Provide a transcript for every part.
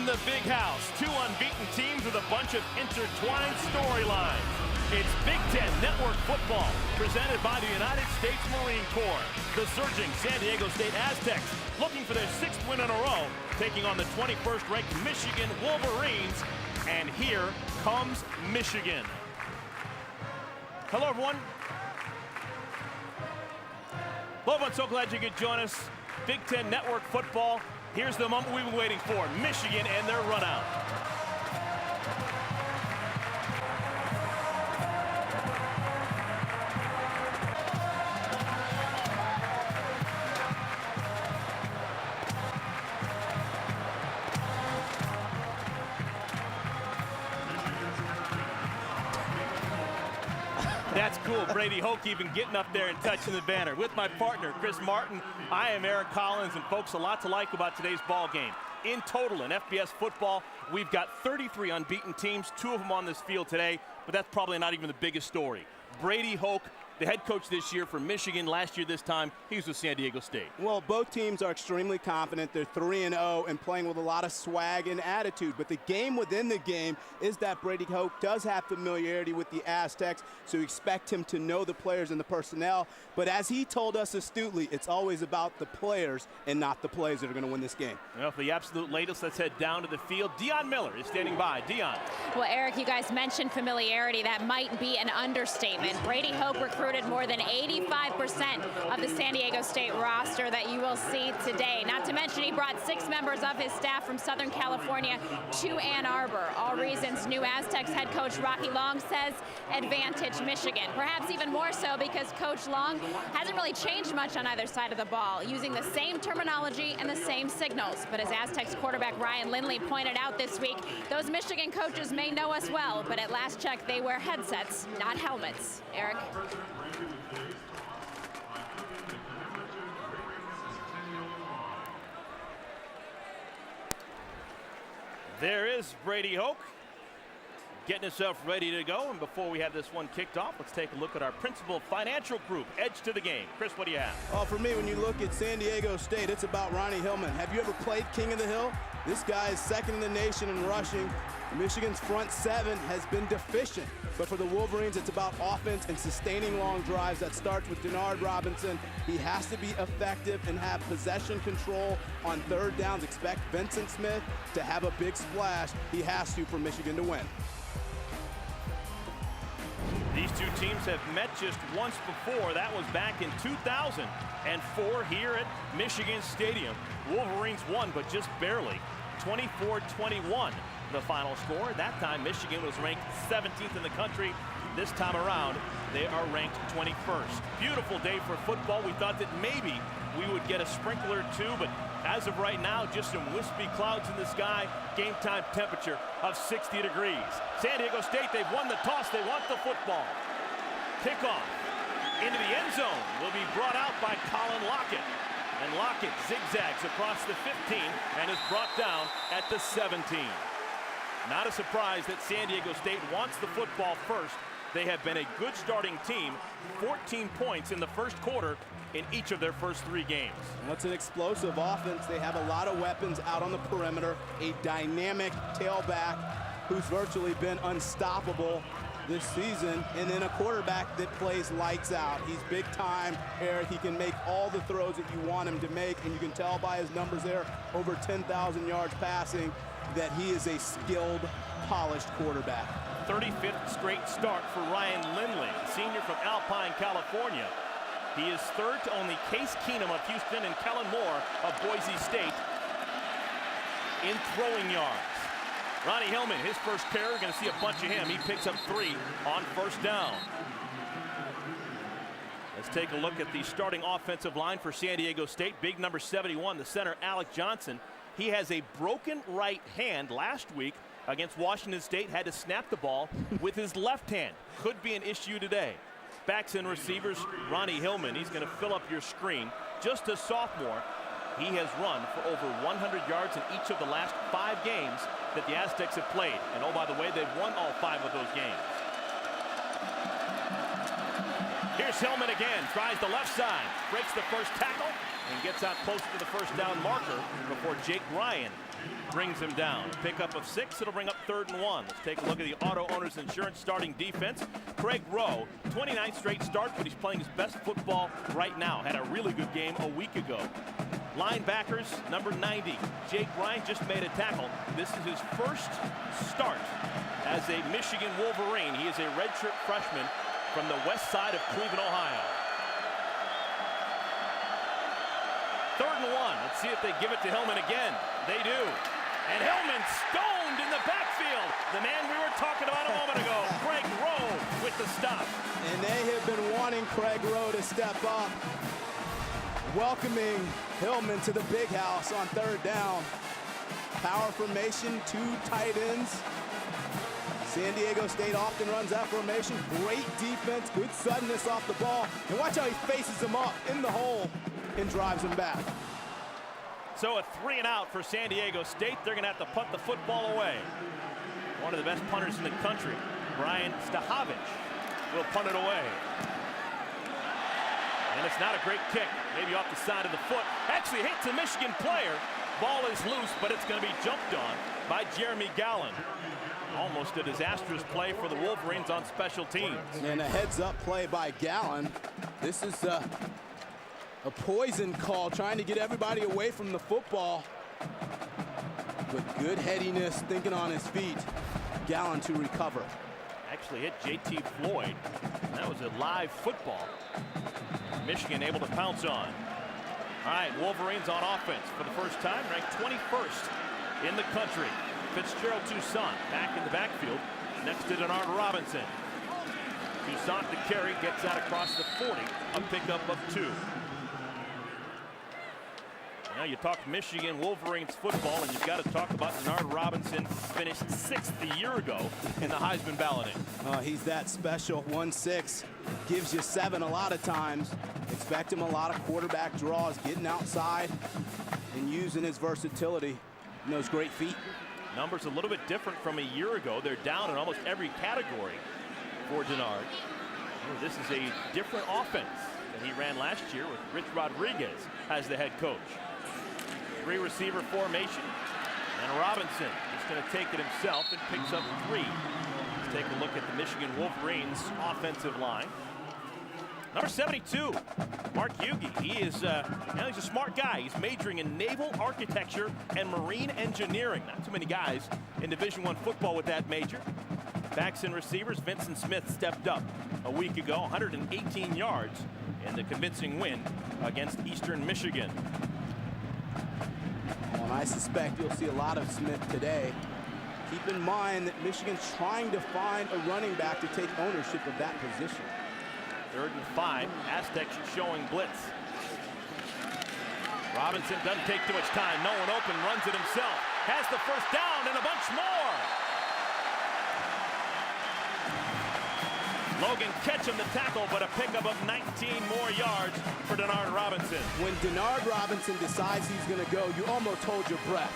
the big house, two unbeaten teams with a bunch of intertwined storylines. It's Big Ten Network Football, presented by the United States Marine Corps. The surging San Diego State Aztecs, looking for their 6th win in a row, taking on the 21st ranked Michigan Wolverines. And here comes Michigan. Hello, everyone. Hello, everyone. So glad you could join us. Big Ten Network Football. Here's the moment we've been waiting for. Michigan and their run out. That's cool. Brady Hoke even getting up there and touching the banner. With my partner, Chris Martin, I am Eric Collins, and folks, a lot to like about today's ball game. In total, in FBS football, we've got 33 unbeaten teams, 2 of them on this field today, but that's probably not even the biggest story. Brady Hoke, the head coach this year for Michigan. Last year this time, he was with San Diego State. Well, both teams are extremely confident. They're 3-0 and playing with a lot of swag and attitude. But the game within the game is that Brady Hoke does have familiarity with the Aztecs, so you expect him to know the players and the personnel. But as he told us astutely, it's always about the players and not the plays that are going to win this game. Well, for the absolute latest, let's head down to the field. Dion Miller is standing by. Dion. Well, Eric, you guys mentioned familiarity. That might be an understatement. Brady Hoke recruited more than 85% of the San Diego State roster that you will see today. Not to mention he brought 6 members of his staff from Southern California to Ann Arbor. All reasons new Aztecs head coach Rocky Long says advantage Michigan. Perhaps even more so because Coach Long hasn't really changed much on either side of the ball, using the same terminology and the same signals. But as Aztecs quarterback Ryan Lindley pointed out this week, those Michigan coaches may know us well, but at last check they wear headsets, not helmets. Eric? There is Brady Hoke getting himself ready to go. And before we have this one kicked off, let's take a look at our principal financial group, Edge to the Game. Chris, what do you have? Well, for me, when you look at San Diego State, it's about Ronnie Hillman. Have you ever played King of the Hill? This guy is 2nd in the nation in rushing. Michigan's front 7 has been deficient. But for the Wolverines, it's about offense and sustaining long drives. That starts with Denard Robinson. He has to be effective and have possession control on 3rd downs. Expect Vincent Smith to have a big splash. He has to for Michigan to win. These two teams have met just once before. That was back in 2004 here at Michigan Stadium. Wolverines won, but just barely. 24-21 the final score. That time Michigan was ranked 17th in the country. This time around they are ranked 21st. Beautiful day for football. We thought that maybe we would get a sprinkler or two, but as of right now, just some wispy clouds in the sky. Game time temperature of 60 degrees. San Diego State, they've won the toss. They want the football. Kickoff into the end zone will be brought out by Colin Lockett. And Lockett zigzags across the 15 and is brought down at the 17. Not a surprise that San Diego State wants the football first. They have been a good starting team. 14 points in the first quarter in each of their first 3 games. What's an explosive offense? They have a lot of weapons out on the perimeter. A dynamic tailback who's virtually been unstoppable this season, and then a quarterback that plays lights out. He's big time, Eric. He can make all the throws that you want him to make, and you can tell by his numbers there, over 10,000 yards passing, that he is a skilled, polished quarterback. 35th straight start for Ryan Lindley, senior from Alpine, California. He is 3rd to only Case Keenum of Houston and Kellen Moore of Boise State in throwing yards. Ronnie Hillman, his first carry, we're going to see a bunch of him. He picks up 3 on 1st down. Let's take a look at the starting offensive line for San Diego State. Big number 71, the center, Alec Johnson. He has a broken right hand. Last week against Washington State, had to snap the ball with his left hand. Could be an issue today. Backs and receivers, Ronnie Hillman. He's going to fill up your screen. Just a sophomore. He has run for over 100 yards in each of the last 5 games that the Aztecs have played. And oh, by the way, they've won all 5 of those games. Here's Hillman again, tries the left side, breaks the first tackle, and gets out close to the first down marker before Jake Ryan brings him down. Pickup of 6, it'll bring up 3rd and 1. Let's take a look at the Auto Owners Insurance starting defense. Craig Rowe, 29th straight start, but he's playing his best football right now. Had a really good game a week ago. Linebackers, number 90, Jake Ryan just made a tackle. This is his first start as a Michigan Wolverine. He is a redshirt freshman from the west side of Cleveland, Ohio. 3rd and 1. Let's see if they give it to Hillman again. They do. And Hillman stoned in the backfield. The man we were talking about a moment ago, Craig Rowe with the stop. And they have been wanting Craig Rowe to step up. Welcoming Hillman to the big house on 3rd down. Power formation, 2 tight ends. San Diego State often runs that formation. Great defense, good suddenness off the ball. And watch how he faces him up in the hole and drives him back. So a 3 and out for San Diego State. They're going to have to punt the football away. One of the best punters in the country, Brian Stahovich, will punt it away. And it's not a great kick. Maybe off the side of the foot. Actually hits a Michigan player. Ball is loose, but it's going to be jumped on by Jeremy Gallen. Almost a disastrous play for the Wolverines on special teams. And a heads-up play by Gallen. This is a poison call, trying to get everybody away from the football. But good headiness, thinking on his feet. Gallen to recover. Actually hit J.T. Floyd. That was a live football. Michigan able to pounce on. All right, Wolverines on offense for the first time, ranked 21st in the country. Fitzgerald Toussaint back in the backfield next to Denard Robinson. Toussaint to carry, gets out across the 40, a pickup of 2. Now you talk Michigan Wolverines football, and you've got to talk about Denard Robinson, finished 6th a year ago in the Heisman balloting. He's that special. 1-6 gives you 7 a lot of times. Expect him a lot of quarterback draws, getting outside and using his versatility and those great feet. Numbers a little bit different from a year ago. They're down in almost every category for Denard. This is a different offense than he ran last year with Rich Rodriguez as the head coach. 3 receiver formation, and Robinson is going to take it himself and picks up 3. Let's take a look at the Michigan Wolverines offensive line. Number 72, Mark Hughey. He's a smart guy. He's majoring in naval architecture and marine engineering. Not too many guys in Division I football with that major. Backs and receivers, Vincent Smith stepped up a week ago, 118 yards in the convincing win against Eastern Michigan. And I suspect you'll see a lot of Smith today. Keep in mind that Michigan's trying to find a running back to take ownership of that position. 3rd and 5, Aztecs showing blitz. Robinson doesn't take too much time. No one open, runs it himself. Has the first down and a bunch more. Logan Ketchum the tackle, but a pickup of 19 more yards for Denard Robinson. When Denard Robinson decides he's going to go, you almost hold your breath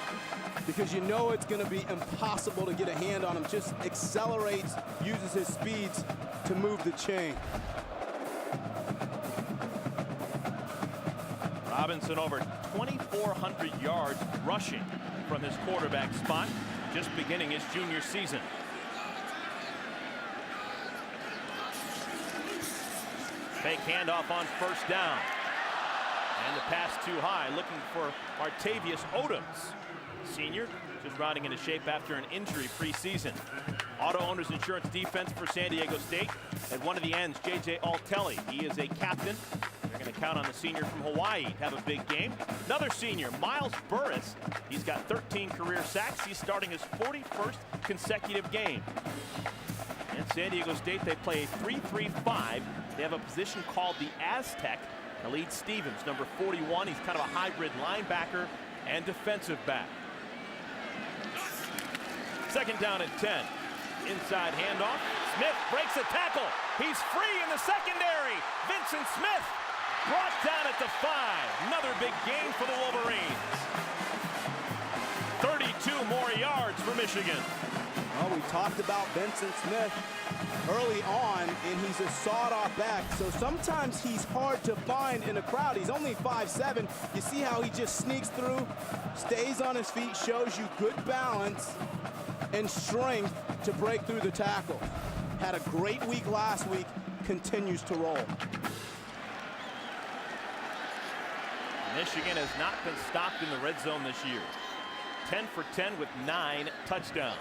because you know it's going to be impossible to get a hand on him. Just accelerates, uses his speeds to move the chain. Robinson over 2,400 yards rushing from his quarterback spot, just beginning his junior season. Fake handoff on 1st down. And the pass too high, looking for Artavius Odoms. Senior, just riding into shape after an injury preseason. Auto Owners Insurance defense for San Diego State. At one of the ends, J.J. Alteli. He is a captain. They're going to count on the senior from Hawaii to have a big game. Another senior, Miles Burris. He's got 13 career sacks. He's starting his 41st consecutive game. And San Diego State, they play a 3-3-5. They have a position called the Aztec. Khalid Stevens, number 41. He's kind of a hybrid linebacker and defensive back. 2nd down and 10. Inside handoff. Smith breaks a tackle. He's free in the secondary. Vincent Smith brought down at the 5. Another big gain for the Wolverines. 32 more yards for Michigan. Well, we talked about Vincent Smith early on, and he's a sawed-off back, so sometimes he's hard to find in a crowd. He's only 5'7". You see how he just sneaks through, stays on his feet, shows you good balance and strength to break through the tackle. Had a great week last week, continues to roll. Michigan has not been stopped in the red zone this year. 10 for 10 with 9 touchdowns.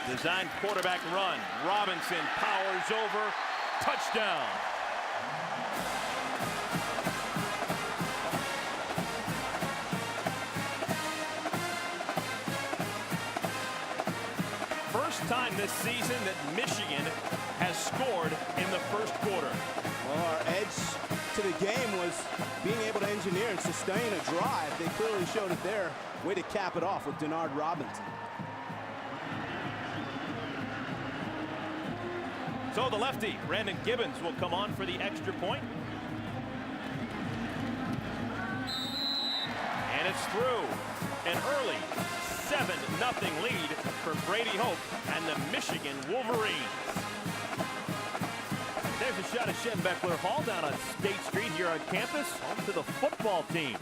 Design quarterback run. Robinson powers over. Touchdown. First time this season that Michigan has scored in the first quarter. Well, our edge to the game was being able to engineer and sustain a drive. They clearly showed it there. Way to cap it off with Denard Robinson. So the lefty, Brandon Gibbons, will come on for the extra point. And it's through. An early 7-0 lead for Brady Hope and the Michigan Wolverines. There's a shot of Schenbeckler Hall down on State Street here on campus. Home to the football team.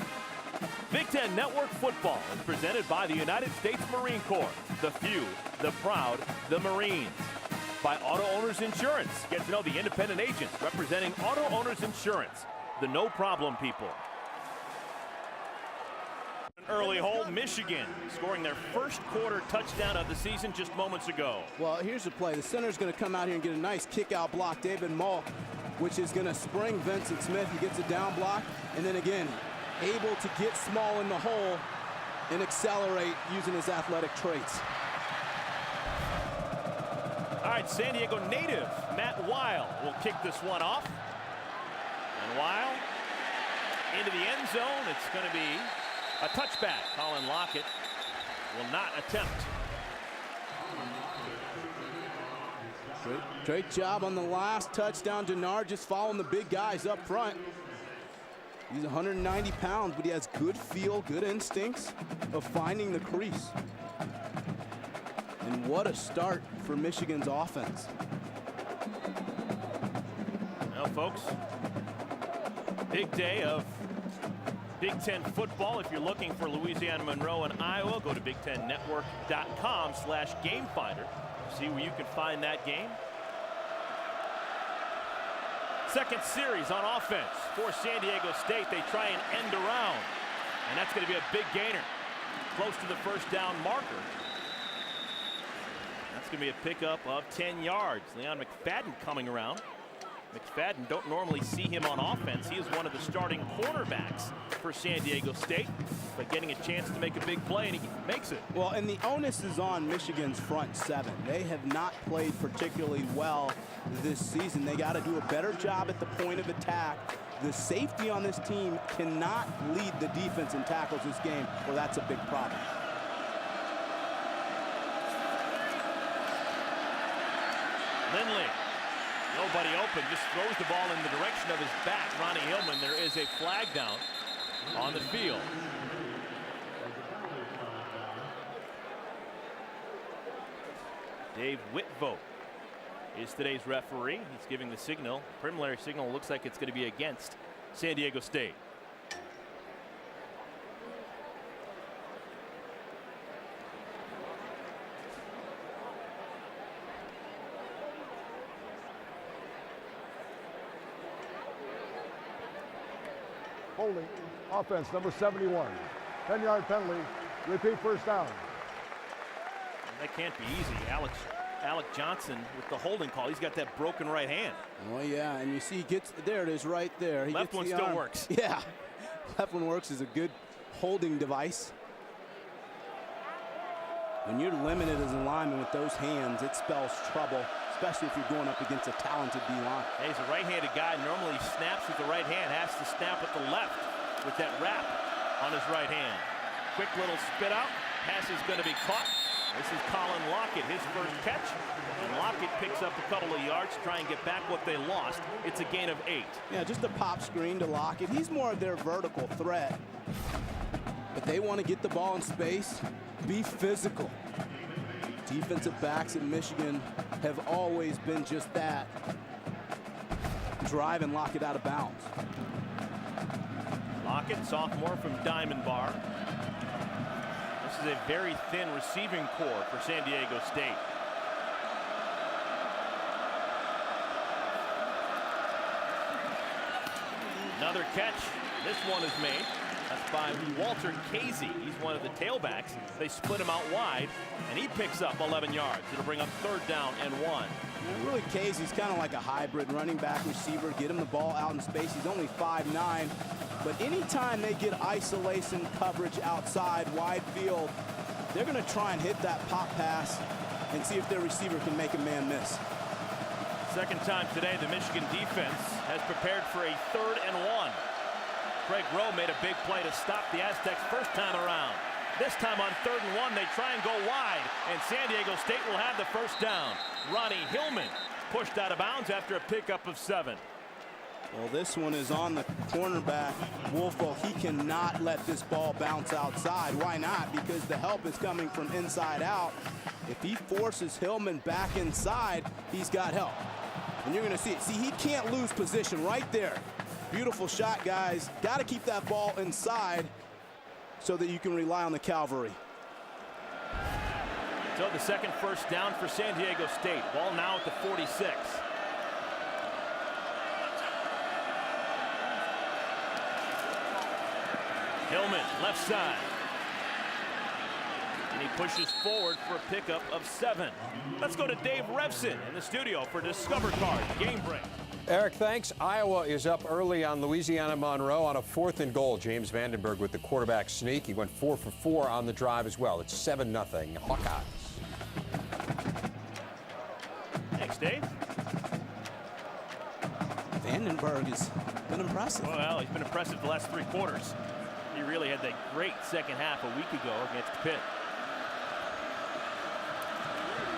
Big Ten Network Football is presented by the United States Marine Corps. The few, the proud, the Marines. By Auto Owners Insurance. Get to know the independent agents representing Auto Owners Insurance. The no problem people. An early hole, Michigan scoring their first quarter touchdown of the season just moments ago. Well, here's the play. The center's going to come out here and get a nice kick out block. David Mull, which is going to spring Vincent Smith. He gets a down block, and then again, able to get small in the hole and accelerate using his athletic traits. All right, San Diego native Matt Weil will kick this one off. And Weil into the end zone. It's going to be a touchback. Colin Lockett will not attempt. Great job on the last touchdown. Denard just following the big guys up front. He's 190 pounds, but he has good feel, good instincts of finding the crease. And what a start for Michigan's offense. Well, folks, big day of Big Ten football. If you're looking for Louisiana Monroe and Iowa, go to BigTenNetwork.com/GameFinder. See where you can find that game. Second series on offense for San Diego State. They try and end around, and that's going to be a big gainer. Close to the first down marker. That's going to be a pickup of 10 yards. Leon McFadden coming around. McFadden, don't normally see him on offense. He is one of the starting cornerbacks for San Diego State, but getting a chance to make a big play, and he makes it. Well, and the onus is on Michigan's front seven. They have not played particularly well this season. They got to do a better job at the point of attack. The safety on this team cannot lead the defense in tackles this game, or that's a big problem. Lindley, nobody open, just throws the ball in the direction of his back. Ronnie Hillman, there is a flag down on the field. Dave Whitvote is today's referee. He's giving the signal. Preliminary signal looks like it's going to be against San Diego State. Holding, offense number 71. 10-yard penalty, repeat first down. That can't be easy. Alec Johnson with the holding call. He's got that broken right hand. Oh yeah, and you see he gets, there it is right there. Left one still works. Yeah, left one works is a good holding device. When you're limited as a lineman with those hands, it spells trouble, especially if you're going up against a talented D-line. Hey, he's a right-handed guy. Normally snaps with the right hand, has to snap with the left with that wrap on his right hand. Quick little spit out. Pass is going to be caught. This is Colin Lockett, his first catch. And Lockett picks up a couple of yards to try and get back what they lost. It's a gain of 8. Yeah, just a pop screen to Lockett. He's more of their vertical threat. but they want to get the ball in space, be physical. Defensive backs in Michigan have always been just that. Drive and lock it out of bounds. Lockett, sophomore from Diamond Bar. This is a very thin receiving core for San Diego State. Another catch. This one is made. That's by Walter Casey. He's one of the tailbacks. They split him out wide, and he picks up 11 yards. It'll bring up 3rd down and 1. And really, Casey's kind of like a hybrid running back receiver. Get him the ball out in space. He's only 5'9", but anytime they get isolation coverage outside, wide field, they're going to try and hit that pop pass and see if their receiver can make a man miss. Second time today, the Michigan defense has prepared for a 3rd and 1. Craig Rowe made a big play to stop the Aztecs first time around. This time on 3rd and 1, they try and go wide, and San Diego State will have the first down. Ronnie Hillman pushed out of bounds after a pickup of 7. Well, this one is on the cornerback, Wolfo. He cannot let this ball bounce outside. Why not? Because the help is coming from inside out. If he forces Hillman back inside, he's got help. And you're going to see it. See, he can't lose position right there. Beautiful shot, guys. Got to keep that ball inside so that you can rely on the cavalry. So the second first down for San Diego State. Ball now at the 46. Hillman, left side. And he pushes forward for a pickup of 7. Let's go to Dave Revson in the studio for Discover Card Game Break. Eric, thanks. Iowa is up early on Louisiana Monroe on a 4th and goal. James Vandenberg with the quarterback sneak. He went 4 for 4 on the drive as well. It's 7-0 Hawkeyes. Thanks, Dave. Vandenberg has been impressive. Well, he's been impressive the last 3 quarters. He really had that great second half a week ago against Pitt.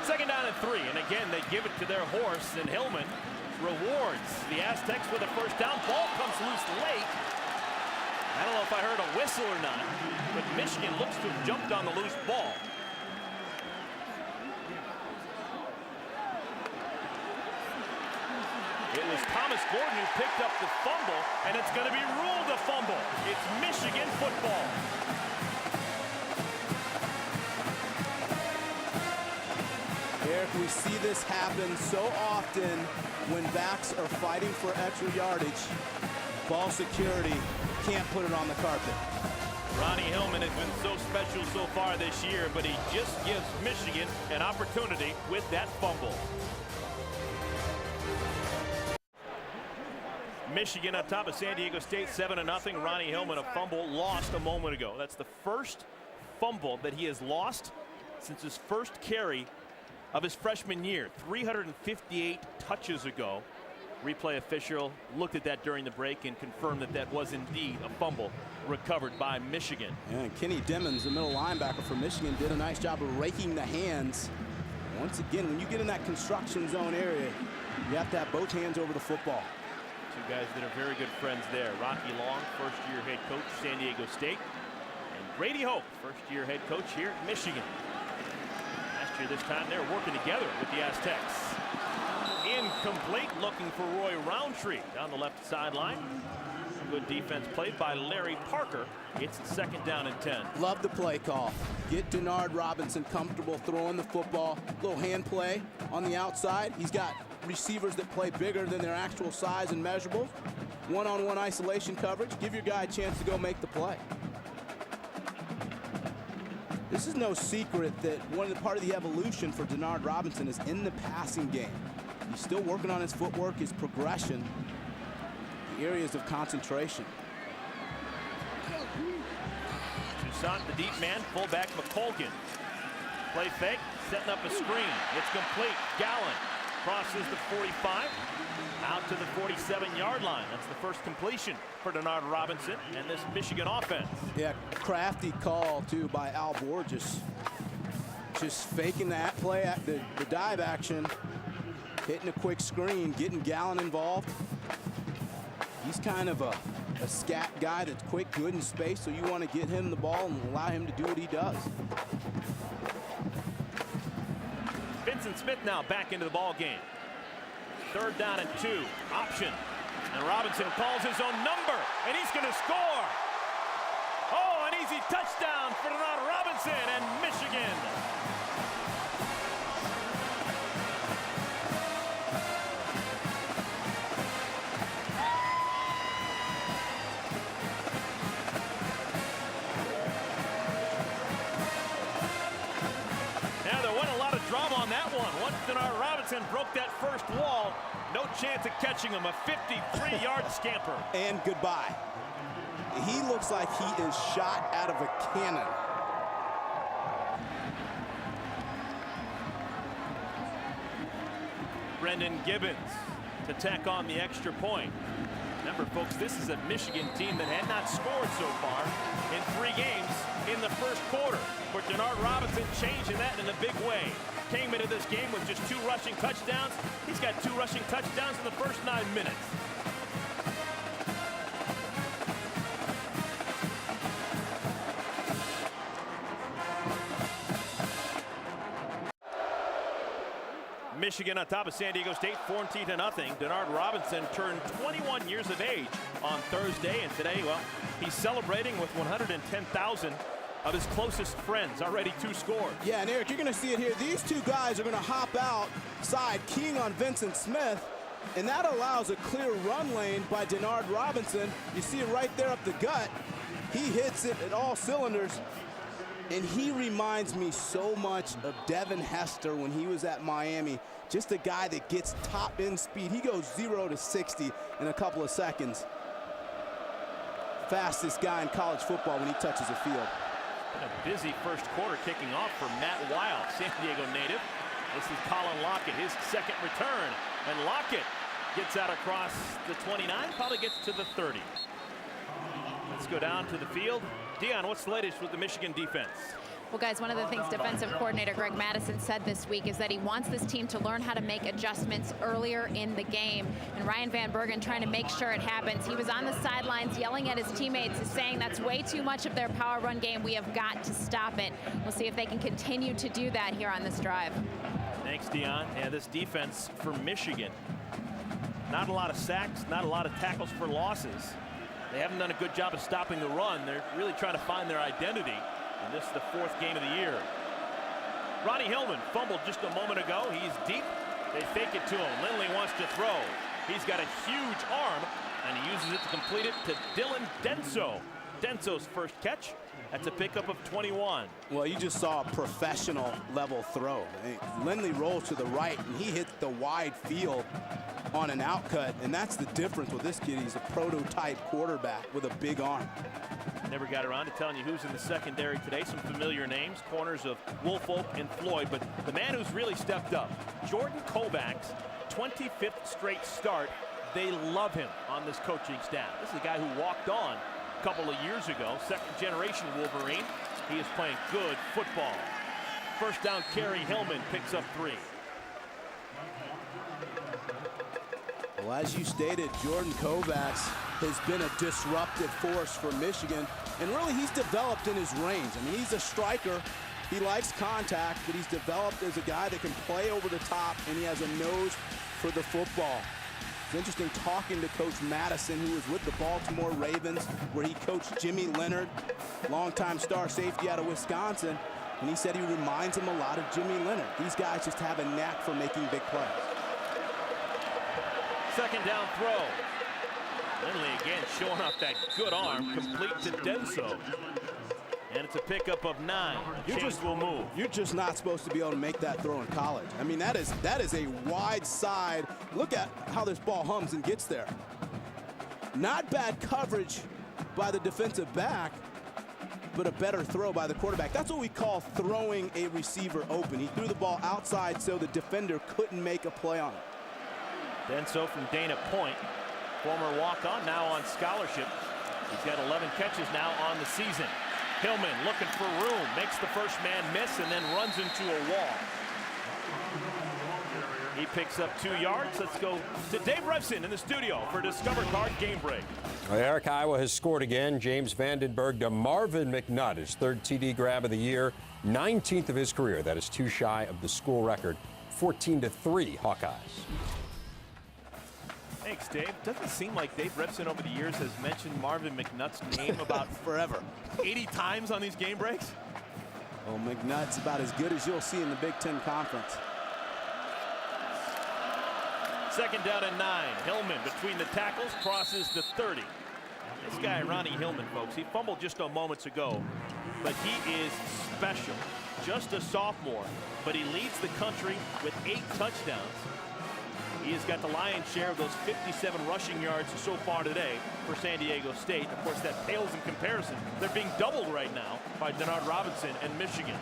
Second down and 3, and again they give it to their horse, and Hillman rewards the Aztecs with a first down. Ball comes loose late. I don't know if I heard a whistle or not, but Michigan looks to have jumped on the loose ball. It was Thomas Gordon who picked up the fumble, and it's going to be ruled a fumble. It's Michigan football. Eric, we see this happen so often when backs are fighting for extra yardage. Ball security can't put it on the carpet. Ronnie Hillman has been so special so far this year, but he just gives Michigan an opportunity with that fumble. Michigan on top of San Diego State, 7-0. Ronnie Hillman, a fumble lost a moment ago. That's the first fumble that he has lost since his first carry of his freshman year, 358 touches ago. Replay official looked at that during the break and confirmed that that was indeed a fumble recovered by Michigan. Yeah, and Kenny Dimmons, the middle linebacker for Michigan, did a nice job of raking the hands. Once again, when you get in that construction zone area, you have to have both hands over the football. Two guys that are very good friends there. Rocky Long, first-year head coach, San Diego State. And Grady Hope, first-year head coach here at Michigan. Last year, this time, they were working together with the Aztecs. Incomplete, looking for Roy Roundtree down the left sideline. Good defense played by Larry Parker. It's 2nd down and 10. Love the play call. Get Denard Robinson comfortable throwing the football. Little hand play on the outside. He's got receivers that play bigger than their actual size and measurables. One-on-one isolation coverage. Give your guy a chance to go make the play. This is no secret that part of the evolution for Denard Robinson is in the passing game. He's still working on his footwork, his progression, the areas of concentration. Toussaint, the deep man, fullback McColgan. Play fake, setting up a screen. It's complete. Gallen crosses the 45, out to the 47-yard line. That's the first completion for Denard Robinson and this Michigan offense. Yeah, crafty call, too, by Al Borges. Just faking that play, the dive action, hitting a quick screen, getting Gallen involved. He's kind of a a scat guy that's quick, good in space, so you want to get him the ball and allow him to do what he does. Vincent Smith now back into the ball game. 3rd down and 2. Option. And Robinson calls his own number, and he's going to score. Oh, an easy touchdown for Denard Robinson and Michigan. Now, there wasn't a lot of drama on that one. Once Denard Robinson broke that first wall, no chance of catching him. A 53-yard scamper. And goodbye. He looks like he is shot out of a cannon. Brendan Gibbons to tack on the extra point. Remember, folks, this is a Michigan team that had not scored so far in 3 games in the first quarter. But Denard Robinson changing that in a big way. Came into this game with just 2 rushing touchdowns. He's got 2 rushing touchdowns in the first 9 minutes. Michigan on top of San Diego State, 14-0. Denard Robinson turned 21 years of age on Thursday, and today, well, he's celebrating with 110,000 of his closest friends. Already 2 scores. Yeah, and Eric, you're going to see it here. These 2 guys are going to hop outside, keying on Vincent Smith, and that allows a clear run lane by Denard Robinson. You see it right there up the gut. He hits it at all cylinders. And he reminds me so much of Devin Hester when he was at Miami. Just a guy that gets top end speed. He goes 0 to 60 in a couple of seconds. Fastest guy in college football when he touches the field. Been a busy first quarter kicking off for Matt Wild, San Diego native. This is Colin Lockett, his 2nd return. And Lockett gets out across the 29, probably gets to the 30. Let's go down to the field. Dion, what's the latest with the Michigan defense? Well, guys, one of the things defensive coordinator Greg Madison said this week is that he wants this team to learn how to make adjustments earlier in the game. And Ryan Van Bergen trying to make sure it happens. He was on the sidelines yelling at his teammates, saying that's way too much of their power run game. We have got to stop it. We'll see if they can continue to do that here on this drive. Thanks, Dion. Yeah, this defense for Michigan, not a lot of sacks, not a lot of tackles for losses. They haven't done a good job of stopping the run. They're really trying to find their identity. And this is the 4th game of the year. Ronnie Hillman fumbled just a moment ago. He's deep. They fake it to him. Lindley wants to throw. He's got a huge arm, and he uses it to complete it to Dylan Denso. Denso's first catch. That's a pickup of 21. Well, you just saw a professional level throw. Lindley rolls to the right, and he hits the wide field on an outcut, and that's the difference with this kid. He's a prototype quarterback with a big arm. Never got around to telling you who's in the secondary today. Some familiar names, corners of Woolfolk and Floyd, but the man who's really stepped up, Jordan Kovacs, 25th straight start. They love him on this coaching staff. This is a guy who walked on a couple of years ago, 2nd generation Wolverine. He is playing good football. First down carry, Hillman picks up 3. Well, as you stated, Jordan Kovacs has been a disruptive force for Michigan, and really he's developed in his range. I mean, he's a striker. He likes contact, but he's developed as a guy that can play over the top, and he has a nose for the football. It's interesting talking to Coach Madison, who was with the Baltimore Ravens, where he coached Jimmy Leonard, longtime star safety out of Wisconsin, and he said he reminds him a lot of Jimmy Leonard. These guys just have a knack for making big plays. 2nd down throw. Lindley again showing off that good arm, complete to Denso. And it's a pickup of 9. Chains will move. You're just not supposed to be able to make that throw in college. I mean, that is a wide side. Look at how this ball hums and gets there. Not bad coverage by the defensive back, but a better throw by the quarterback. That's what we call throwing a receiver open. He threw the ball outside so the defender couldn't make a play on it. Denso from Dana Point, former walk-on, now on scholarship. He's got 11 catches now on the season. Hillman looking for room, makes the first man miss, and then runs into a wall. He picks up 2 yards. Let's go to Dave Revson in the studio for Discover Card Game Break. Well, Eric, Iowa has scored again. James Vandenberg to Marvin McNutt, his 3rd TD grab of the year, 19th of his career. That is 2 shy of the school record. 14-3 Hawkeyes. Thanks, Dave. Doesn't seem like Dave Revson over the years has mentioned Marvin McNutt's name about Forever. 80 times on these game breaks. Well, McNutt's about as good as you'll see in the Big Ten Conference. 2nd down and 9. Hillman between the tackles crosses the 30. This guy, Ronnie Hillman, folks, he fumbled just a moments ago, but he is special. Just a sophomore, but he leads the country with 8 touchdowns. He has got the lion's share of those 57 rushing yards so far today for San Diego State. Of course, that pales in comparison. They're being doubled right now by Denard Robinson and Michigan.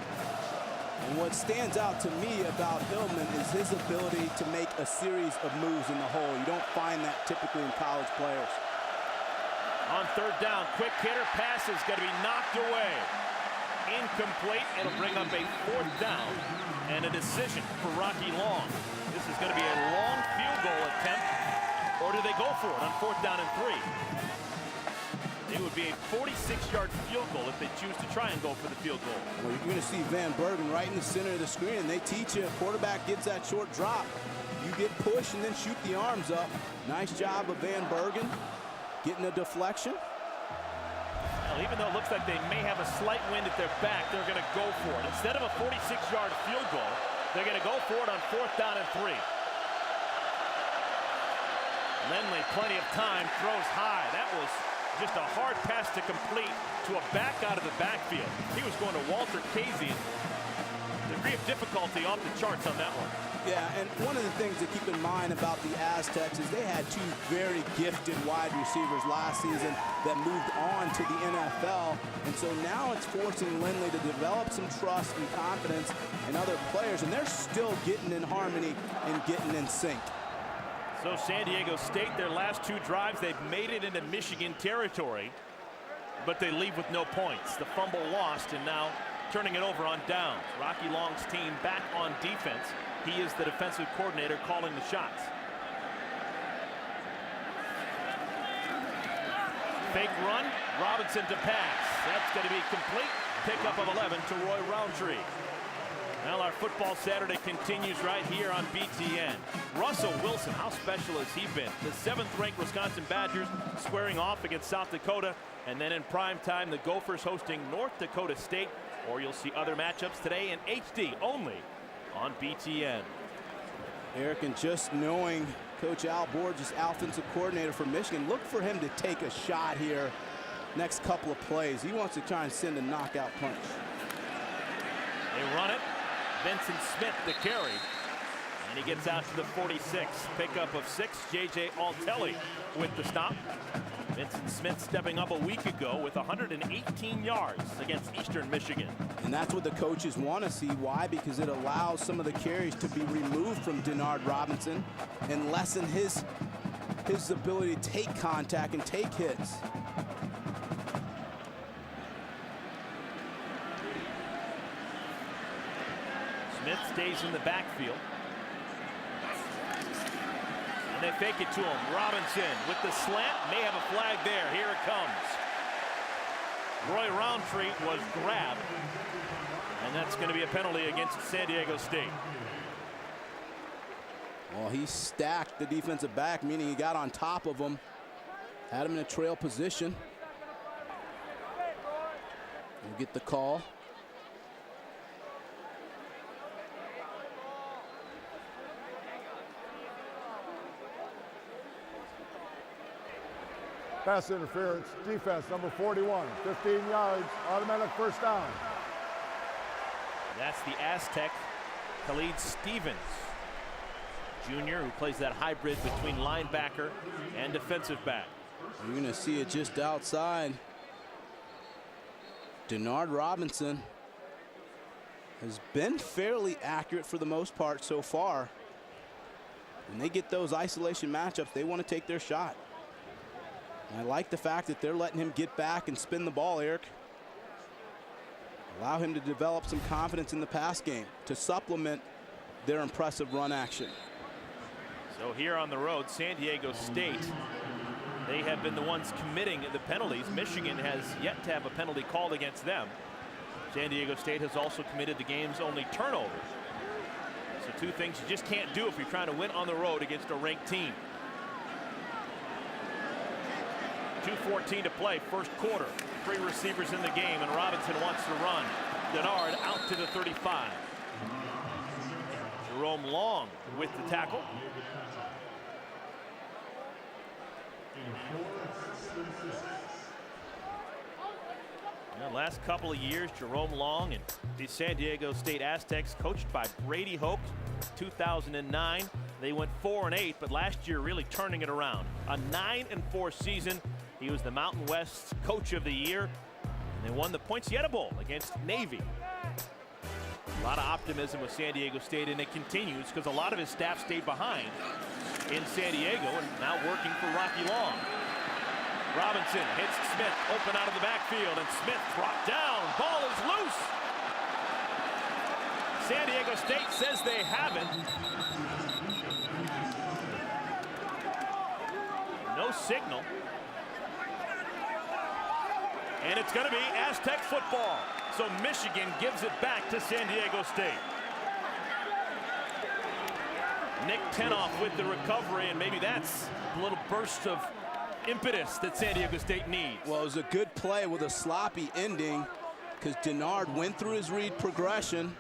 And what stands out to me about Hillman is his ability to make a series of moves in the hole. You don't find that typically in college players. On 3rd down, quick hitter pass is going to be knocked away. Incomplete. It'll bring up a 4th down and a decision for Rocky Long. This is going to be a long field goal attempt, or do they go for it on 4th down and 3? It would be a 46-yard field goal if they choose to try and go for the field goal. Well, you're going to see Van Bergen right in the center of the screen, and they teach you a quarterback gets that short drop. You get pushed and then shoot the arms up. Nice job of Van Bergen getting a deflection. Well, even though it looks like they may have a slight wind at their back, they're going to go for it. Instead of a 46-yard field goal, they're going to go for it on 4th down and 3. Lindley, plenty of time, throws high. That was just a hard pass to complete to a back out of the backfield. He was going to Walter Casey. Degree of difficulty off the charts on that one. Yeah, and one of the things to keep in mind about the Aztecs is they had 2 very gifted wide receivers last season that moved on to the NFL. And so now it's forcing Lindley to develop some trust and confidence in other players, and they're still getting in harmony and getting in sync. So San Diego State, their last 2 drives, they've made it into Michigan territory, but they leave with no points. The fumble lost, and now turning it over on downs. Rocky Long's team back on defense. He is the defensive coordinator calling the shots. Fake run, Robinson to pass. That's going to be complete. Pickup of 11 to Roy Roundtree. Well, our football Saturday continues right here on BTN. Russell Wilson, how special has he been? The 7th-ranked Wisconsin Badgers squaring off against South Dakota. And then in prime time, the Gophers hosting North Dakota State. Or you'll see other matchups today in HD only on BTN. Eric, and just knowing Coach Al Borges, offensive coordinator for Michigan, look for him to take a shot here next couple of plays. He wants to try and send a knockout punch. They run it. Benson Smith the carry. And he gets out to the 46. Pickup of 6. J.J. Altelli with the stop. Benson Smith stepping up a week ago with 118 yards against Eastern Michigan. And that's what the coaches want to see. Why? Because it allows some of the carries to be removed from Denard Robinson and lessen his ability to take contact and take hits. Smith stays in the backfield. And they fake it to him. Robinson with the slant. May have a flag there. Here it comes. Roy Roundtree was grabbed. And that's going to be a penalty against San Diego State. Well, he stacked the defensive back, meaning he got on top of him. Had him in a trail position. We'll get the call. Pass interference, defense, number 41, 15 yards, automatic 1st down. That's the Aztec, Khalid Stevens, Jr., who plays that hybrid between linebacker and defensive back. You're going to see it just outside. Denard Robinson has been fairly accurate for the most part so far. When they get those isolation matchups, they want to take their shot. And I like the fact that they're letting him get back and spin the ball, Eric. Allow him to develop some confidence in the pass game to supplement their impressive run action. So here on the road, San Diego State, they have been the ones committing the penalties. Michigan has yet to have a penalty called against them. San Diego State has also committed the game's only turnover. So two things you just can't do if you're trying to win on the road against a ranked team. 2:14 to play, first quarter. 3 receivers in the game, and Robinson wants to run. Denard out to the 35. Jerome Long with the tackle. The last couple of years, Jerome Long and the San Diego State Aztecs, coached by Brady Hoke. 2009, they went 4-8, but last year really turning it around. A 9-4 season. He was the Mountain West Coach of the Year, and they won the Poinsettia Bowl against Navy. A lot of optimism with San Diego State, and it continues because a lot of his staff stayed behind in San Diego and now working for Rocky Long. Robinson hits Smith open out of the backfield, and Smith brought down. Ball is loose. San Diego State says they haven't. No signal. And it's going to be Aztec football. So Michigan gives it back to San Diego State. Nick Tenoff with the recovery, and maybe that's a little burst of impetus that San Diego State needs. Well, it was a good play with a sloppy ending because Denard went through his read progression,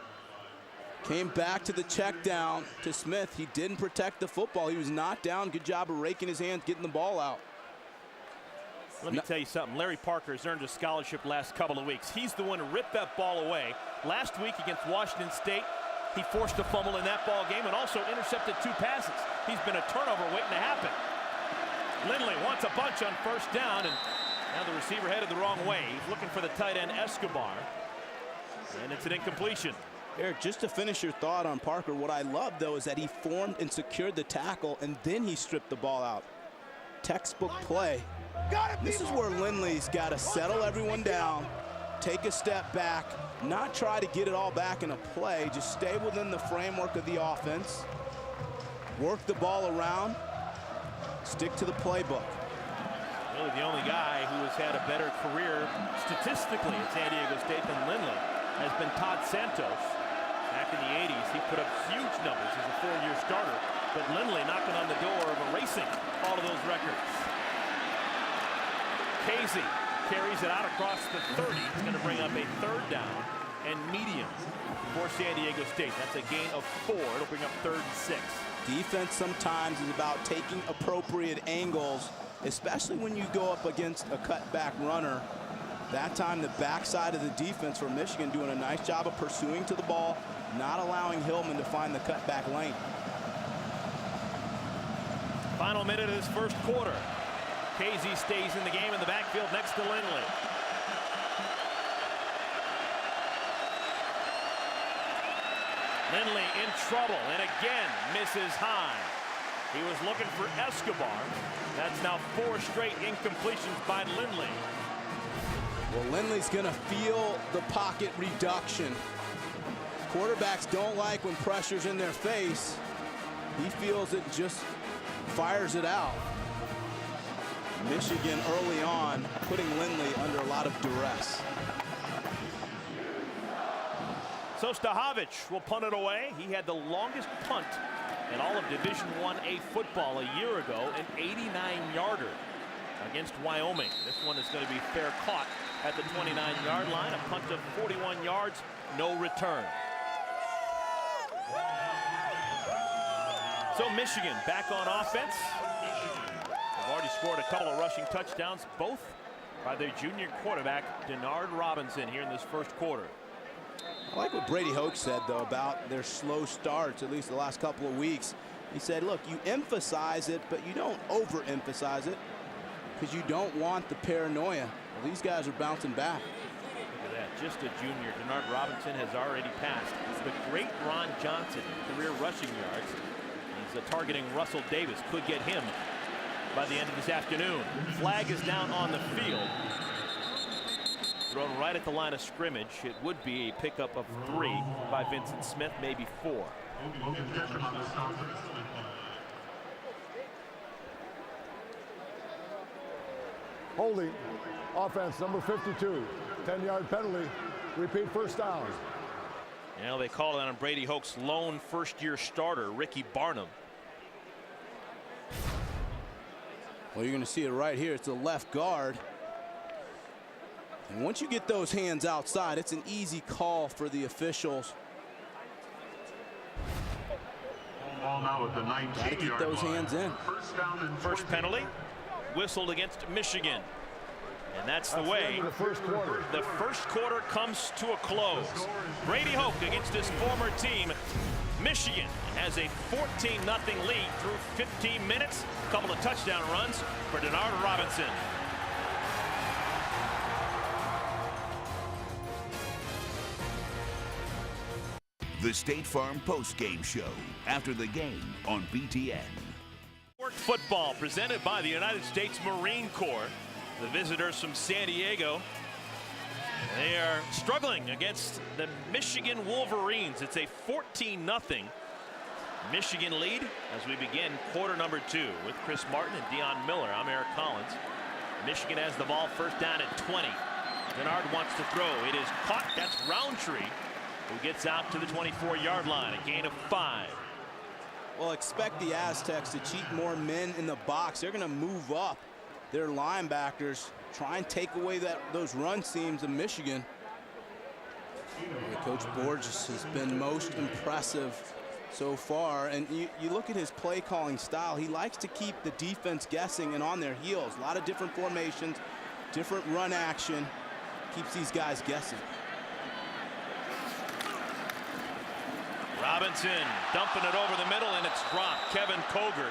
came back to the check down to Smith. He didn't protect the football. He was knocked down. Good job of raking his hands, getting the ball out. Let me tell you something. Larry Parker has earned a scholarship last couple of weeks. He's the one who ripped that ball away. Last week against Washington State, he forced a fumble in that ball game and also intercepted 2 passes. He's been a turnover waiting to happen. Lindley wants a bunch on first down, and now the receiver headed the wrong way. He's looking for the tight end Escobar, and it's an incompletion. Eric, just to finish your thought on Parker, what I love, though, is that he formed and secured the tackle, and then he stripped the ball out. Textbook play. This is where Lindley's got to settle everyone down, take a step back, not try to get it all back in a play, just stay within the framework of the offense, work the ball around, stick to the playbook. Really the only guy who has had a better career statistically at San Diego State than Lindley has been Todd Santos. Back in the 80s, he put up huge numbers as a 4-year starter, but Lindley knocking on the door of erasing all of those records. Casey carries it out across the 30. It's going to bring up a 3rd down and medium for San Diego State. That's a gain of 4. It'll bring up 3rd and 6. Defense sometimes is about taking appropriate angles, especially when you go up against a cutback runner. That time, the backside of the defense for Michigan doing a nice job of pursuing to the ball, not allowing Hillman to find the cutback lane. Final minute of this first quarter. Casey stays in the game in the backfield next to Lindley. Lindley in trouble, and again misses high. He was looking for Escobar. That's now 4 straight incompletions by Lindley. Well, Lindley's going to feel the pocket reduction. Quarterbacks don't like when pressure's in their face. He feels it, just fires it out. Michigan early on putting Lindley under a lot of duress. So Stahovich will punt it away. He had the longest punt in all of Division I-A football a year ago, an 89-yarder against Wyoming. This one is going to be fair caught at the 29-yard line. A punt of 41 yards, no return. So Michigan back on offense. They've already scored a couple of rushing touchdowns, both by their junior quarterback, Denard Robinson, here in this first quarter. I like what Brady Hoke said, though, about their slow starts, at least the last couple of weeks. He said, look, you emphasize it, but you don't overemphasize it because you don't want the paranoia. Well, these guys are bouncing back. Look at that, just a junior. Denard Robinson has already passed the great Ron Johnson career rushing yards. He's targeting Russell Davis, could get him by the end of this afternoon. Flag is down on the field. Thrown right at the line of scrimmage. It would be a pickup of 3 by Vincent Smith, maybe 4. Holding. Offense number 52. 10-yard penalty. Repeat first down. You know, they called on Brady Hoke's lone first-year starter, Ricky Barnum. Well, you're going to see it right here. It's the left guard. And once you get those hands outside, it's an easy call for the officials. Ball now at the 19-yard line. Got to keep those hands in. First down and First penalty whistled against Michigan. And that's the way The first quarter. the first quarter comes to a close. Brady Hoke against his former team. Michigan has a 14-0 lead through 15 minutes. A couple of touchdown runs for Denard Robinson. The State Farm Post-Game Show after the game on BTN. Football presented by the United States Marine Corps. The visitors from San Diego. They are struggling against the Michigan Wolverines. It's a 14-0 Michigan lead as we begin quarter number 2 with Chris Martin and Deion Miller. I'm Eric Collins. Michigan has the ball first down at 20. Denard wants to throw. It is caught. That's Roundtree, who gets out to the 24-yard line. A gain of 5. Well, expect the Aztecs to cheat more men in the box. They're going to move up their linebackers, try and take away those run seams of Michigan. Coach Borges has been most impressive so far, and you look at his play calling style. He likes to keep the defense guessing and on their heels. A lot of different formations, different run action, keeps these guys guessing. Robinson dumping it over the middle, and it's dropped. Kevin Koger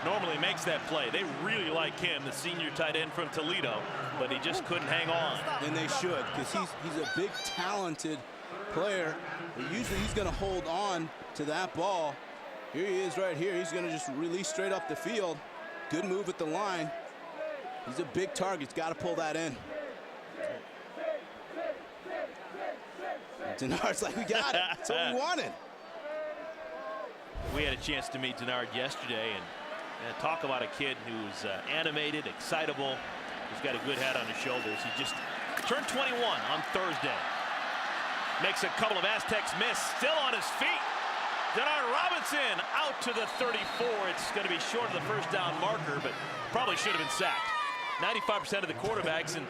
normally makes that play. They really like him, the senior tight end from Toledo, but he just couldn't hang on. And they should, because he's a big, talented player. But usually he's going to hold on to that ball. Here he is right here. He's going to just release straight up the field. Good move at the line. He's a big target. He's got to pull that in. Denard's like, we got it. That's what we wanted. We had a chance to meet Denard yesterday, and talk about a kid who's animated, excitable, who's got a good head on his shoulders. He just turned 21 on Thursday. Makes a couple of Aztecs miss, still on his feet. Denard Robinson out to the 34. It's going to be short of the first down marker, but probably should have been sacked. 95% of the quarterbacks in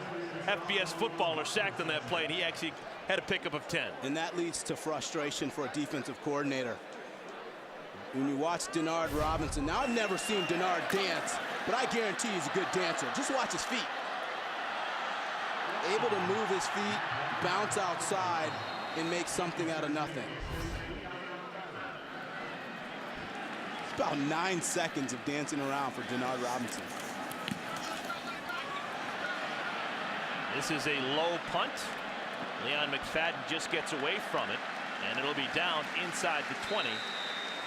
FBS football are sacked on that play, and he actually had a pickup of 10. And that leads to frustration for a defensive coordinator. When you watch Denard Robinson, now I've never seen Denard dance, but I guarantee he's a good dancer. Just watch his feet. Able to move his feet, bounce outside, and make something out of nothing. It's about 9 seconds of dancing around for Denard Robinson. This is a low punt. Leon McFadden just gets away from it, and it'll be down inside the 20.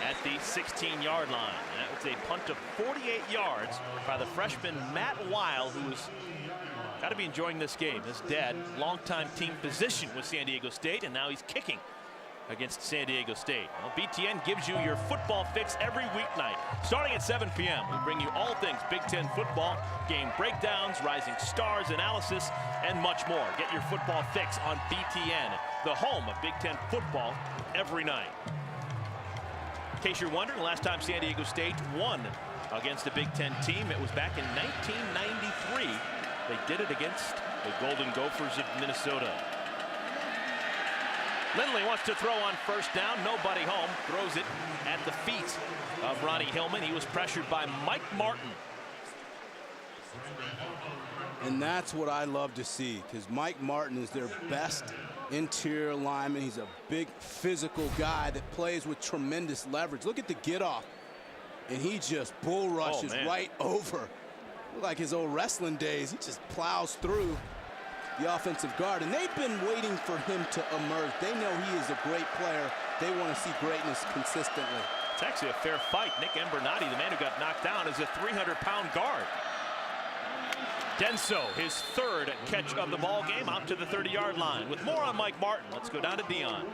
At the 16-yard line. That was a punt of 48 yards by the freshman Matt Weil, who's got to be enjoying this game. His dad, longtime team physician with San Diego State, and now he's kicking against San Diego State. Well, BTN gives you your football fix every weeknight. Starting at 7 p.m., we bring you all things Big Ten football, game breakdowns, rising stars analysis, and much more. Get your football fix on BTN, the home of Big Ten football, every night. In case you're wondering, the last time San Diego State won against a Big Ten team, it was back in 1993. They did it against the Golden Gophers of Minnesota. Lindley wants to throw on first down. Nobody home. Throws it at the feet of Ronnie Hillman. He was pressured by Mike Martin. And that's what I love to see, because Mike Martin is their best interior lineman. He's a big physical guy that plays with tremendous leverage. Look at the get off, and he just bull rushes right over. Like his old wrestling days, he just plows through the offensive guard, and they've been waiting for him to emerge. They know he is a great player. They want to see greatness consistently. It's actually a fair fight. Nick Embernati, the man who got knocked down, is a 300-pound guard. Denso, his third catch of the ball game, out to the 30-yard line. With more on Mike Martin, let's go down to Deion.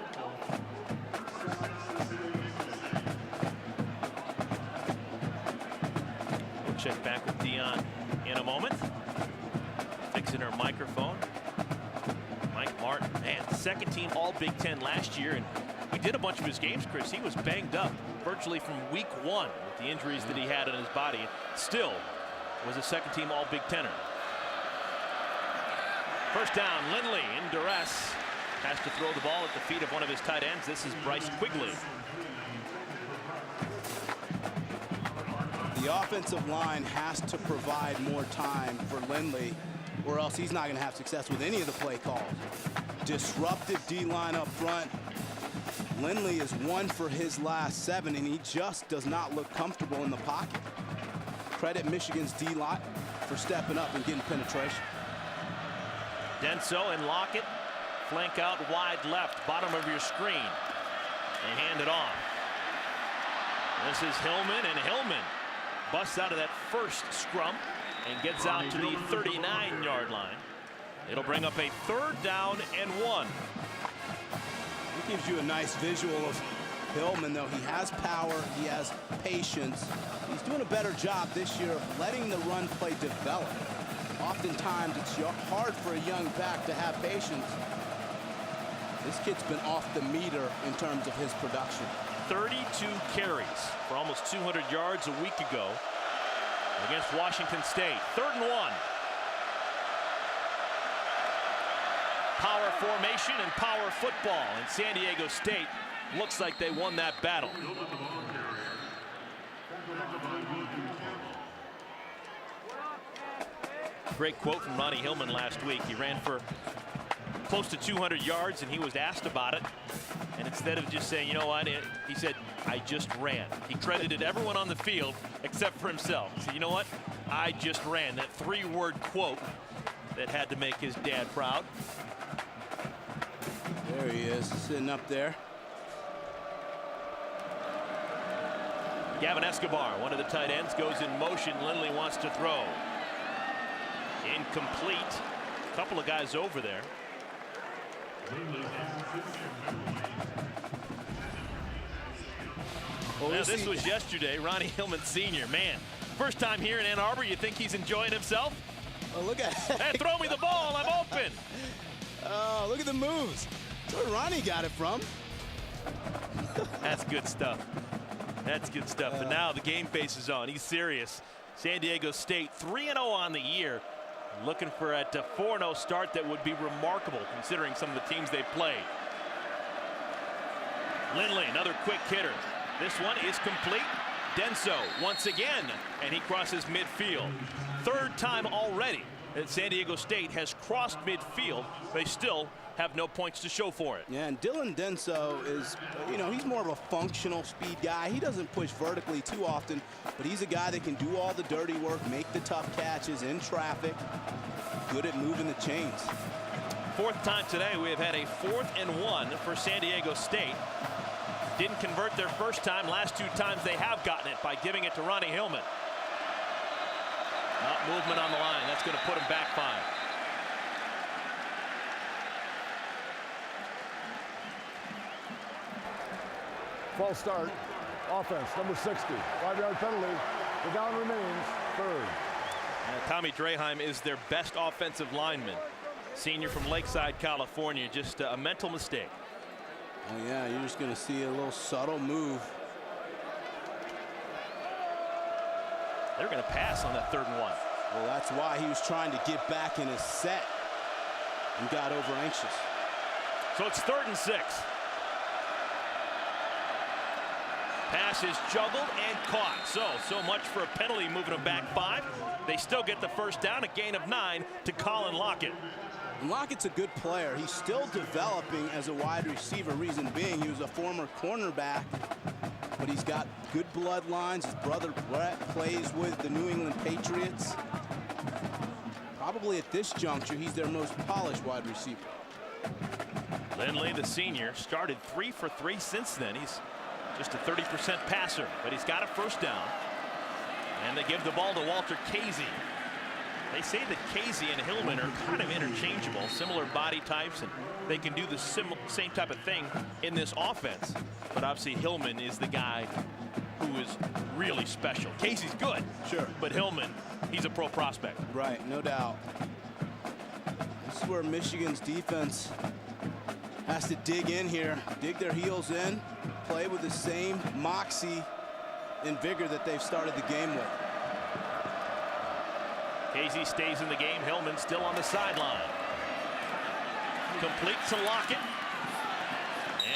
We'll check back with Deion in a moment. plugs in her microphone. Mike Martin, man, second team All Big Ten last year, and he did a bunch of his games, Chris. He was banged up virtually from week 1 with the injuries that he had in his body. Still was a second team All Big Tenner. First down, Lindley in duress. Has to throw the ball at the feet of one of his tight ends. This is Bryce Quigley. The offensive line has to provide more time for Lindley, or else he's not going to have success with any of the play calls. Disruptive D-line up front. Lindley is 1 for his last 7, and he just does not look comfortable in the pocket. Credit Michigan's D-line for stepping up and getting penetration. Denso and Lockett flank out wide left, bottom of your screen. They hand it off. This is Hillman, and Hillman busts out of that first scrum and gets out to the 39-yard line. It'll bring up a 3rd down and 1. It gives you a nice visual of Hillman, though. He has power, he has patience. He's doing a better job this year of letting the run play develop. Oftentimes, it's hard for a young back to have patience. This kid's been off the meter in terms of his production. 32 carries for almost 200 yards a week ago against Washington State. 3rd and 1. Power formation and power football, and San Diego State looks like they won that battle. Great quote from Ronnie Hillman last week. He ran for close to 200 yards, and he was asked about it. And instead of just saying, you know what, he said, I just ran. He credited everyone on the field except for himself. He said, you know what, I just ran. That 3-word quote that had to make his dad proud. There he is, sitting up there. Gavin Escobar, one of the tight ends, goes in motion. Lindley wants to throw. Incomplete. A couple of guys over there. Well, now, this was yesterday. Ronnie Hillman Sr. Man, first time here in Ann Arbor. You think he's enjoying himself? Oh, look at Hey, throw me the ball. I'm open. Oh, look at the moves. That's where Ronnie got it from. That's good stuff. That's good stuff. And now the game face is on. He's serious. San Diego State 3-0 on the year. Looking for a 4-0 start that would be remarkable considering some of the teams they've played. Lindley, another quick hitter. This one is complete. Denso once again, and he crosses midfield. 3rd time already that San Diego State has crossed midfield. They still have no points to show for it. Yeah, and Dylan Denso is, you know, he's more of a functional speed guy. He doesn't push vertically too often, but he's a guy that can do all the dirty work, make the tough catches in traffic, good at moving the chains. 4th time today we have had a 4th and 1 for San Diego State. Didn't convert their first time. Last 2 times they have gotten it by giving it to Ronnie Hillman. Not movement on the line. That's going to put him back 5. False start. Offense, number 60. 5-yard penalty. The down remains 3rd. Tommy Draheim is their best offensive lineman. Senior from Lakeside, California. Just a mental mistake. Oh, yeah, you're just going to see a little subtle move. They're going to pass on that 3rd and 1. Well, that's why he was trying to get back in his set and got over anxious. So it's 3rd and 6. Pass is juggled and caught. So much for a penalty, moving them back 5. They still get the first down, a gain of 9 to Colin Lockett. And Lockett's a good player. He's still developing as a wide receiver. Reason being, he was a former cornerback, but he's got good bloodlines. His brother Brett plays with the New England Patriots. Probably at this juncture, he's their most polished wide receiver. Lindley, the senior, started 3 for 3 since then. He's just a 30% passer, but he's got a first down. And they give the ball to Walter Casey. They say that Casey and Hillman are kind of interchangeable, similar body types, and they can do the same type of thing in this offense. But obviously Hillman is the guy who is really special. Casey's good, sure, but Hillman, he's a pro prospect. Right, no doubt. where Michigan's defense has to dig in here, dig their heels in, play with the same moxie and vigor that they've started the game with. Casey stays in the game. Hillman still on the sideline. Complete to Lockett.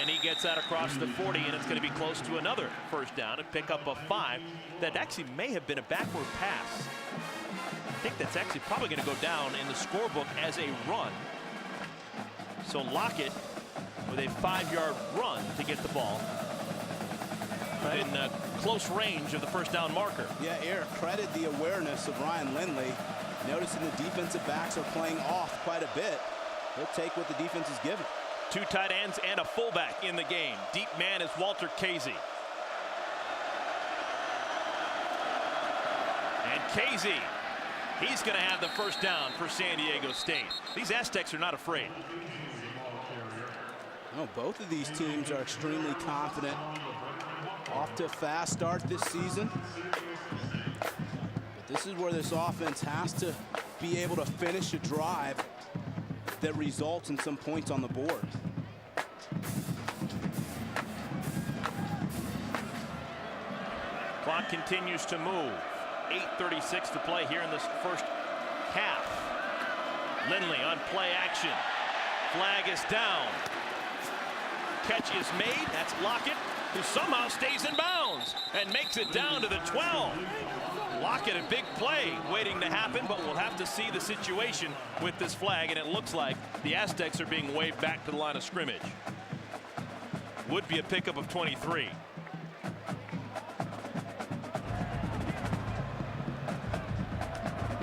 And he gets that across the 40, and it's going to be close to another first down and pick up a 5. That actually may have been a backward pass. I think that's actually probably going to go down in the scorebook as a run. So Lockett with a 5-yard run to get the ball in close range of the first down marker. Yeah, Eric, credit the awareness of Ryan Lindley. Noticing the defensive backs are playing off quite a bit. He'll take what the defense is given. 2 tight ends and a fullback in the game. Deep man is Walter Casey. And Casey, he's going to have the first down for San Diego State. These Aztecs are not afraid. No, both of these teams are extremely confident. Off to a fast start this season. But this is where this offense has to be able to finish a drive that results in some points on the board. Clock continues to move. 8:36 to play here in this first half. Lindley on play action. Flag is down. Catch is made. That's Lockett, who somehow stays in bounds and makes it down to the 12. Lockett, a big play waiting to happen, but we'll have to see the situation with this flag, and it looks like the Aztecs are being waved back to the line of scrimmage. Would be a pickup of 23.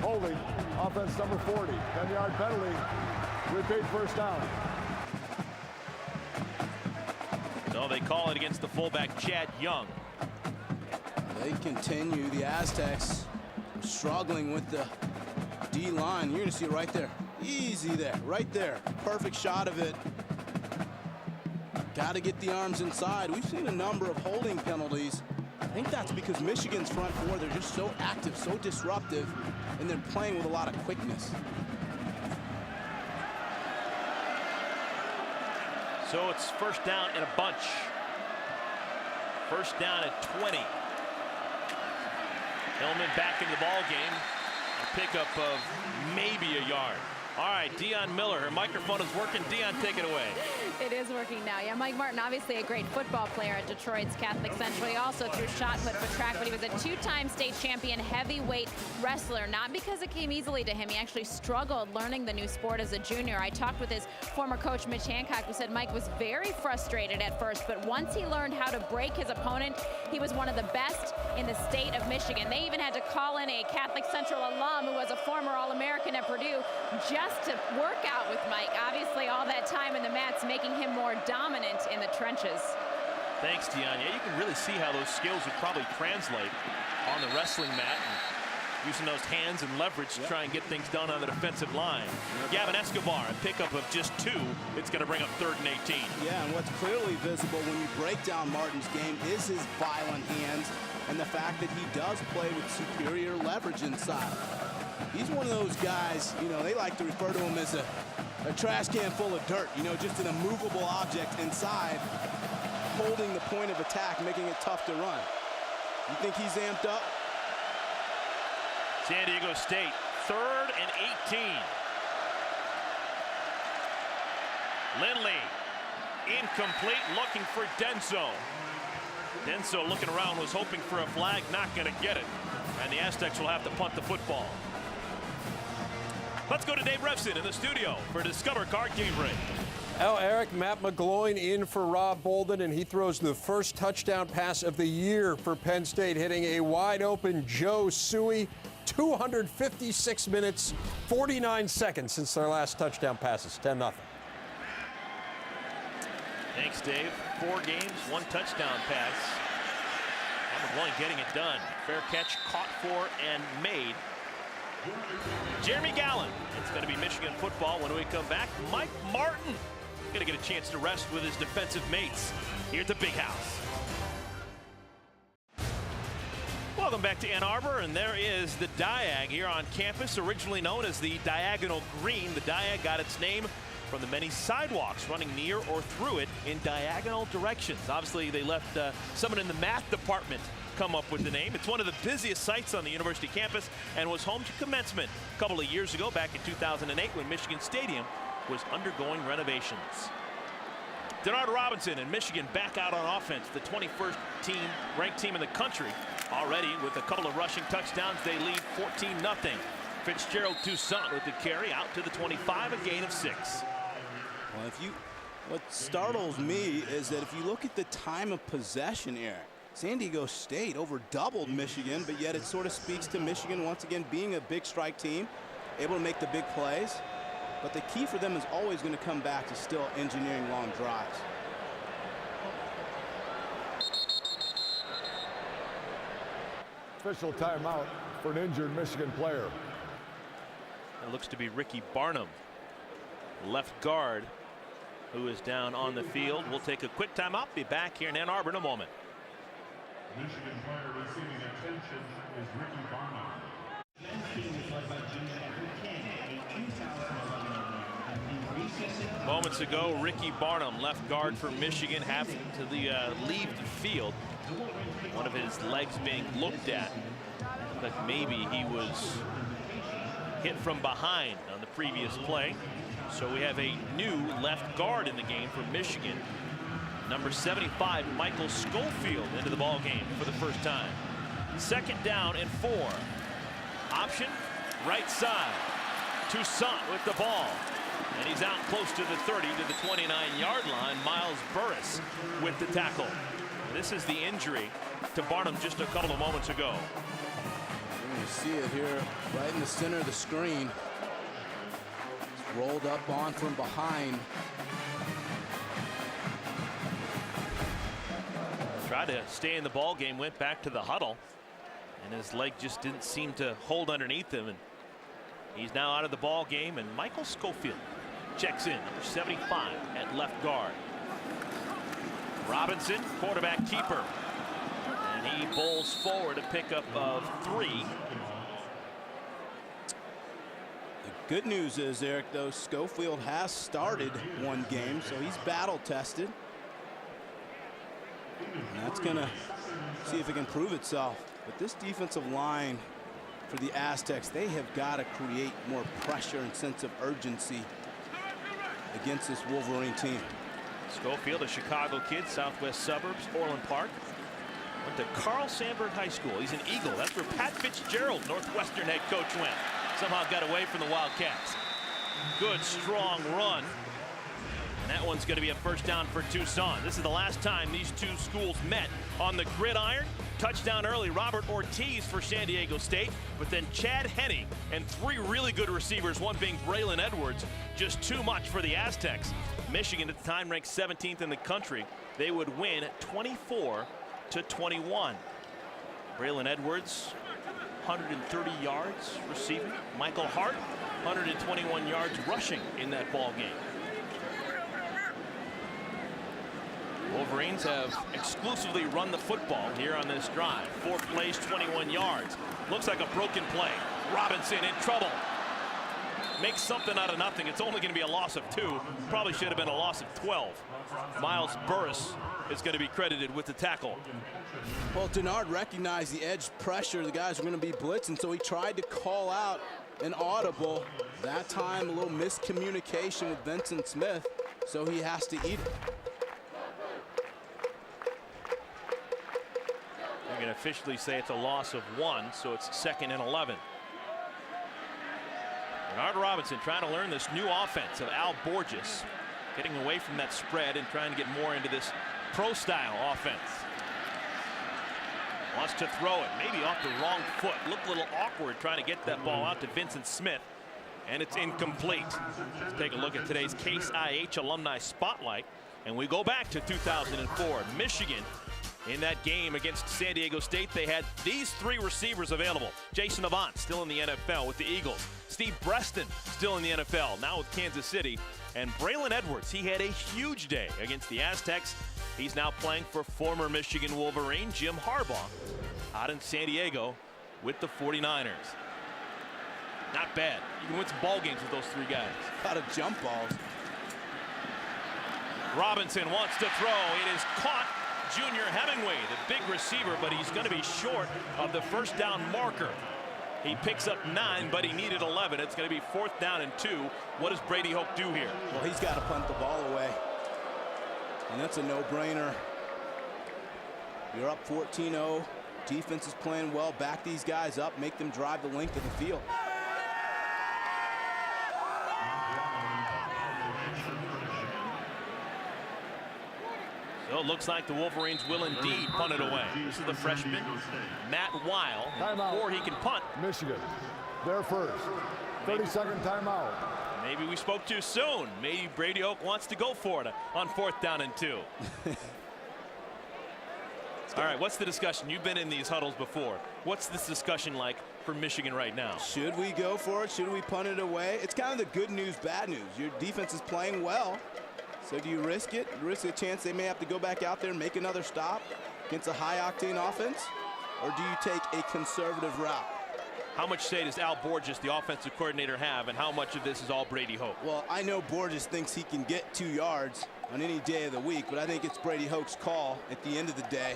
Holding, offense number 40, 10-yard penalty, repeat first down. So they call it against the fullback, Chad Young. They continue, the Aztecs struggling with the D-line. You're going to see it right there. Easy there, right there. Perfect shot of it. Got to get the arms inside. We've seen a number of holding penalties. I think that's because Michigan's front four, they're just so active, so disruptive, and they're playing with a lot of quickness. So it's first down in a bunch. First down at 20. Hillman back in the ball game. A pickup of maybe a yard. All right, Dion Miller, her microphone is working. Dion, take it away. It is working now. Yeah, Mike Martin, obviously a great football player at Detroit's Catholic Central. He also threw shot put for track, but he was a 2-time state champion heavyweight wrestler. Not because it came easily to him. He actually struggled learning the new sport as a junior. I talked with his former coach, Mitch Hancock, who said Mike was very frustrated at first, but once he learned how to break his opponent, he was one of the best in the state of Michigan. They even had to call in a Catholic Central alum who was a former All-American at Purdue just to work out with Mike. Obviously, all that time in the mats making him more dominant in the trenches. Thanks, Dion. Yeah, you can really see how those skills would probably translate on the wrestling mat, and using those hands and leverage to try and get things done on the defensive line. Gavin Escobar, a pickup of just 2. It's going to bring up 3rd and 18. Yeah, and what's clearly visible when you break down Martin's game is his violent hands and the fact that he does play with superior leverage inside. He's one of those guys, you know, they like to refer to him as a trash can full of dirt, you know, just an immovable object inside, holding the point of attack, making it tough to run. You think he's amped up? San Diego State, 3rd and 18. Lindley, incomplete, looking for Denso. Denso looking around, was hoping for a flag, not going to get it. And the Aztecs will have to punt the football. Let's go to Dave Revson in the studio for Discover Card Game Break. Well, Eric, Matt McGloin in for Rob Bolden, and he throws the first touchdown pass of the year for Penn State, hitting a wide-open Joe Suey. 256 minutes, 49 seconds since their last touchdown passes, 10-0. Thanks, Dave. 4 games, 1 touchdown pass. McGloin getting it done. Fair catch, caught for, and made. Jeremy Gallen. It's going to be Michigan football when we come back. Mike Martin going to get a chance to rest with his defensive mates here at the Big House. Welcome back to Ann Arbor, and there is the Diag here on campus, originally known as the Diagonal Green. The Diag got its name from the many sidewalks running near or through it in diagonal directions. Obviously, they left someone in the math department come up with the name. It's one of the busiest sites on the university campus and was home to commencement a couple of years ago, back in 2008, when Michigan Stadium was undergoing renovations. Denard Robinson and Michigan back out on offense, the 21st ranked team in the country. Already with a couple of rushing touchdowns, they lead 14-0. Fitzgerald Toussaint with the carry out to the 25, a gain of 6. Well, what startles me is that if you look at the time of possession, Eric, San Diego State over doubled Michigan, but yet it sort of speaks to Michigan once again being a big strike team, able to make the big plays. But the key for them is always going to come back to still engineering long drives. Official timeout for an injured Michigan player. It looks to be Ricky Barnum, left guard, who is down on the field. We'll take a quick timeout. Be back here in Ann Arbor in a moment. Michigan player receiving attention is Ricky Barnum. Moments ago, Ricky Barnum, left guard for Michigan, having to leave the field. One of his legs being looked at, but maybe he was hit from behind on the previous play. So we have a new left guard in the game for Michigan. Number 75, Michael Schofield, into the ball game for the first time. 2nd down and 4. Option, right side. Toussaint with the ball. And he's out close to the 30 to the 29-yard line. Miles Burris with the tackle. This is the injury to Barnum just a couple of moments ago. You see it here right in the center of the screen. It's rolled up on from behind. Tried to stay in the ball game, went back to the huddle, and his leg just didn't seem to hold underneath him. And he's now out of the ball game, and Michael Schofield checks in, number 75 at left guard. Robinson, quarterback keeper, and he bowls forward a pickup of 3. The good news is, Eric, though, Schofield has started one game, so he's battle tested. And that's going to see if it can prove itself. But this defensive line for the Aztecs, they have got to create more pressure and sense of urgency against this Wolverine team. Schofield, a Chicago kid, southwest suburbs, Orland Park. Went to Carl Sandburg High School. He's an Eagle. That's where Pat Fitzgerald, Northwestern head coach, went. Somehow got away from the Wildcats. Good, strong run. And that one's going to be a first down for Toussaint. This is the last time these two schools met on the gridiron. Touchdown early, Robert Ortiz for San Diego State, but then Chad Henne and 3 really good receivers, one being Braylon Edwards. Just too much for the Aztecs. Michigan at the time ranked 17th in the country. They would win 24-21. Braylon Edwards, 130 yards receiving. Michael Hart, 121 yards rushing in that ball game. Wolverines have exclusively run the football here on this drive. 4 plays, 21 yards. Looks like a broken play. Robinson in trouble. Makes something out of nothing. It's only going to be a loss of 2. Probably should have been a loss of 12. Miles Burris is going to be credited with the tackle. Well, Denard recognized the edge pressure. The guys were going to be blitzing, so he tried to call out an audible. That time, a little miscommunication with Vincent Smith, so he has to eat it. They're going to officially say it's a loss of 1, so it's 2nd and 11. Denard Robinson trying to learn this new offense of Al Borges, getting away from that spread and trying to get more into this pro-style offense. Wants to throw it, maybe off the wrong foot. Looked a little awkward trying to get that ball out to Vincent Smith, and it's incomplete. Let's take a look at today's Case IH Alumni Spotlight, and we go back to 2004. Michigan, in that game against San Diego State, they had these 3 receivers available. Jason Avant, still in the NFL with the Eagles. Steve Breston, still in the NFL, now with Kansas City. And Braylon Edwards, he had a huge day against the Aztecs. He's now playing for former Michigan Wolverine Jim Harbaugh. out in San Diego with the 49ers. Not bad. You can win some ball games with those three guys. A lot of jump balls. Robinson wants to throw. It is caught. Junior Hemingway, the big receiver, but he's going to be short of the first down marker. He picks up 9, but he needed 11. It's going to be 4th down and 2. What does Brady Hoke do here? Well, he's got to punt the ball away. And that's a no-brainer. You're up 14-0. Defense is playing well. Back these guys up. Make them drive the length of the field. So it looks like the Wolverines will indeed punt it away. This is the freshman, Matt Weil. Before he can punt. Michigan, they're first. 30-second timeout. Maybe we spoke too soon. Maybe Brady Hoke wants to go for it on 4th down and 2. All right, what's the discussion? You've been in these huddles before. What's this discussion like for Michigan right now? Should we go for it? Should we punt it away? It's kind of the good news, bad news. Your defense is playing well. So do you risk it? Risk a chance they may have to go back out there and make another stop against a high-octane offense? Or do you take a conservative route? How much say does Al Borges, the offensive coordinator, have, and how much of this is all Brady Hoke? Well, I know Borges thinks he can get 2 yards on any day of the week, but I think it's Brady Hoke's call at the end of the day.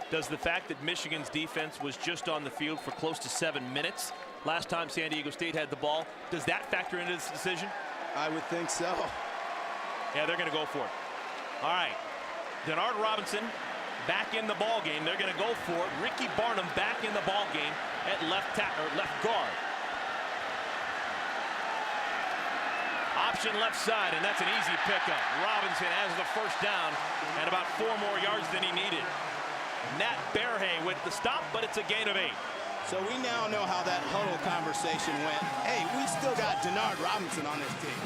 Does the fact that Michigan's defense was just on the field for close to 7 minutes last time San Diego State had the ball, does that factor into this decision? I would think so. Yeah, they're going to go for it. All right. Denard Robinson back in the ball game. They're going to go for it. Ricky Barnum back in the ball game at left guard. Option left side, and that's an easy pickup. Robinson has the first down and about 4 more yards than he needed. Nat Berhe with the stop, but it's a gain of 8. So we now know how that huddle conversation went. Hey, we still got Denard Robinson on this team.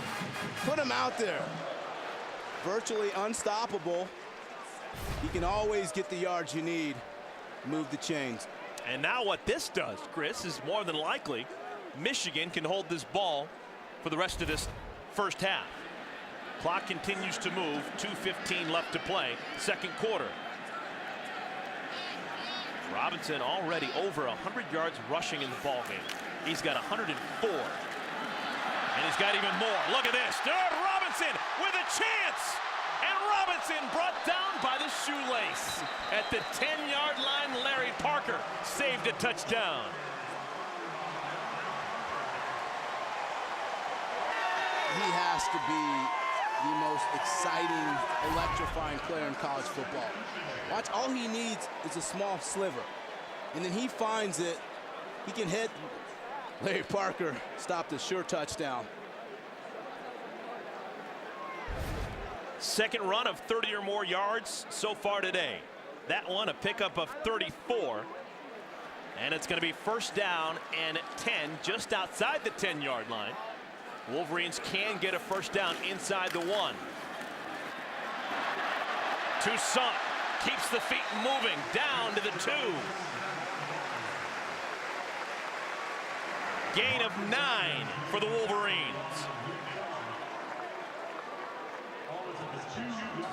Put him out there. Virtually unstoppable. He can always get the yards you need. Move the chains. And now what this does, Chris, is more than likely Michigan can hold this ball for the rest of this first half. Clock continues to move. 2:15 left to play. Second quarter. Robinson already over 100 yards rushing in the ball game. He's got 104. And he's got even more. Look at this. Denard Robinson with a chance. And Robinson brought down by the shoelace. At the 10-yard line, Larry Parker saved a touchdown. He has to be the most exciting, electrifying player in college football. Watch, all he needs is a small sliver. And then he finds it. He can hit. Larry Parker stopped a sure touchdown. Second run of 30 or more yards so far today. That one a pickup of 34. And it's going to be first down and 10 just outside the 10-yard line. Wolverines can get a first down inside the 1. Toussaint keeps the feet moving down to the 2. Gain of 9 for the Wolverines.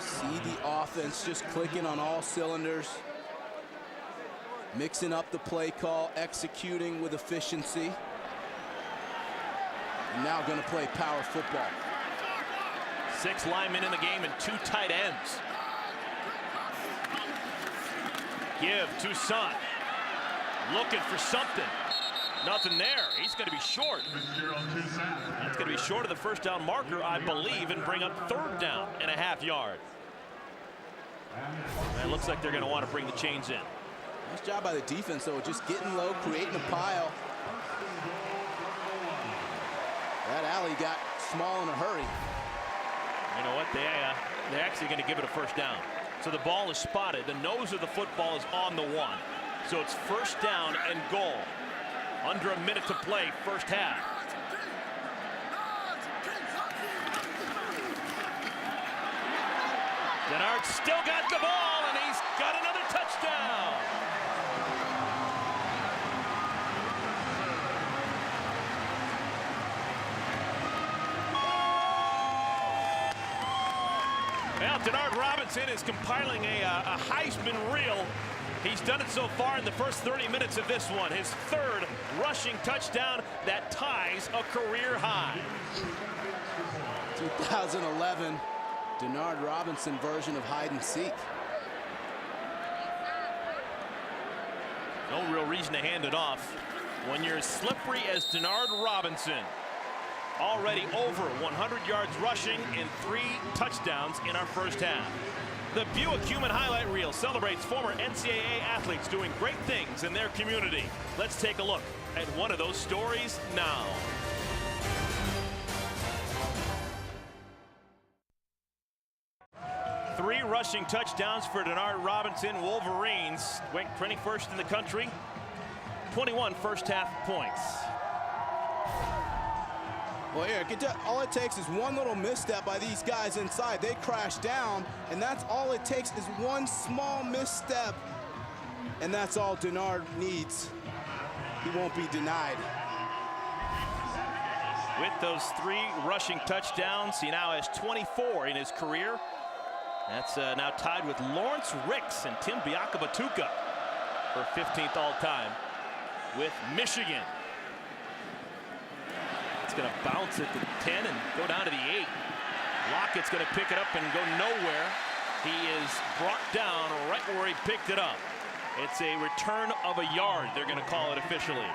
See the offense just clicking on all cylinders. Mixing up the play call, executing with efficiency. And now going to play power football. 6 linemen in the game and 2 tight ends. Give Toussaint. Looking for something. Nothing there. He's going to be short. That's going to be short of the first down marker, I believe, and bring up 3rd down and a half yard. And it looks like they're going to want to bring the chains in. Nice job by the defense, though, just getting low, creating a pile. That alley got small in a hurry. You know what? They're actually going to give it a first down. So the ball is spotted. The nose of the football is on the 1. So it's first down and goal. Under a minute to play, first half. Denard still got the ball, and he's got another touchdown. Well, Denard Robinson is compiling a Heisman reel He's done it so far in the first 30 minutes of this one. His third rushing touchdown that ties a career high. 2011 Denard Robinson version of hide and seek. No real reason to hand it off when you're as slippery as Denard Robinson. Already over 100 yards rushing and 3 touchdowns in our first half. The Buick Human Highlight Reel celebrates former NCAA athletes doing great things in their community. Let's take a look at one of those stories now. Three rushing touchdowns for Denard Robinson. Wolverines ranked 21st in the country. 21 first half points. Well, Eric, all it takes is one little misstep by these guys inside. They crash down, and that's all it takes is one small misstep. And that's all Denard needs. He won't be denied. With those 3 rushing touchdowns, he now has 24 in his career. That's now tied with Lawrence Ricks and Tim Biakabatuka for 15th all-time with Michigan. It's going to bounce at the 10 and go down to the 8. Lockett's going to pick it up and go nowhere. He is brought down right where he picked it up. It's a return of a yard, they're going to call it officially.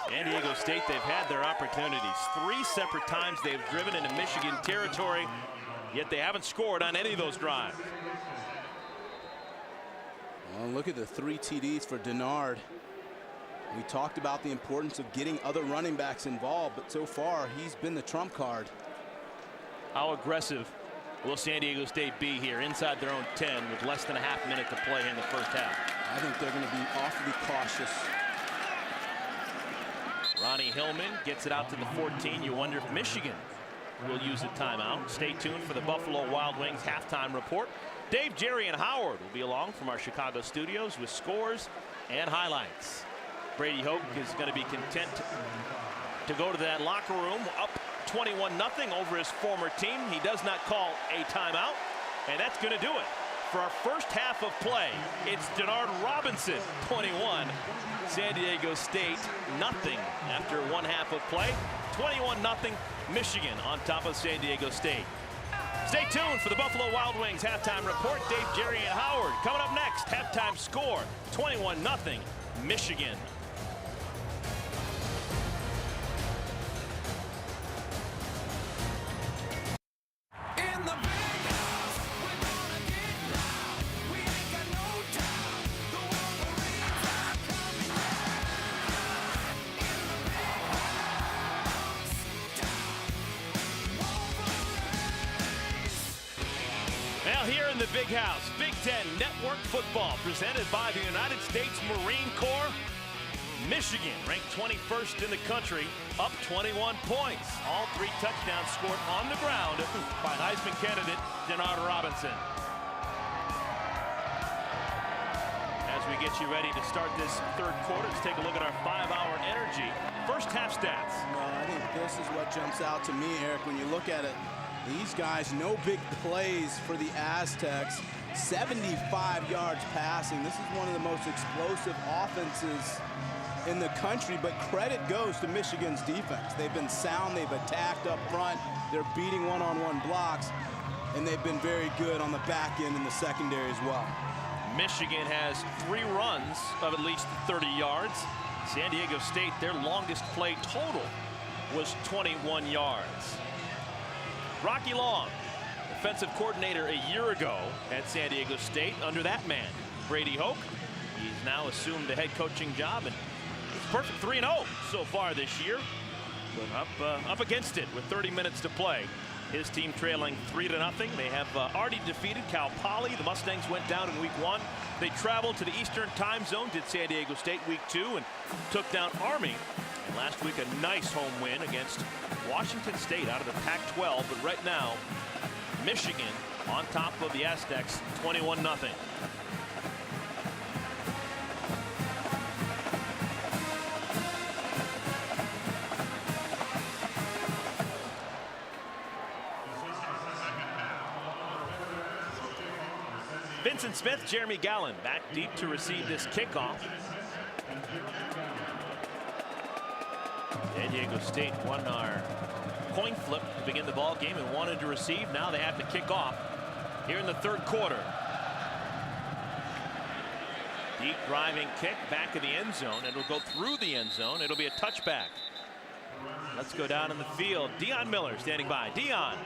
San Diego State, they've had their opportunities. 3 separate times they've driven into Michigan territory, yet they haven't scored on any of those drives. Well, look at the 3 TDs for Denard. We talked about the importance of getting other running backs involved, but so far he's been the trump card. How aggressive will San Diego State be here inside their own 10 with less than a half minute to play in the first half? I think they're going to be awfully cautious. Ronnie Hillman gets it out to the 14. You wonder if Michigan will use a timeout. Stay tuned for the Buffalo Wild Wings halftime report. Dave, Jerry, and Howard will be along from our Chicago studios with scores and highlights. Brady Hoke is going to be content to go to that locker room up 21-0 over his former team. He does not call a timeout, and that's going to do it. For our first half of play, it's Denard Robinson, 21. San Diego State, nothing after one half of play. 21-0, Michigan on top of San Diego State. Stay tuned for the Buffalo Wild Wings halftime report. Dave, Jerry, and Howard coming up next. Halftime score, 21-0, Michigan. Here in the Big House, Big Ten Network Football presented by the United States Marine Corps. Michigan ranked 21st in the country, up 21 points. All 3 touchdowns scored on the ground by Heisman candidate Denard Robinson. As we get you ready to start this third quarter, let's take a look at our 5-hour energy first half stats. Well, I think this is what jumps out to me, Eric, when you look at it. These guys, no big plays for the Aztecs. 75 yards passing. This is one of the most explosive offenses in the country, but credit goes to Michigan's defense. They've been sound, they've attacked up front, they're beating one-on-one blocks, and they've been very good on the back end in the secondary as well. Michigan has 3 runs of at least 30 yards. San Diego State, their longest play total was 21 yards. Rocky Long, defensive coordinator a year ago at San Diego State under that man, Brady Hoke. He's now assumed the head coaching job, and it's perfect 3-0 so far this year. Up against it with 30 minutes to play. His team trailing 3-0. They have already defeated Cal Poly. The Mustangs went down in week 1. They traveled to the Eastern time zone, did San Diego State week 2, and took down Army. And last week, a nice home win against Washington State out of the Pac-12. But right now, Michigan on top of the Aztecs, 21-0. Vincent Smith, Jeremy Gallen back deep to receive this kickoff. San Diego State won our coin flip to begin the ball game and wanted to receive. Now they have to kick off here in the third quarter. Deep driving kick back of the end zone. It'll go through the end zone. It'll be a touchback. Let's go down in the field. Dion Miller standing by. Dion.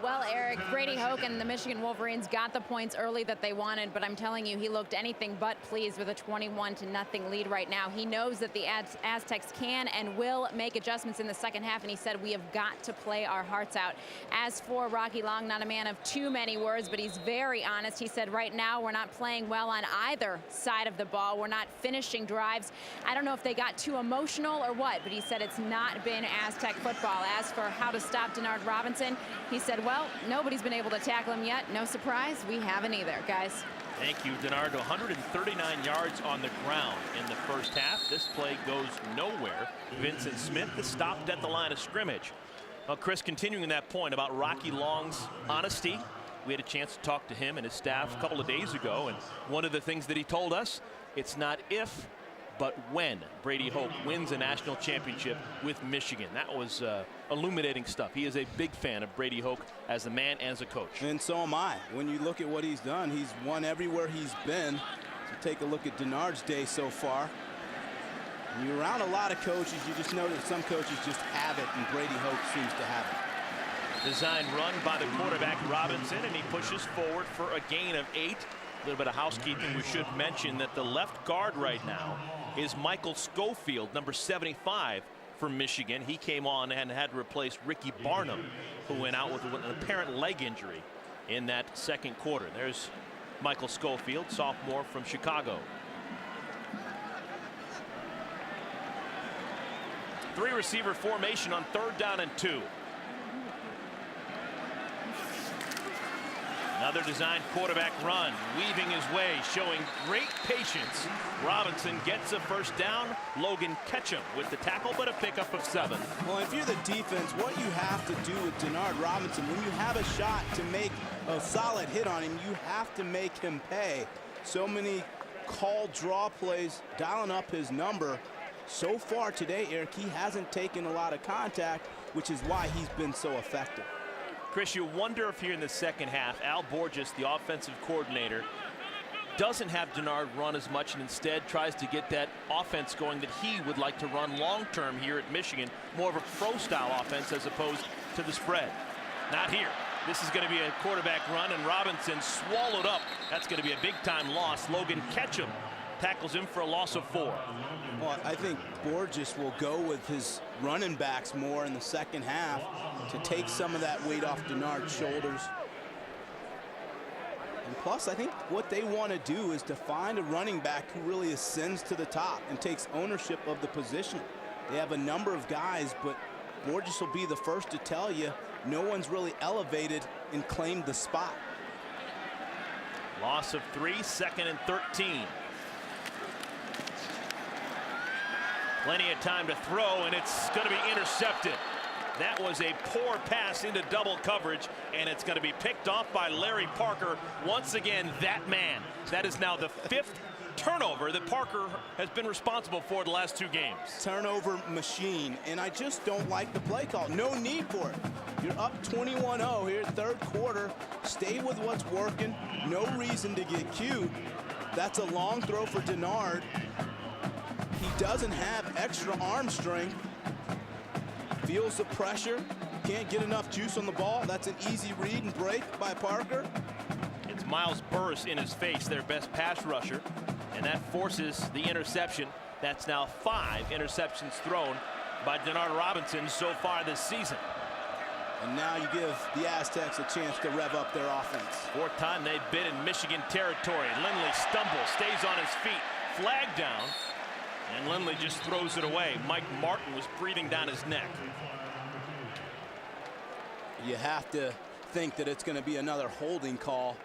Well, Eric, Brady Hoke and the Michigan Wolverines got the points early that they wanted, but I'm telling you, he looked anything but pleased with a 21-0 lead right now. He knows that the Aztecs can and will make adjustments in the second half, and he said we have got to play our hearts out. As for Rocky Long, not a man of too many words, but he's very honest. He said right now we're not playing well on either side of the ball. We're not finishing drives. I don't know if they got too emotional or what, but he said it's not been Aztec football. As for how to stop Denard Robinson, he said, well, nobody's been able to tackle him yet. No surprise, we haven't either, guys. Thank you, Denard. 139 yards on the ground in the first half. This play goes nowhere. Vincent Smith is stopped at the line of scrimmage. Well, Chris, continuing that point about Rocky Long's honesty, we had a chance to talk to him and his staff a couple of days ago, and one of the things that he told us, it's not if, but when Brady Hoke wins a national championship with Michigan. That was illuminating stuff. He is a big fan of Brady Hoke as a man and as a coach. And so am I. When you look at what he's done, he's won everywhere he's been. So take a look at Denard's day so far. When you're around a lot of coaches, you just know that some coaches just have it, and Brady Hoke seems to have it. Design run by the quarterback Robinson, and he pushes forward for a gain of 8. A little bit of housekeeping. We should mention that the left guard right now is Michael Schofield, number 75 for Michigan. He came on and had to replace Ricky Barnum, who went out with an apparent leg injury in that second quarter. There's Michael Schofield, sophomore from Chicago. 3-receiver formation on 3rd down and 2. Another designed quarterback run, weaving his way, showing great patience. Robinson gets a first down. Logan Ketchum with the tackle, but a pickup of 7. Well, if you're the defense, what you have to do with Denard Robinson, when you have a shot to make a solid hit on him, you have to make him pay. So many call draw plays, dialing up his number. So far today, Eric, he hasn't taken a lot of contact, which is why he's been so effective. Chris, you wonder if here in the second half, Al Borges, the offensive coordinator, doesn't have Denard run as much and instead tries to get that offense going that he would like to run long-term here at Michigan, more of a pro-style offense as opposed to the spread. Not here. This is going to be a quarterback run, and Robinson swallowed up. That's going to be a big-time loss. Logan Ketchum tackles him for a loss of 4. Well, I think Borges will go with his running backs more in the second half to take some of that weight off Denard's shoulders. And plus, I think what they want to do is to find a running back who really ascends to the top and takes ownership of the position. They have a number of guys, but Borges will be the first to tell you no one's really elevated and claimed the spot. Loss of 3, 2nd and 13. Plenty of time to throw, and it's going to be intercepted. That was a poor pass into double coverage, and it's going to be picked off by Larry Parker. Once again, that man. That is now the 5th turnover that Parker has been responsible for the last 2 games. Turnover machine, and I just don't like the play call. No need for it. You're up 21-0 here, 3rd quarter. Stay with what's working. No reason to get cute. That's a long throw for Denard. He doesn't have extra arm strength. Feels the pressure. Can't get enough juice on the ball. That's an easy read and break by Parker. It's Miles Burris in his face, their best pass rusher, and that forces the interception. That's now 5 interceptions thrown by Denard Robinson so far this season. And now you give the Aztecs a chance to rev up their offense. 4th time they've been in Michigan territory. Lindley stumbles, stays on his feet, flag down, and Lindley just throws it away. Mike Martin was breathing down his neck. You have to think that it's going to be another holding call.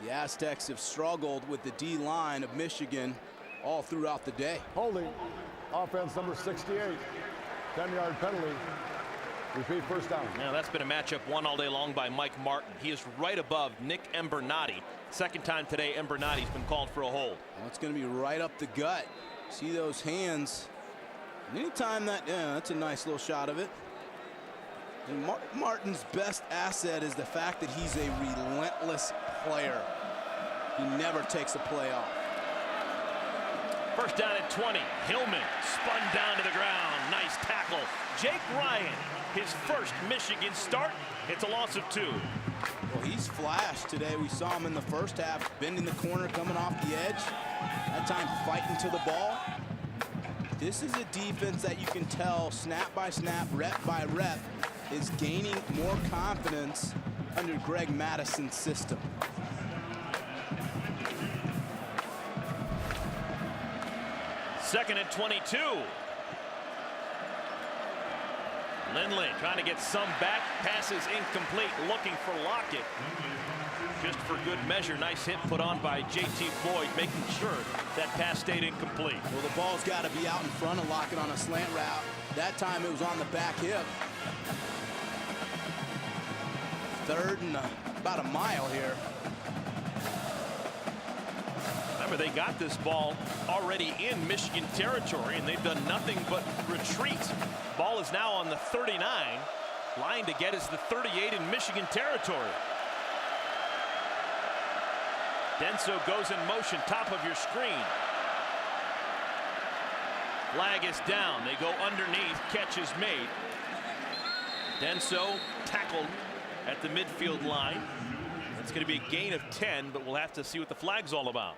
The Aztecs have struggled with the D-line of Michigan all throughout the day. Holding, offense number 68, 10-yard penalty. Repeat, first down. Now that's been a matchup won all day long by Mike Martin. He is right above Nick Embernati. Second time today Embernati's been called for a hold. Well, it's going to be right up the gut. See those hands. And anytime that's a nice little shot of it. And Martin's best asset is the fact that he's a relentless player. He never takes a play off. First down at 20. Hillman spun down to the ground. Nice tackle. Jake Ryan, his first Michigan start. It's a loss of 2. Well, he's flashed today. We saw him in the first half, bending the corner, coming off the edge. That time fighting to the ball. This is a defense that you can tell snap by snap, rep by rep, is gaining more confidence under Greg Madison's system. Second and 22. Lindley trying to get some back. Passes incomplete. Looking for Lockett. Just for good measure. Nice hit put on by J.T. Floyd, making sure that pass stayed incomplete. Well, the ball's got to be out in front of Lockett on a slant route. That time it was on the back hip. Third and about a mile here. Remember, they got this ball already in Michigan territory, and they've done nothing but retreat. Ball is now on the 39. Line to get is the 38 in Michigan territory. Denso goes in motion, top of your screen. Flag is down. They go underneath. Catch is made. Denso tackled at the midfield line. It's going to be a gain of 10, but we'll have to see what the flag's all about.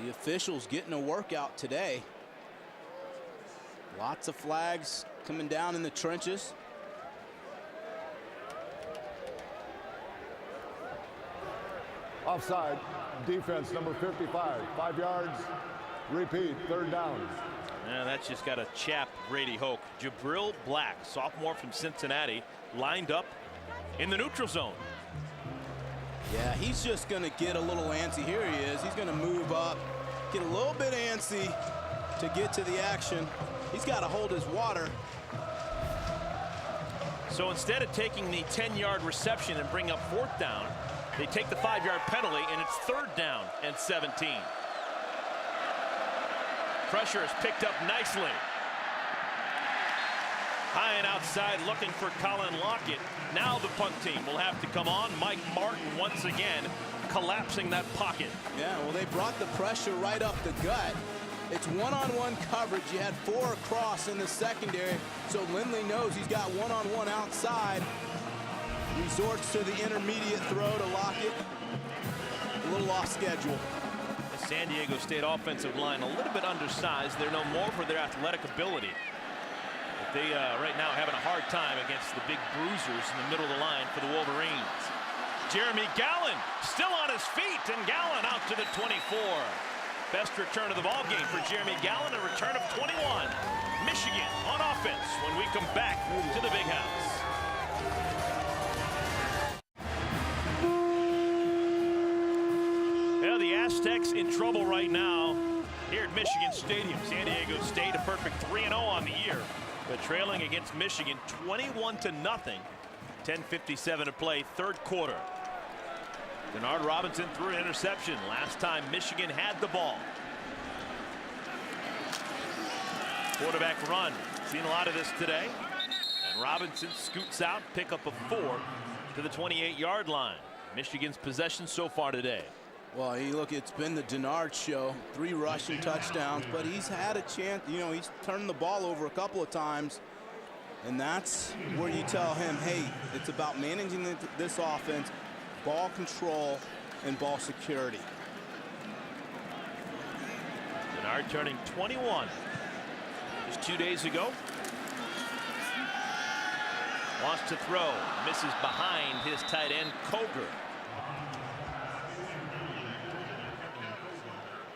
The officials getting a workout today. Lots of flags coming down in the trenches. Offside, defense number 55, 5 yards, repeat, third down. Yeah, that's just got to chap Brady Hoke. Jabril Black, sophomore from Cincinnati, lined up in the neutral zone. Yeah, he's just going to get a little antsy. Here he is. He's going to move up, get a little bit antsy to get to the action. He's got to hold his water. So instead of taking the 10-yard reception and bring up fourth down, they take the 5-yard penalty, and it's third down and 17. Pressure is picked up nicely. High and outside looking for Colin Lockett. Now the punt team will have to come on. Mike Martin once again collapsing that pocket. Yeah, well, they brought the pressure right up the gut. It's one-on-one coverage. You had 4 across in the secondary, so Lindley knows he's got one-on-one outside. Resorts to the intermediate throw to Lockett. A little off schedule. The San Diego State offensive line a little bit undersized. They're known more for their athletic ability. But they right now having a hard time against the big bruisers in the middle of the line for the Wolverines. Jeremy Gallen still on his feet, and Gallen out to the 24. Best return of the ball game for Jeremy Gallen, a return of 21. Michigan on offense when we come back to the Big House. Well, the Aztecs in trouble right now here at Michigan Stadium. San Diego State a perfect 3-0 on the year, but trailing against Michigan 21-0. 10:57 to play, third quarter. Denard Robinson threw an interception last time Michigan had the ball. Quarterback run. Seen a lot of this today. And Robinson scoots out, pick up a 4 to the 28-yard line. Michigan's possession so far today. Well, look, it's been the Denard show. 3 rushing touchdowns, but he's had a chance. You know, he's turned the ball over a couple of times. And that's where you tell him, hey, it's about managing this offense, ball control, and ball security. Denard turning 21 just 2 days ago. Wants to throw, misses behind his tight end, Koger.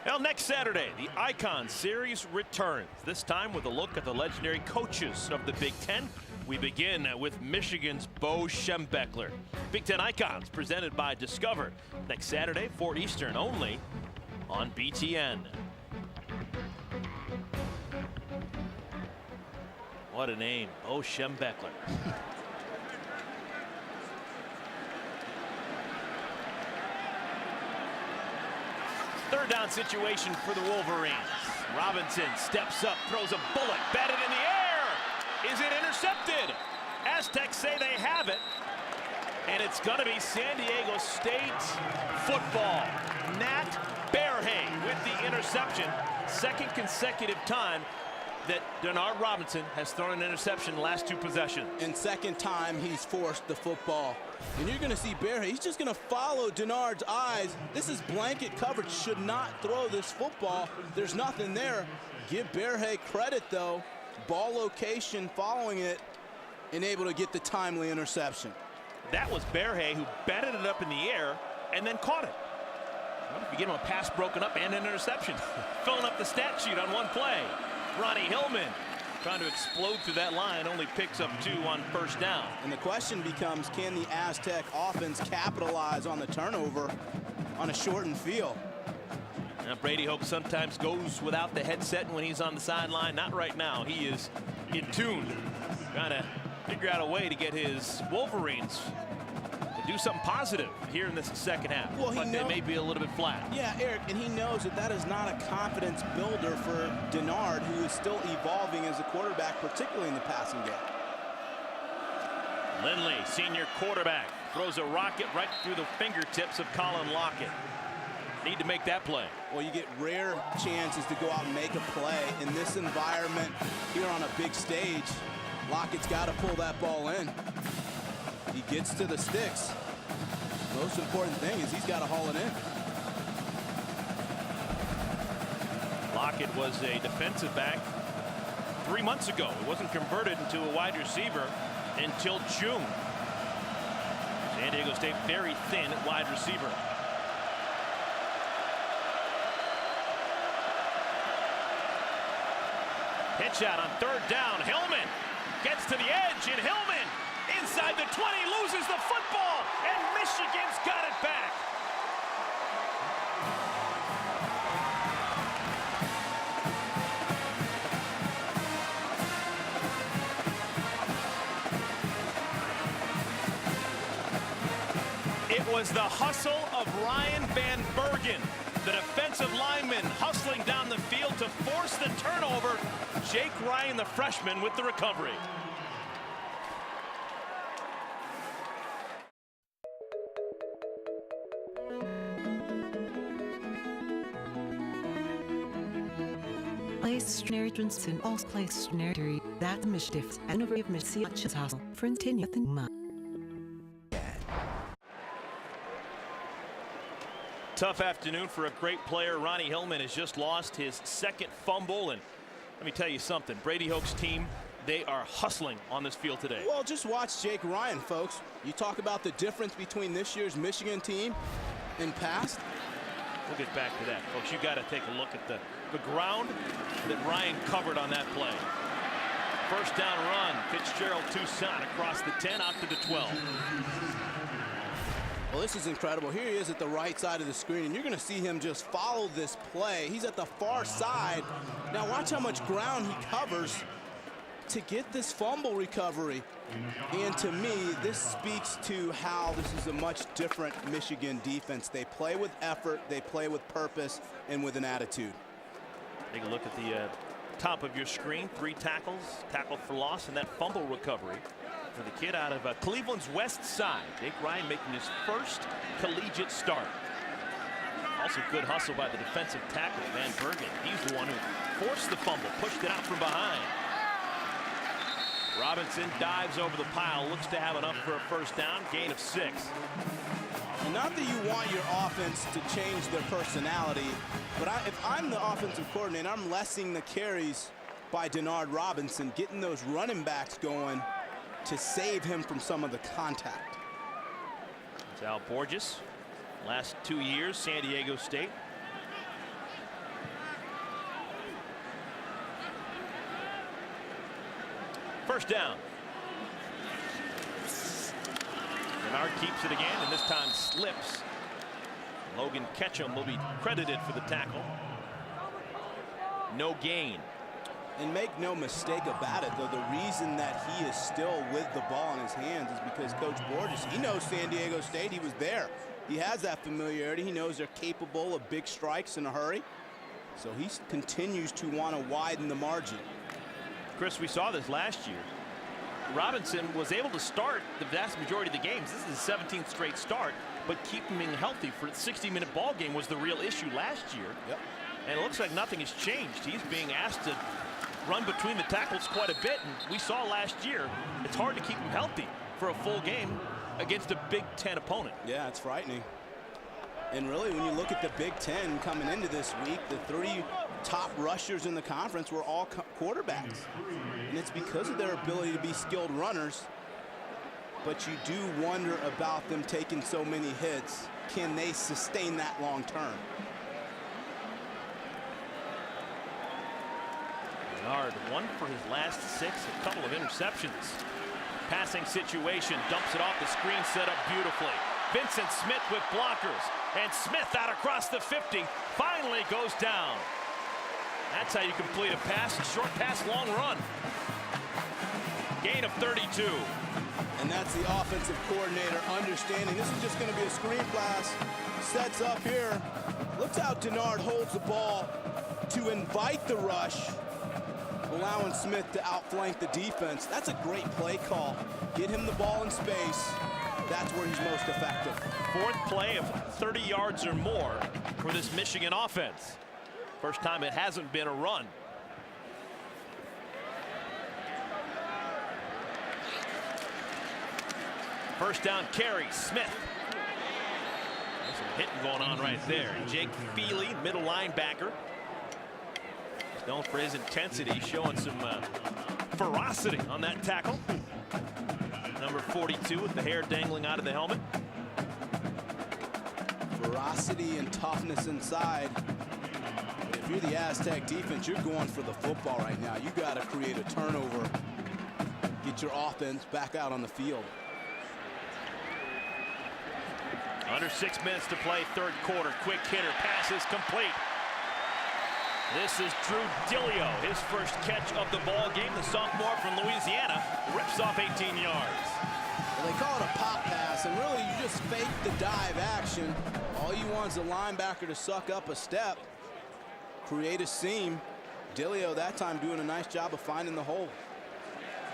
Well, next Saturday, the Icon Series returns, this time with a look at the legendary coaches of the Big Ten. We begin with Michigan's Bo Schembechler. Big Ten Icons presented by Discover. Next Saturday, 4 Eastern only on BTN. What a name, Bo Schembechler. Third down situation for the Wolverines. Robinson steps up, throws a bullet, batted in the air. Is it intercepted? Aztecs say they have it. And it's going to be San Diego State football. Nat Berhe with the interception. Second consecutive time that Denard Robinson has thrown an interception the last 2 possessions. And second time he's forced the football. And you're going to see Berhe. He's just going to follow Denard's eyes. This is blanket coverage. Should not throw this football. There's nothing there. Give Berhe credit, though. Ball location, following it, and able to get the timely interception. That was Berhe who batted it up in the air and then caught it. What if you get him a pass broken up and an interception? Filling up the stat sheet on one play. Ronnie Hillman trying to explode through that line, only picks up 2 on first down. And the question becomes, can the Aztec offense capitalize on the turnover on a shortened field? Now, Brady Hoke sometimes goes without the headset when he's on the sideline. Not right now. He is in tune, trying to figure out a way to get his Wolverines to do something positive here in this second half. Well, but they may be a little bit flat. Yeah, Eric, and he knows that that is not a confidence builder for Denard, who is still evolving as a quarterback, particularly in the passing game. Lindley, senior quarterback, throws a rocket right through the fingertips of Colin Lockett. Need to make that play. Well, you get rare chances to go out and make a play in this environment here on a big stage. Lockett's got to pull that ball in. He gets to the sticks. Most important thing is he's got to haul it in. Lockett was a defensive back 3 months ago. He wasn't converted into a wide receiver until June. San Diego State very thin at wide receiver. Pitch out on third down. Hillman gets to the edge, and Hillman inside the 20 loses the football, and Michigan's got it back. It was the hustle of Ryan Van Bergen, the defensive lineman, hustling down the field to force the turnover. Jake Ryan, the freshman, with the recovery. Place Johnson also place Schneider that mischief and over of Messiah's hustle for Tinyathuma. Tough afternoon for a great player. Ronnie Hillman has just lost his second fumble, and let me tell you something. Brady Hoke's team, they are hustling on this field today. Well, just watch Jake Ryan, folks. You talk about the difference between this year's Michigan team and past. We'll get back to that, folks. You got to take a look at the ground that Ryan covered on that play. First down run, Fitzgerald Toussaint across the 10 out to the 12. Well, this is incredible. Here he is at the right side of the screen, and you're going to see him just follow this play. He's at the far side. Now watch how much ground he covers to get this fumble recovery. And to me, this speaks to how this is a much different Michigan defense. They play with effort, they play with purpose, and with an attitude. Take a look at the top of your screen. 3 tackles, tackle for loss, and that fumble recovery for the kid out of Cleveland's West Side. Jake Ryan making his first collegiate start. Also good hustle by the defensive tackle, Van Bergen. He's the one who forced the fumble, pushed it out from behind. Robinson dives over the pile, looks to have enough for a first down, gain of 6. And not that you want your offense to change their personality, but if I'm the offensive coordinator, I'm lessing the carries by Denard Robinson, getting those running backs going to save him from some of the contact. It's Al Borges. Last 2 years, San Diego State. First down. Denard keeps it again, and this time slips. Logan Ketchum will be credited for the tackle. No gain. And make no mistake about it, though, the reason that he is still with the ball in his hands is because Coach Borges, he knows San Diego State. He was there. He has that familiarity. He knows they're capable of big strikes in a hurry. So he continues to want to widen the margin. Chris, we saw this last year. Robinson was able to start the vast majority of the games. This is his 17th straight start, but keeping him healthy for a 60-minute ball game was the real issue last year. Yep. And it looks like nothing has changed. He's being asked to run between the tackles quite a bit, and we saw last year it's hard to keep him healthy for a full game against a Big Ten opponent. Yeah, it's frightening. And really, when you look at the Big Ten coming into this week, the 3 top rushers in the conference were all quarterbacks. And it's because of their ability to be skilled runners. But you do wonder about them taking so many hits. Can they sustain that long term? Bernard, 1 for his last 6, a couple of interceptions. Passing situation, dumps it off the screen, set up beautifully. Vincent Smith with blockers, and Smith out across the 50, finally goes down. That's how you complete a pass, short pass, long run. Gain of 32. And that's the offensive coordinator understanding this is just going to be a screen pass. Sets up here. Looks how Denard holds the ball to invite the rush, allowing Smith to outflank the defense. That's a great play call. Get him the ball in space. That's where he's most effective. 4th play of 30 yards or more for this Michigan offense. First time it hasn't been a run. First down carry, Smith. There's some hitting going on right there. Jake Feely, middle linebacker. He's known for his intensity, showing some ferocity on that tackle. Number 42 with the hair dangling out of the helmet. Ferocity and toughness inside. But if you're the Aztec defense, you're going for the football right now. You got to create a turnover. Get your offense back out on the field. Under 6 minutes to play, 3rd quarter. Quick hitter, pass is complete. This is Drew Dillio, his first catch of the ball game. The sophomore from Louisiana rips off 18 yards. Well, they call it a pop pass, and really you just fake the dive action. All you want is a linebacker to suck up a step, create a seam. Dillio that time doing a nice job of finding the hole.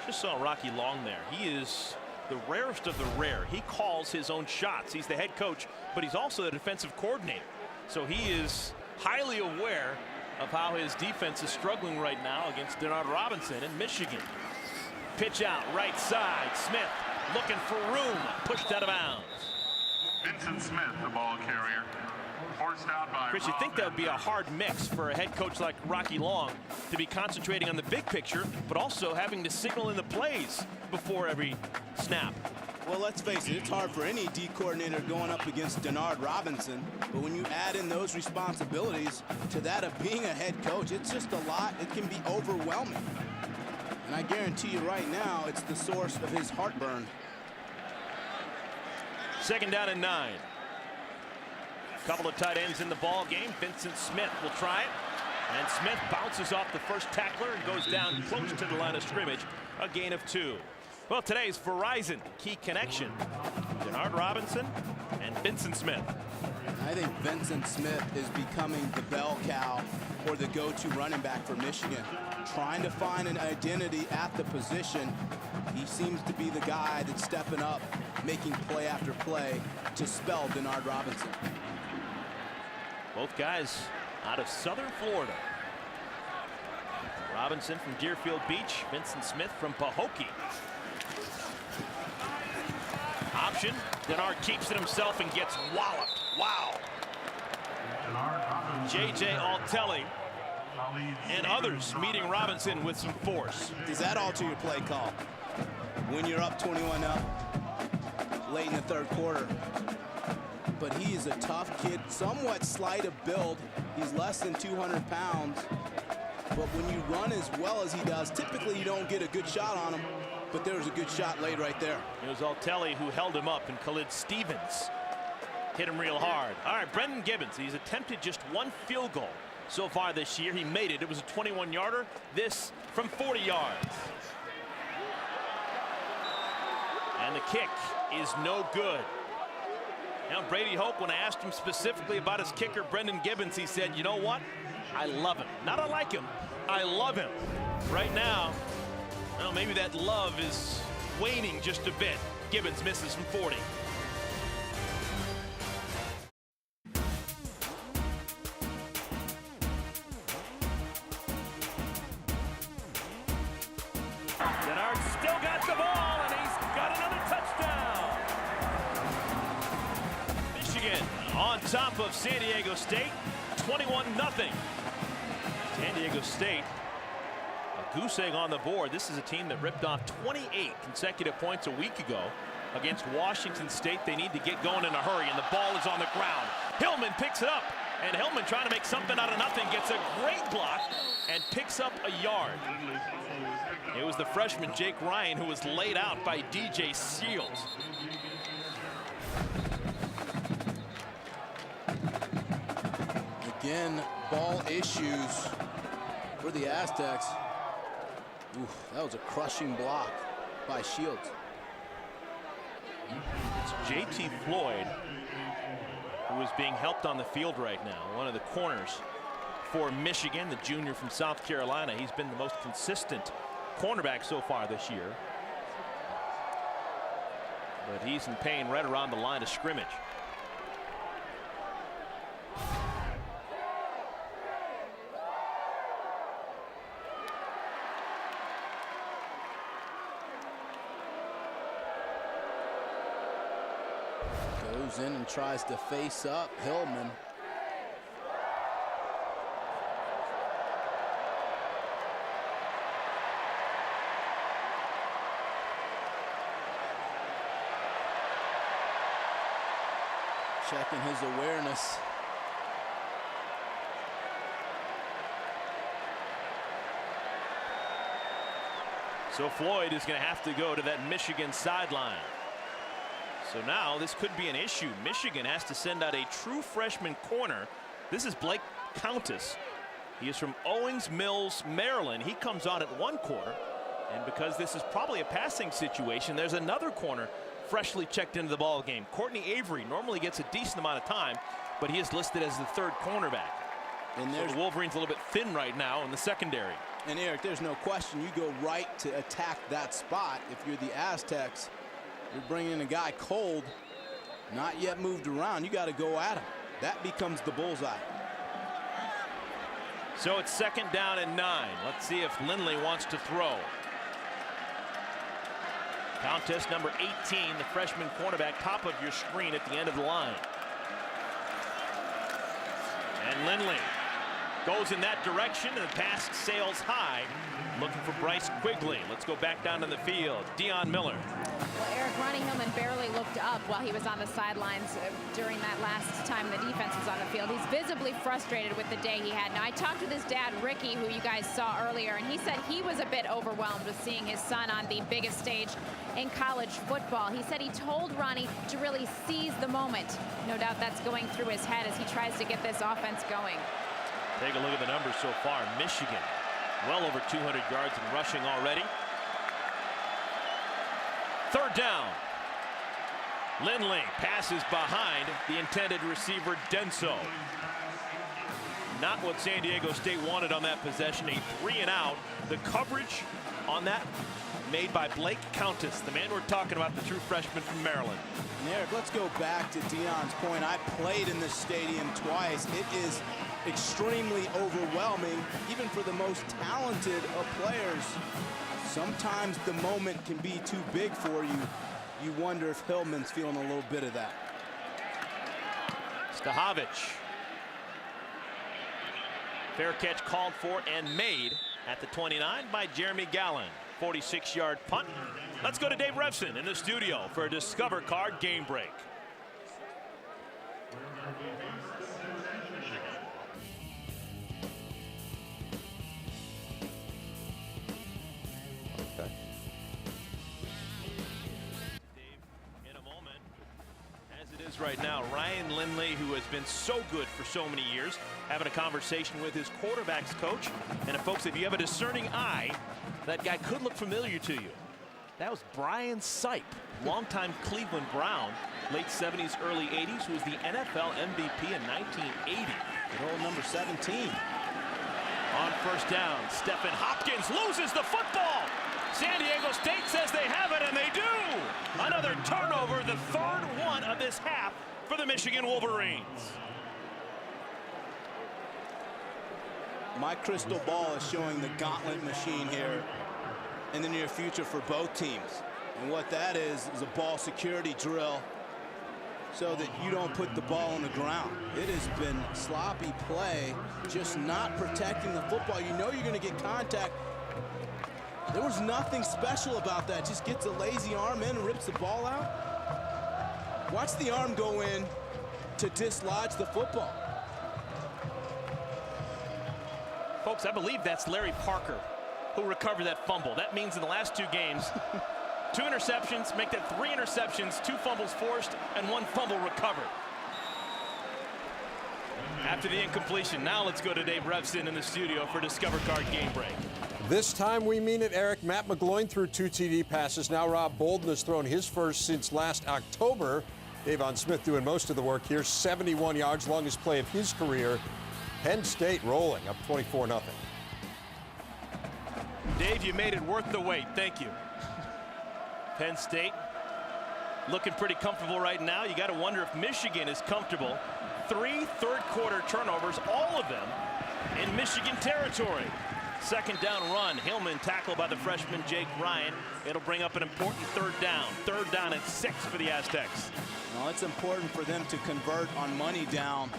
Just saw Rocky Long there. He is the rarest of the rare. He calls his own shots. He's the head coach, but he's also the defensive coordinator. So he is highly aware of how his defense is struggling right now against Denard Robinson in Michigan. Pitch out, right side. Smith looking for room. Pushed out of bounds. Vincent Smith, the ball carrier. Forced out by Chris, you think that would be a hard mix for a head coach like Rocky Long to be concentrating on the big picture, but also having to signal in the plays before every snap. Well, let's face it, it's hard for any D coordinator going up against Denard Robinson. But when you add in those responsibilities to that of being a head coach, it's just a lot. It can be overwhelming. And I guarantee you right now, it's the source of his heartburn. 2nd down and 9. Couple of tight ends in the ball game. Vincent Smith will try it. And Smith bounces off the first tackler and goes down close to the line of scrimmage. A gain of 2. Well, today's Verizon key connection. Denard Robinson and Vincent Smith. I think Vincent Smith is becoming the bell cow or the go-to running back for Michigan. Trying to find an identity at the position. He seems to be the guy that's stepping up, making play after play to spell Denard Robinson. Both guys out of Southern Florida. Robinson from Deerfield Beach, Vincent Smith from Pahokee. Option, Denard keeps it himself and gets walloped. Wow. J.J. Altelli and others meeting Robinson with some force. Is that all to your play call? When you're up 21-0 late in the 3rd quarter. But he is a tough kid, somewhat slight of build. He's less than 200 pounds. But when you run as well as he does, typically you don't get a good shot on him. But there was a good shot laid right there. It was Altelli who held him up, and Khalid Stevens hit him real hard. All right, Brendan Gibbons, he's attempted just 1 field goal so far this year. He made it. It was a 21-yarder. This from 40 yards. And the kick is no good. Now, Brady Hope, when I asked him specifically about his kicker, Brendan Gibbons, he said, you know what? I love him. Not I like him. I love him. Right now, well, maybe that love is waning just a bit. Gibbons misses from 40. Denard still got the ball, and he's got another touchdown. Michigan on top of San Diego State, 21-0. San Diego State, a goose egg on the board. This is a team that ripped off 28 consecutive points a week ago against Washington State. They need to get going in a hurry, and the ball is on the ground. Hillman picks it up, and Hillman, trying to make something out of nothing, gets a great block and picks up a yard. It was the freshman Jake Ryan who was laid out by DJ Seals. Again, ball issues for the Aztecs. Oof, that was a crushing block by Shields. It's JT Floyd who is being helped on the field right now. One of the corners for Michigan, the junior from South Carolina. He's been the most consistent cornerback so far this year. But he's in pain right around the line of scrimmage. Goes in and tries to face up Hillman. Checking his awareness. So Floyd is going to have to go to that Michigan sideline. So now this could be an issue. Michigan has to send out a true freshman corner. This is Blake Countess. He is from Owings Mills, Maryland. He comes on at one corner. And because this is probably a passing situation, there's another corner freshly checked into the ball game. Courtney Avery normally gets a decent amount of time, but he is listed as the third cornerback. And so the Wolverines a little bit thin right now in the secondary. And Eric, there's no question you go right to attack that spot. If you're the Aztecs, you're bringing in a guy cold, not yet moved around. You got to go at him. That becomes the bullseye. So it's 2nd down and 9. Let's see if Lindley wants to throw. Countess, number 18, the freshman cornerback, top of your screen at the end of the line. And Lindley goes in that direction, and the pass sails high, looking for Bryce Quigley. Let's go back down to the field. Dion Miller. Well, Eric, Ronnie Hillman barely looked up while he was on the sidelines during that last time the defense was on the field. He's visibly frustrated with the day he had. Now, I talked with his dad, Ricky, who you guys saw earlier, and he said he was a bit overwhelmed with seeing his son on the biggest stage in college football. He said he told Ronnie to really seize the moment. No doubt that's going through his head as he tries to get this offense going. Take a look at the numbers so far. Michigan, well over 200 yards in rushing already. 3rd down. Lindley passes behind the intended receiver, Denso. Not what San Diego State wanted on that possession. A 3-and-out. The coverage on that made by Blake Countess, the man we're talking about, the true freshman from Maryland. And Eric, let's go back to Dion's point. I played in this stadium twice. It is extremely overwhelming, even for the most talented of players. Sometimes the moment can be too big for you. You wonder if Hillman's feeling a little bit of that. Stahovich. Fair catch called for and made at the 29 by Jeremy Gallen. 46-yard punt. Let's go to Dave Revson in the studio for a Discover Card game break. Okay. Dave, in a moment, as it is right now. Ryan Lindley, who has been so good for so many years, having a conversation with his quarterback's coach. And folks, if you have a discerning eye, that guy could look familiar to you. That was Brian Sipe, longtime Cleveland Brown, late 70s, early 80s, who was the NFL MVP in 1980. Good old number 17. On first down, Stephen Hopkins loses the football. San Diego State says they have it, and they do. Another turnover, the third one of this half for the Michigan Wolverines. My crystal ball is showing the gauntlet machine here in the near future for both teams. And what that is a ball security drill so that you don't put the ball on the ground. It has been sloppy play, just not protecting the football. You know you're going to get contact. There was nothing special about that. Just gets a lazy arm in and rips the ball out. Watch the arm go in to dislodge the football. Folks, I believe that's Larry Parker who recovered that fumble. That means in the last 2 games, 2 interceptions, make that 3 interceptions, 2 fumbles forced, and 1 fumble recovered. After the incompletion, now let's go to Dave Revson in the studio for Discover Card Game Break. This time we mean it, Eric. Matt McGloin threw 2 TD passes. Now Rob Bolden has thrown his first since last October. Davon Smith doing most of the work here. 71 yards, longest play of his career. Penn State rolling up 24-0. Dave, you made it worth the wait. Thank you. Penn State looking pretty comfortable right now. You got to wonder if Michigan is comfortable. 3 third-quarter turnovers, all of them in Michigan territory. Second down run. Hillman tackled by the freshman Jake Ryan. It'll bring up an important third down. Third down and 6 for the Aztecs. Well, it's important for them to convert on money down.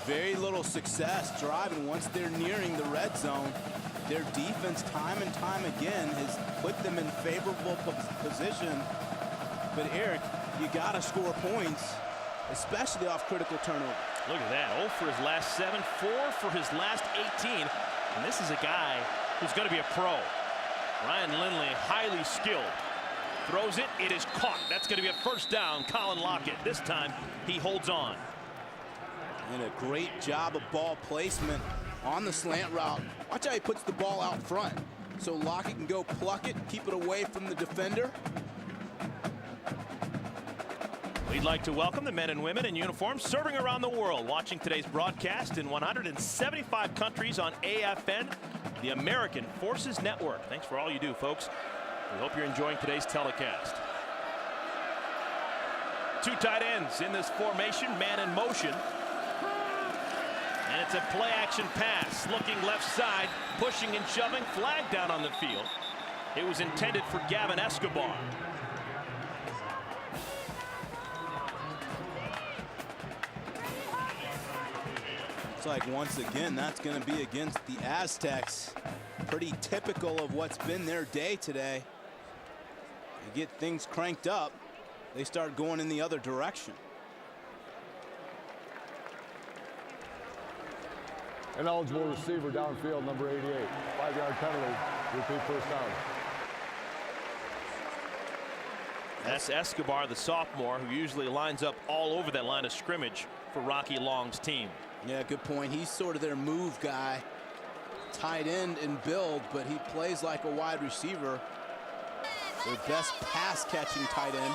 Very little success driving once they're nearing the red zone. Their defense time and time again has put them in favorable position. But Eric, you got to score points, especially off critical turnover. Look at that. 0 for his last 7, 4 for his last 18. And this is a guy who's going to be a pro. Ryan Lindley, highly skilled. Throws it. It is caught. That's going to be a first down. Colin Lockett. This time he holds on. And a great job of ball placement on the slant route. Watch how he puts the ball out front so Lockett can go pluck it, keep it away from the defender. We'd like to welcome the men and women in uniform serving around the world, watching today's broadcast in 175 countries on AFN, the American Forces Network. Thanks for all you do, folks. We hope you're enjoying today's telecast. 2 tight ends in this formation, man in motion. And it's a play-action pass, looking left side, pushing and shoving, flag down on the field. It was intended for Gavin Escobar. Looks like once again that's going to be against the Aztecs. Pretty typical of what's been their day today. They get things cranked up, they start going in the other direction. An eligible receiver downfield, number 88. 5-yard penalty, repeat first down. That's Escobar, the sophomore, who usually lines up all over that line of scrimmage for Rocky Long's team. Yeah, good point. He's sort of their move guy. Tight end in build, but he plays like a wide receiver. Their best pass-catching tight end.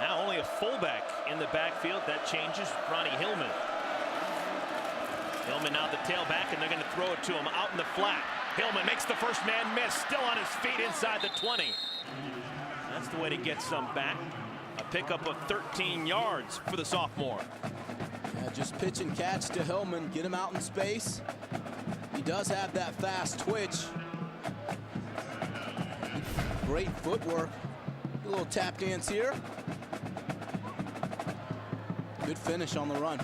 Now only a fullback in the backfield. That changes. Ronnie Hillman. Hillman now the tailback, and they're going to throw it to him out in the flat. Hillman makes the first man miss, still on his feet inside the 20. That's the way to get some back. A pickup of 13 yards for the sophomore. Yeah, just pitch and catch to Hillman, get him out in space. He does have that fast twitch. Great footwork. A little tap dance here. Good finish on the run.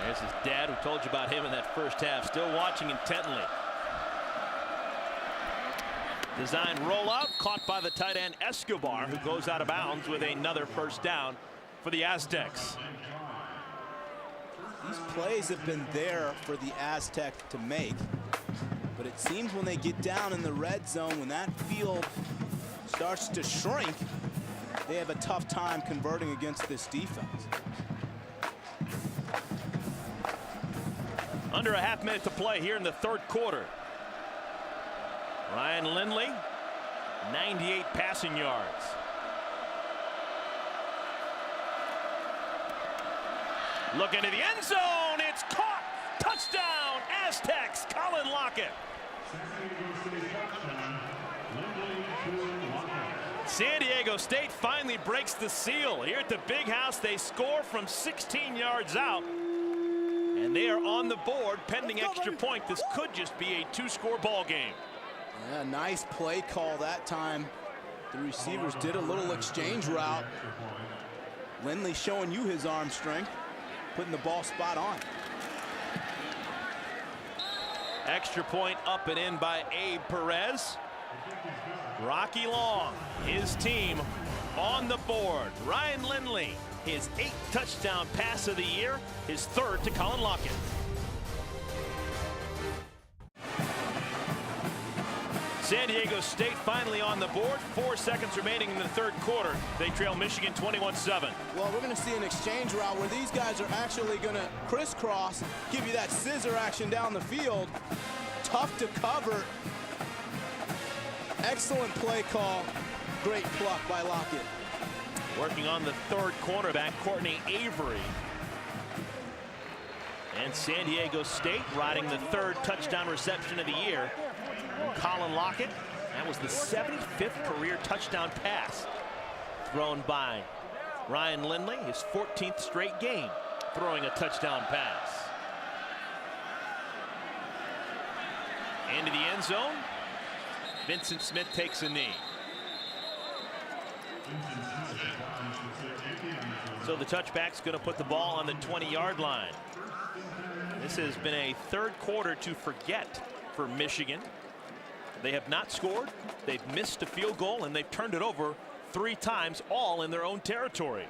There's his dad, who told you about him in that first half, still watching intently. Design rollout, caught by the tight end Escobar, who goes out of bounds with another first down for the Aztecs. These plays have been there for the Aztecs to make. But it seems when they get down in the red zone, when that field starts to shrink, they have a tough time converting against this defense. Under a half minute to play here in the third quarter. Ryan Lindley, 98 passing yards. Look into the end zone. It's caught. Touchdown, Aztecs. Colin Lockett. San Diego State finally breaks the seal. Here at the Big House, they score from 16 yards out. And they are on the board pending extra point. This could just be a two-score ball game. Yeah, nice play call that time. The receivers did a little exchange route. Lindley showing you his arm strength, putting the ball spot on. Extra point up and in by Abe Perez. Rocky Long, his team on the board. Ryan Lindley, his 8th touchdown pass of the year, his 3rd to Colin Lockett. San Diego State finally on the board. 4 seconds remaining in the third quarter. They trail Michigan 21-7. Well, we're going to see an exchange route where these guys are actually going to crisscross, give you that scissor action down the field. Tough to cover. Excellent play call. Great pluck by Lockett. Working on the third cornerback, Courtney Avery. And San Diego State riding the 3rd touchdown reception of the year. Colin Lockett, that was the 75th career touchdown pass thrown by Ryan Lindley, his 14th straight game throwing a touchdown pass. Into the end zone. Vincent Smith takes a knee. So the touchback's going to put the ball on the 20-yard line. This has been a third quarter to forget for Michigan. They have not scored, they've missed a field goal, and they've turned it over 3 times, all in their own territory.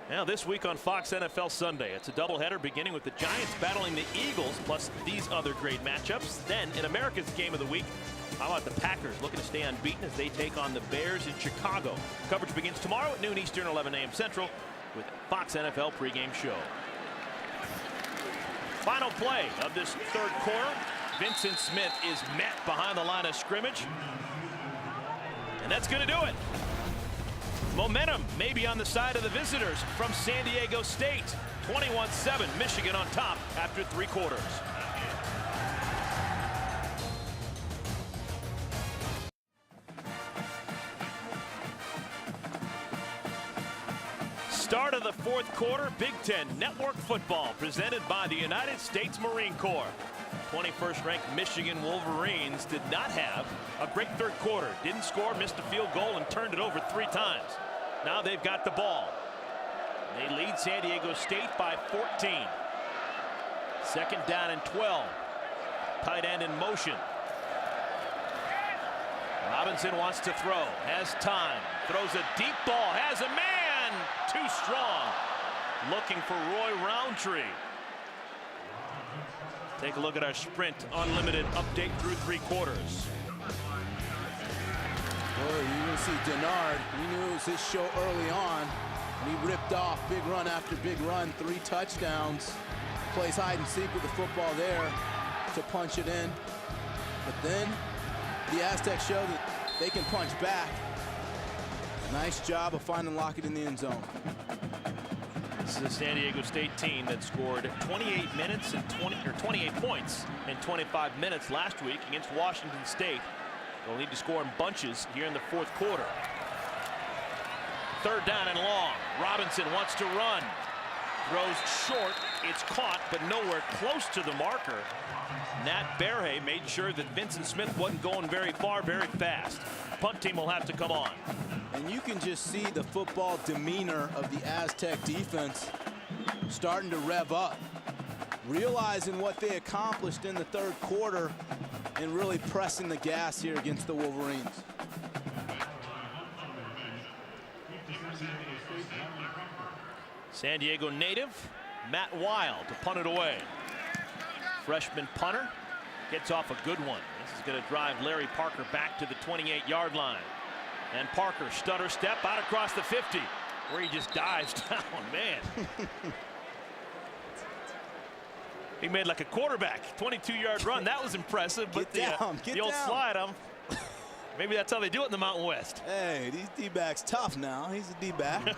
Now this week on Fox NFL Sunday, it's a doubleheader beginning with the Giants battling the Eagles, plus these other great matchups. Then in America's Game of the Week, how about the Packers looking to stay unbeaten as they take on the Bears in Chicago. Coverage begins tomorrow at noon Eastern, 11 a.m. Central with Fox NFL pregame show. Final play of this third quarter. Vincent Smith is met behind the line of scrimmage. And that's going to do it. Momentum maybe on the side of the visitors from San Diego State. 21-7, Michigan on top after 3 quarters. Start of the fourth quarter, Big Ten Network Football presented by the United States Marine Corps. 21st ranked Michigan Wolverines did not have a great third quarter. Didn't score, missed a field goal, and turned it over 3 times. Now they've got the ball. They lead San Diego State by 14. 2nd down and 12. Tight end in motion. Robinson wants to throw, has time, throws a deep ball, has a man, too strong. Looking for Roy Roundtree. Take a look at our Sprint Unlimited update through 3 quarters. Boy, you're going to see Denard. We knew it was his show early on. And he ripped off big run after big run, 3 touchdowns. Plays hide and seek with the football there to punch it in. But then the Aztecs show that they can punch back. Nice job of finding Lockett in the end zone. This is a San Diego State team that scored 28 points in 25 minutes last week against Washington State. They'll need to score in bunches here in the fourth quarter. 3rd down and long. Robinson wants to run. Throws short. It's caught, but nowhere close to the marker. Nat Berhe made sure that Vincent Smith wasn't going very far, very fast. Punt team will have to come on. And you can just see the football demeanor of the Aztec defense starting to rev up, realizing what they accomplished in the third quarter and really pressing the gas here against the Wolverines. San Diego native Matt Wild to punt it away. Freshman punter Gets off a good one. This is going to drive Larry Parker back to the 28-yard line. And Parker stutter step out across the 50, where he just dives down. Man. He made like a quarterback 22-yard run. That was impressive. But the old slide, maybe that's how they do it in the Mountain West. Hey, these D-backs tough now. He's a D-back.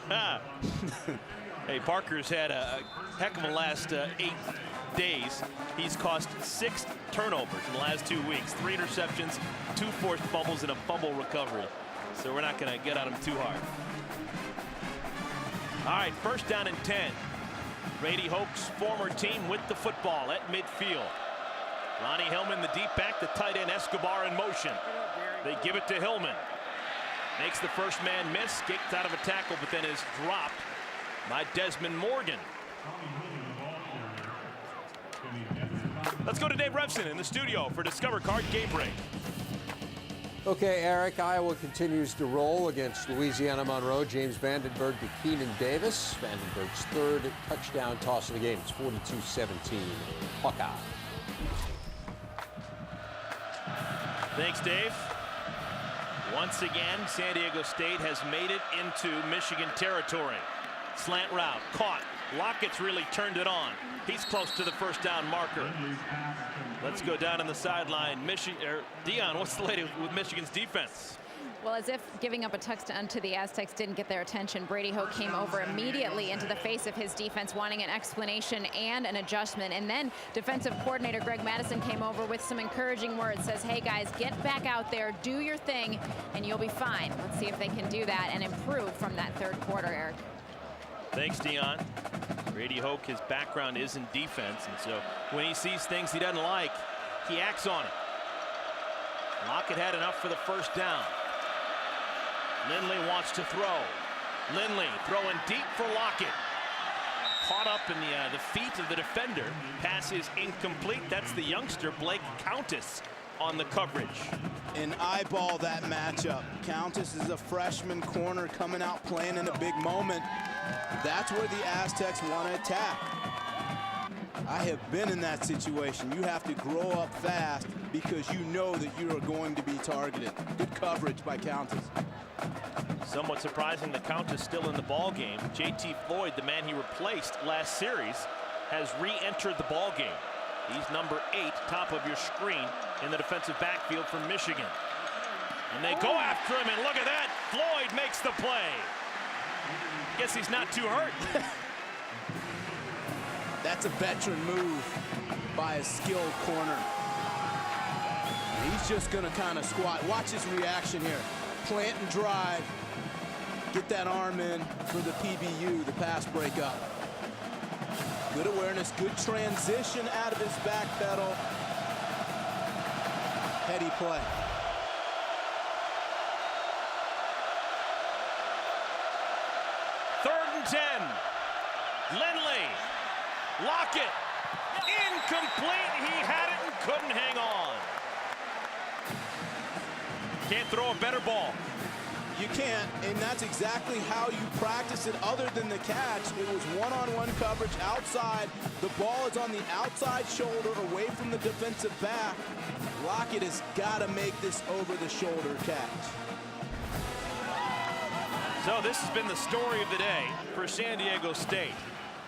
Hey, Parker's had a heck of a last 8 days. He's caused 6 turnovers in the last 2 weeks, 3 interceptions, 2 forced fumbles, and a fumble recovery. So we're not going to get on him too hard. All right, first down and 10. Brady Hoke's former team with the football at midfield. Ronnie Hillman, the deep back, the tight end Escobar in motion. They give it to Hillman. Makes the first man miss, gets out of a tackle, but then is dropped by Desmond Morgan. Let's go to Dave Revson in the studio for Discover Card Game Break. Okay, Eric, Iowa continues to roll against Louisiana Monroe. James Vandenberg to Keenan Davis. Vandenberg's 3rd touchdown toss of the game. It's 42-17 Hawkeye. Thanks, Dave. Once again, San Diego State has made it into Michigan territory. Slant route, caught. Lockett's really turned it on. He's close to the first down marker. Let's go down on the sideline. Dion, what's the latest with Michigan's defense? Well, as if giving up a touchdown to the Aztecs didn't get their attention, Brady Hoke came over immediately into the face of his defense, wanting an explanation and an adjustment. And then defensive coordinator Greg Madison came over with some encouraging words. Says, hey, guys, get back out there, do your thing, and you'll be fine. Let's see if they can do that and improve from that 3rd quarter, Eric. Thanks, Dion. Brady Hoke, his background is in defense, and so when he sees things he doesn't like, he acts on it. Lockett had enough for the first down. Lindley wants to throw. Lindley throwing deep for Lockett. Caught up in the feet of the defender. Pass is incomplete. That's the youngster Blake Countess on the coverage. And eyeball that matchup. Countess is a freshman corner coming out playing in a big moment. That's where the Aztecs want to attack. I have been in that situation. You have to grow up fast because you know that you are going to be targeted. Good coverage by Countess. Somewhat surprising that Countess still in the ball game. J.T. Floyd, the man he replaced last series, has re-entered the ball game. He's number 8, top of your screen, in the defensive backfield for Michigan. And they go after him, and look at that. Floyd makes the play. Guess he's not too hurt. That's a veteran move by a skilled corner. He's just going to kind of squat. Watch his reaction here. Plant and drive. Get that arm in for the PBU, the pass breakup. Good awareness, good transition out of his back pedal. Heady play. Third and 10. Lindley. Lockett. Incomplete. He had it and couldn't hang on. Can't throw a better ball. You can't, and that's exactly how you practice it other than the catch. It was one-on-one coverage outside. The ball is on the outside shoulder away from the defensive back. Lockett has got to make this over-the-shoulder catch. So this has been the story of the day for San Diego State.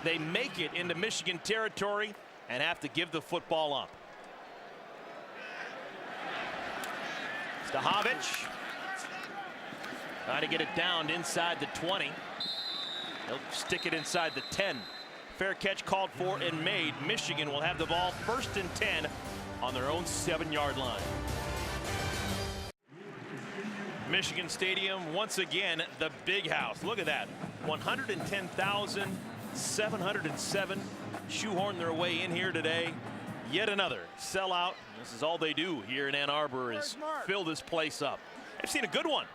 They make it into Michigan territory and have to give the football up. Stahovich trying to get it down inside the 20. He'll stick it inside the 10. Fair catch called for and made. Michigan will have the ball first and 10 on their own 7-yard line. Michigan Stadium, once again, the big house. Look at that. 110,707 shoehorn their way in here today. Yet another sellout. This is all they do here in Ann Arbor is fill this place up. I've seen a good one.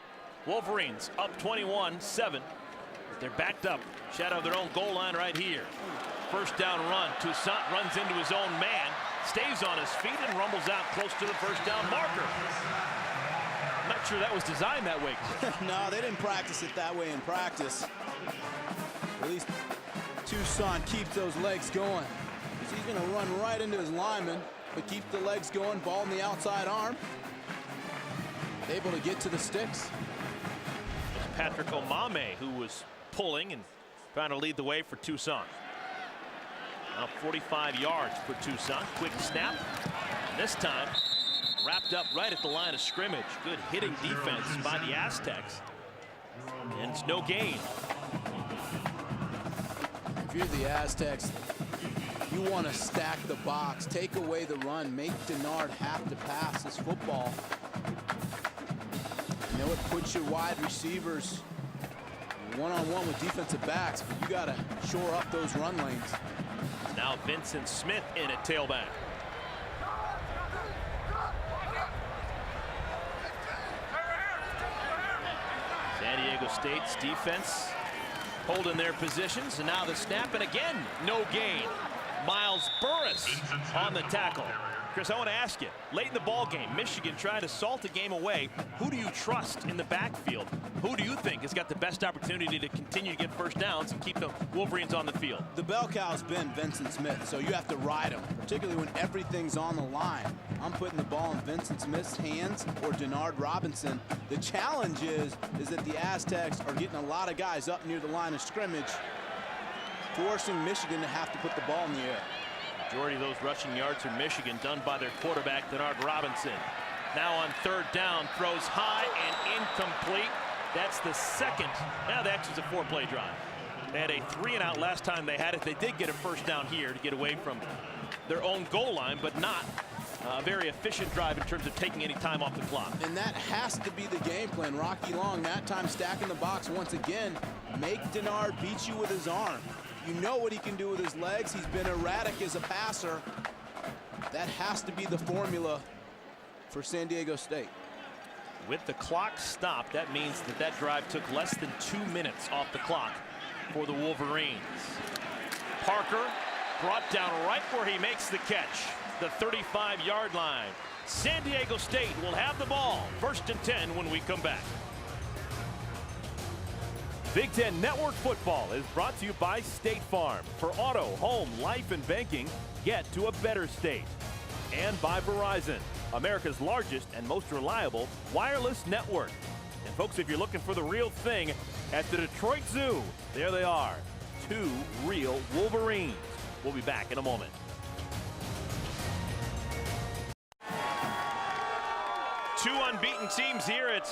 Wolverines up 21-7. They're backed up. Shadow of their own goal line right here. First down run. Toussaint runs into his own man. Stays on his feet and rumbles out close to the first down marker. I'm not sure that was designed that way. No, they didn't practice it that way in practice. At least Toussaint keeps those legs going. He's going to run right into his lineman. but keep the legs going, ball in the outside arm. Able to get to the sticks. It was Patrick Omame who was pulling and trying to lead the way for Tucson. Now 45 yards for Tucson. Quick snap. And this time wrapped up right at the line of scrimmage. Good hitting defense by the Aztecs. And it's no gain. If you're the Aztecs, you want to stack the box, take away the run, make Denard have to pass this football. I know it puts your wide receivers one-on-one with defensive backs, but you got to shore up those run lanes. Now Vincent Smith in at tailback. San Diego State's defense holding their positions, and now the snap, and again, no gain. Miles Burris on the tackle. Chris, I want to ask you, late in the ball game, Michigan trying to salt the game away. Who do you trust in the backfield? Who do you think has got the best opportunity to continue to get first downs and keep the Wolverines on the field? The bell cow's been Vincent Smith, so you have to ride him, particularly when everything's on the line. I'm putting the ball in Vincent Smith's hands or Denard Robinson. The challenge is that the Aztecs are getting a lot of guys up near the line of scrimmage, forcing Michigan to have to put the ball in the air. Majority of those rushing yards for Michigan done by their quarterback, Denard Robinson. Now on third down, throws high and incomplete. That's the second. Now that actually is a four-play drive. They had a 3-and-out last time they had it. They did get a first down here to get away from their own goal line, but not a very efficient drive in terms of taking any time off the clock. And that has to be the game plan. Rocky Long, that time stacking the box once again. Make Denard beat you with his arm. You know what he can do with his legs. He's been erratic as a passer. That has to be the formula for San Diego State. With the clock stopped, that means that that drive took less than 2 minutes off the clock for the Wolverines. Parker brought down right where he makes the catch, the 35-yard line. San Diego State will have the ball, 1st and 10 when we come back. Big Ten Network Football is brought to you by State Farm. For auto, home, life, and banking, get to a better state. And by Verizon, America's largest and most reliable wireless network. And folks, if you're looking for the real thing at the Detroit Zoo, there they are, 2 real Wolverines. We'll be back in a moment. Two unbeaten teams here at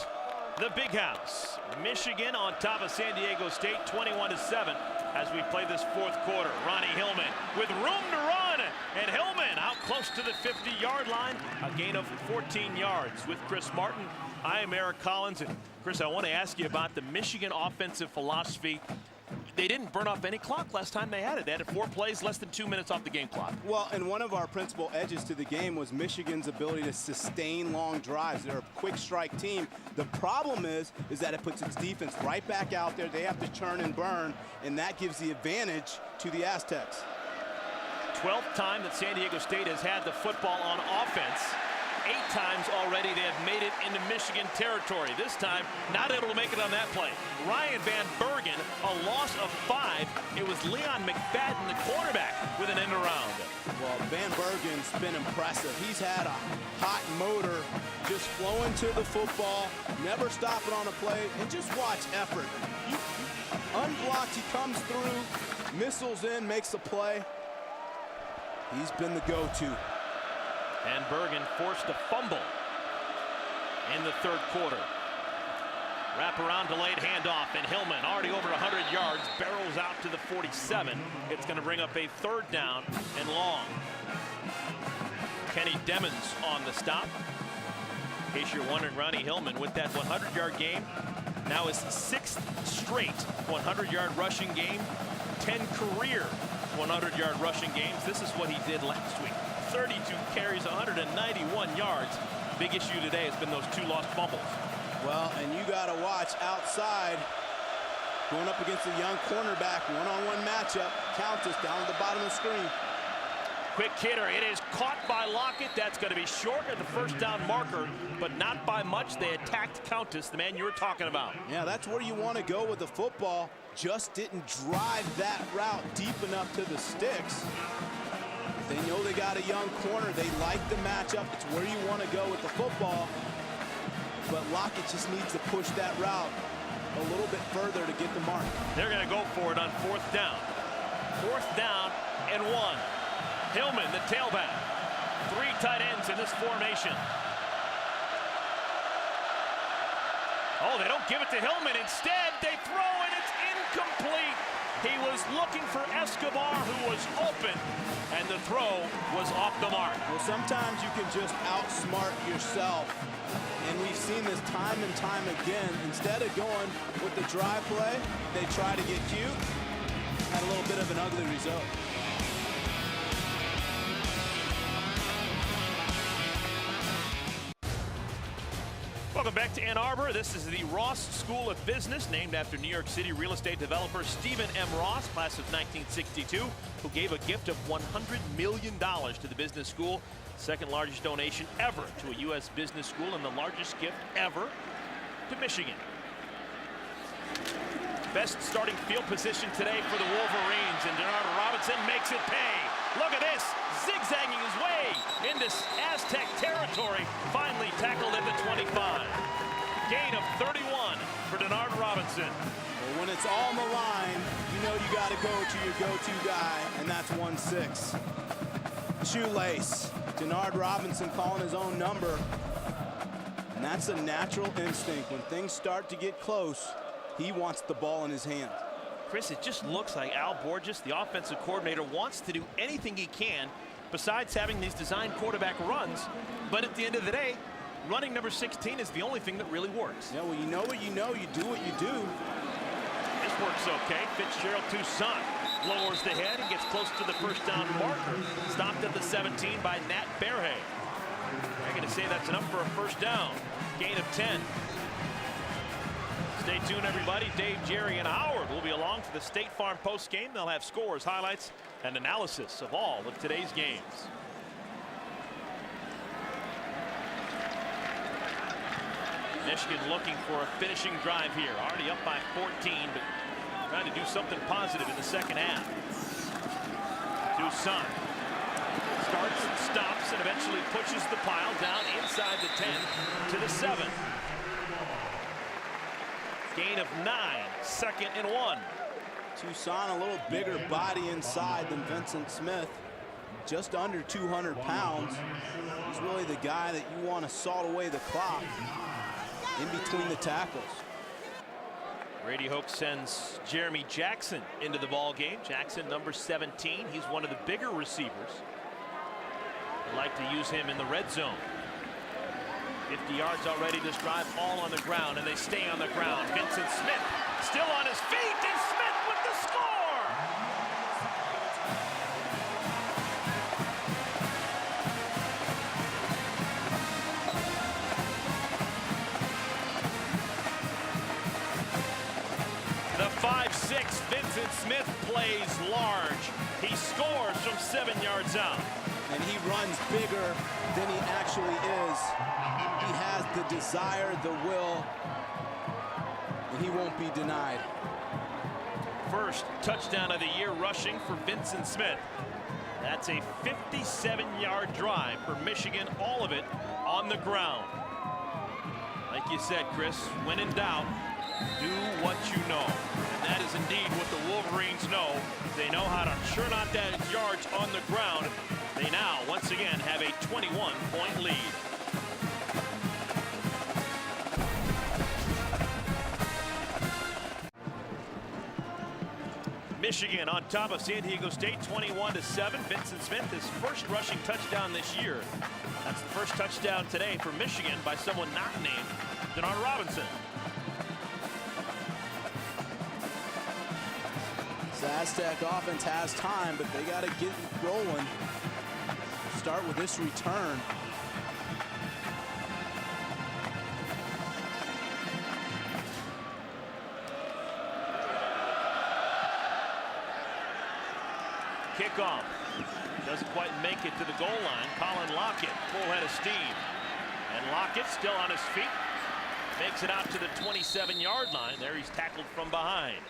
the Big House. Michigan on top of San Diego State, 21-7 as we play this 4th quarter. Ronnie Hillman with room to run, and Hillman out close to the 50-yard line. A gain of 14 yards with Chris Martin. I am Eric Collins, and Chris, I want to ask you about the Michigan offensive philosophy. They didn't burn off any clock last time they had it. They had 4 plays, less than 2 minutes off the game clock. Well, and one of our principal edges to the game was Michigan's ability to sustain long drives. They're a quick strike team. The problem is that it puts its defense right back out there. They have to churn and burn, and that gives the advantage to the Aztecs. 12th time that San Diego State has had the football on offense. 8 times already they have made it into Michigan territory. This time, not able to make it on that play. Ryan Van Bergen, a loss of 5. It was Leon McFadden, the quarterback, with an end around. Well, Van Bergen's been impressive. He's had a hot motor just flowing to the football, never stopping on a play, and just watch effort. Unblocked, he comes through, missiles in, makes a play. He's been the go-to. And Bergen forced a fumble in the 3rd quarter. Wraparound delayed handoff, and Hillman already over 100 yards, barrels out to the 47. It's going to bring up a 3rd down and long. Kenny Demmons on the stop. In case you're wondering, Ronnie Hillman with that 100-yard game, now his 6th straight 100-yard rushing game, 10 career 100-yard rushing games. This is what he did last week. 32 carries, 191 yards. Big issue today has been those 2 lost fumbles. Well, and you got to watch outside, going up against a young cornerback, one-on-one matchup. Countess down at the bottom of the screen. Quick hitter, it is caught by Lockett. That's going to be short of the 1st down marker, but not by much. They attacked Countess, the man you were talking about. Yeah, that's where you want to go with the football. Just didn't drive that route deep enough to the sticks. They know they got a young corner. They like the matchup. It's where you want to go with the football. But Lockett just needs to push that route a little bit further to get the mark. They're going to go for it on 4th down. 4th down and 1. Hillman, the tailback. 3 tight ends in this formation. Oh, they don't give it to Hillman. Instead, they throw and it's incomplete. He was looking for Escobar, who was open, and the throw was off the mark. Well, sometimes you can just outsmart yourself. And we've seen this time and time again. Instead of going with the drive play, they try to get cute. Had a little bit of an ugly result. Welcome back to Ann Arbor. This is the Ross School of Business, named after New York City real estate developer Stephen M. Ross, class of 1962, who gave a gift of $100 million to the business school. Second largest donation ever to a U.S. business school, and the largest gift ever to Michigan. Best starting field position today for the Wolverines, and Denard Robinson makes it pay. Look at this, zigzagging his way into Aztec territory, finally tackled at the 25. Gain of 31 for Denard Robinson. Well, when it's all on the line, you know you got to go to your go-to guy, and that's 1-6. Shoelace. Denard Robinson calling his own number. And that's a natural instinct. When things start to get close, he wants the ball in his hands. Chris, it just looks like Al Borges, the offensive coordinator, wants to do anything he can besides having these design quarterback runs. But at the end of the day, running number 16 is the only thing that really works. Yeah, well, you know what you know. You do what you do. This works okay. Fitzgerald Toussaint lowers the head and gets close to the first down marker. Stopped at the 17 by Nat Berhe. I'm going to say that's enough for a first down. Gain of 10. Stay tuned, everybody. Dave, Jerry, and Howard will be along for the State Farm post game. They'll have scores, highlights, and analysis of all of today's games. Michigan looking for a finishing drive here. Already up by 14, but trying to do something positive in the second half. Toussaint starts, stops, and eventually pushes the pile down inside the 10 to the 7. Gain of 9, 2nd and 1. Toussaint, a little bigger body inside than Vincent Smith. Just under 200 pounds. He's really the guy that you want to salt away the clock in between the tackles. Brady Hoke sends Jeremy Jackson into the ball game. Jackson, number 17. He's one of the bigger receivers. They like to use him in the red zone. 50 yards already this drive, all on the ground, and they stay on the ground. Vincent Smith still on his feet, and Smith with the score! The 5'6" Vincent Smith plays large. He scores from 7 yards out. And he runs bigger than he actually is. He has the desire, the will, and he won't be denied. First touchdown of the year rushing for Vincent Smith. That's a 57-yard drive for Michigan, all of it on the ground. Like you said, Chris, when in doubt, do what you know. And that is indeed what the Wolverines know. They know how to churn out that yards on the ground. They now, once again, have a 21-point lead. Michigan on top of San Diego State, 21-7. Vincent Smith, his first rushing touchdown this year. That's the first touchdown today for Michigan by someone not named Denard Robinson. The Aztec offense has time, but they got to get rolling. Start with this return. Kickoff. Doesn't quite make it to the goal line. Colin Lockett, full head of steam. And Lockett still on his feet. Makes it out to the 27-yard line. There he's tackled from behind.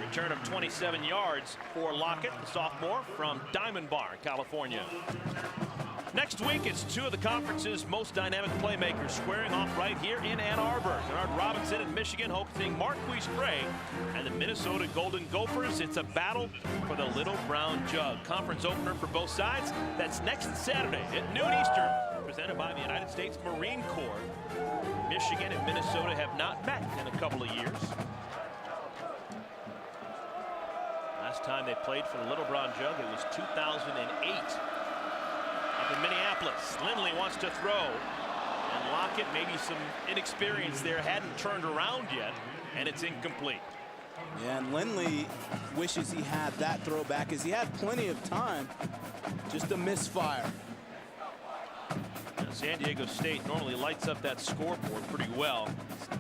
Return of 27 yards for Lockett, the sophomore from Diamond Bar, California. Next week, it's two of the conference's most dynamic playmakers squaring off right here in Ann Arbor. Bernard Robinson in Michigan hosting Marquise Gray and the Minnesota Golden Gophers. It's a battle for the Little Brown Jug. Conference opener for both sides. That's next Saturday at noon Eastern, presented by the United States Marine Corps. Michigan and Minnesota have not met in a couple of years. Last time they played for the Little Brown Jug, it was 2008. Up in Minneapolis, Lindley wants to throw, and Lockett, maybe some inexperience there, hadn't turned around yet, and it's incomplete. Yeah, and Lindley wishes he had that throw back, as he had plenty of time. Just a misfire. Now, San Diego State normally lights up that scoreboard pretty well.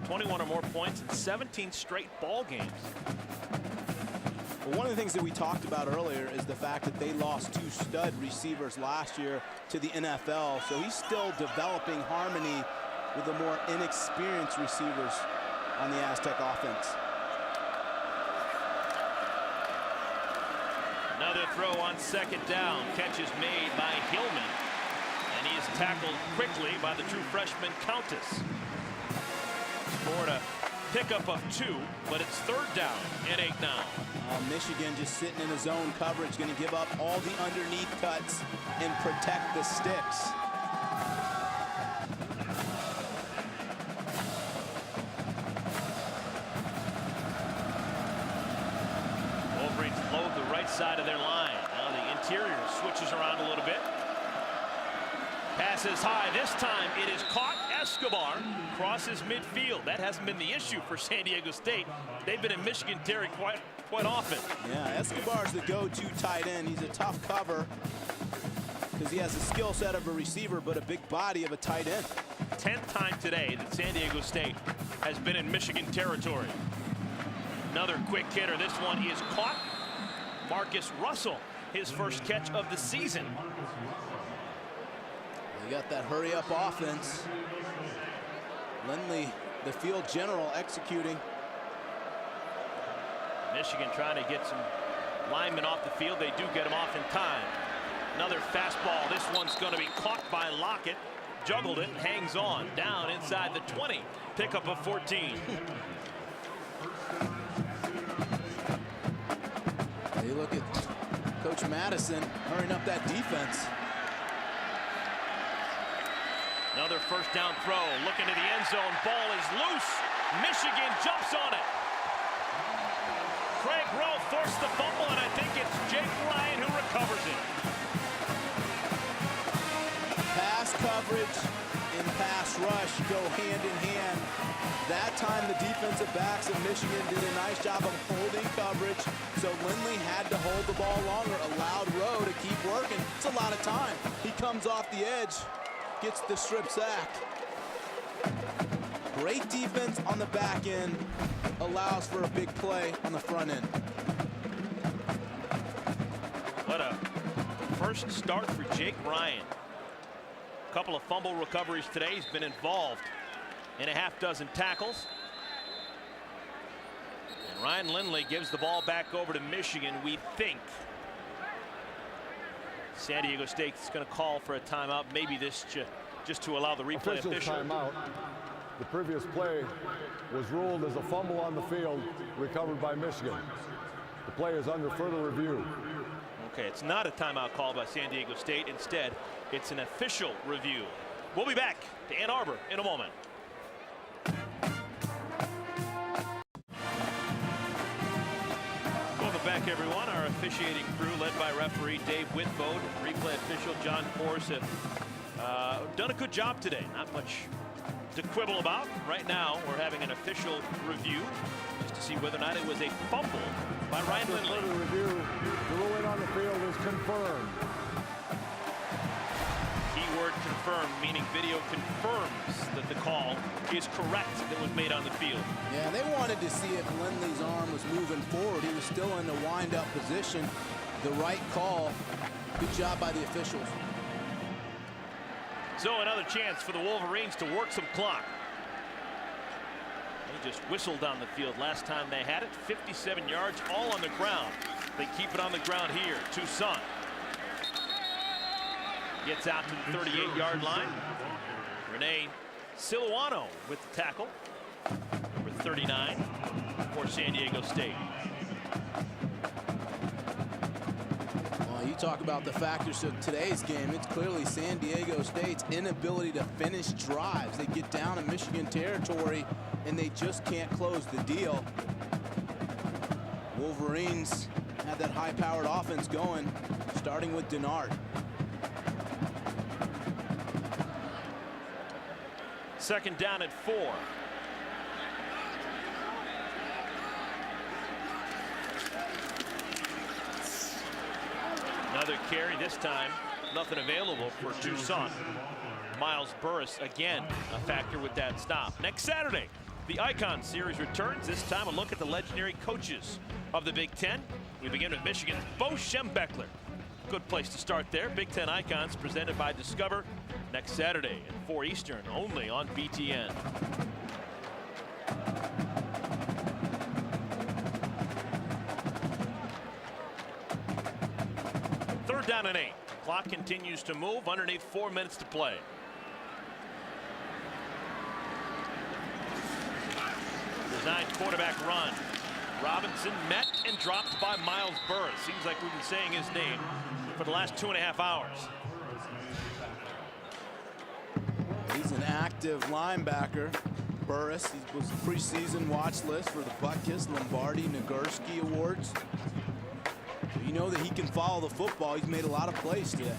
21 or more points in 17 straight ball games. Well, one of the things that we talked about earlier is the fact that they lost two stud receivers last year to the NFL. So he's still developing harmony with the more inexperienced receivers on the Aztec offense. Another throw on second down. Catch is made by Hillman. And he is tackled quickly by the true freshman Countess. Scored a pickup of 2, but it's third down and 8 now. Michigan just sitting in a zone coverage, going to give up all the underneath cuts and protect the sticks. Wolverines load the right side of their line. Now the interior switches around a little bit. Passes high. This time it is caught. Escobar crosses midfield. That hasn't been the issue for San Diego State. They've been in Michigan territory quite often. Yeah, Escobar's the go-to tight end. He's a tough cover because he has the skill set of a receiver, but a big body of a tight end. 10th time today that San Diego State has been in Michigan territory. Another quick hitter. This one is caught. Marcus Russell, his first catch of the season. They got that hurry-up offense. Lindley, the field general, executing. Michigan trying to get some linemen off the field. They do get them off in time. Another fastball. This one's going to be caught by Lockett. Juggled it, hangs on, down inside the 20. Pickup of 14. Hey, look at Coach Madison hurrying up that defense. Another first down throw. Looking to the end zone. Ball is loose. Michigan jumps on it. Craig Rowe forced the fumble, and I think it's Jake Ryan who recovers it. Pass coverage and pass rush go hand in hand. That time the defensive backs of Michigan did a nice job of holding coverage, so Lindley had to hold the ball longer, allowed Rowe to keep working. It's a lot of time. He comes off the edge, gets the strip sack. Great defense on the back end, allows for a big play on the front end. What a first start for Jake Ryan. A couple of fumble recoveries today. He's been involved in a half dozen tackles. And Ryan Lindley gives the ball back over to Michigan. We think San Diego State's going to call for a timeout. Maybe this just to allow the replay official. Timeout. The previous play was ruled as a fumble on the field, recovered by Michigan. The play is under further review. Okay, it's not a timeout call by San Diego State. Instead, it's an official review. We'll be back to Ann Arbor in a moment. Welcome back, everyone. Our officiating crew, led by referee Dave Whitford, replay official John Force, have done a good job today. Not much to quibble about. Right now, we're having an official review just to see whether or not it was a fumble by Ryan Lindley. Further review, the ruling on the field is confirmed. Keyword confirmed, meaning video confirms that the call is correct that was made on the field. Yeah, they wanted to see if Lindley's arm was moving forward. He was still in the wind-up position. The right call. Good job by the officials. So another chance for the Wolverines to work some clock. just whistled down the field last time they had it. 57 yards, all on the ground. They keep it on the ground here. Toussaint gets out to the 38-yard line. Renee Siluano with the tackle. Number 39 for San Diego State. Well, you talk about the factors of today's game. It's clearly San Diego State's inability to finish drives. They get down in Michigan territory and they just can't close the deal. Wolverines had that high-powered offense going, starting with Denard. Second down at 4. Another carry, this time nothing available for Toussaint. Miles Burris again a factor with that stop. Next Saturday, the Icon Series returns. This time a look at the legendary coaches of the Big Ten. We begin with Michigan's Bo Schembechler. Good place to start there. Big Ten Icons presented by Discover next Saturday at 4 Eastern, only on BTN. Third down and 8. Clock continues to move underneath 4 minutes to play. Designed quarterback run. Robinson met and dropped by Miles Burris. Seems like we've been saying his name for the last 2.5 hours. He's an active linebacker. Burris, he was preseason watch list for the Butkus, Lombardi, Nagurski awards. You know that he can follow the football. He's made a lot of plays today.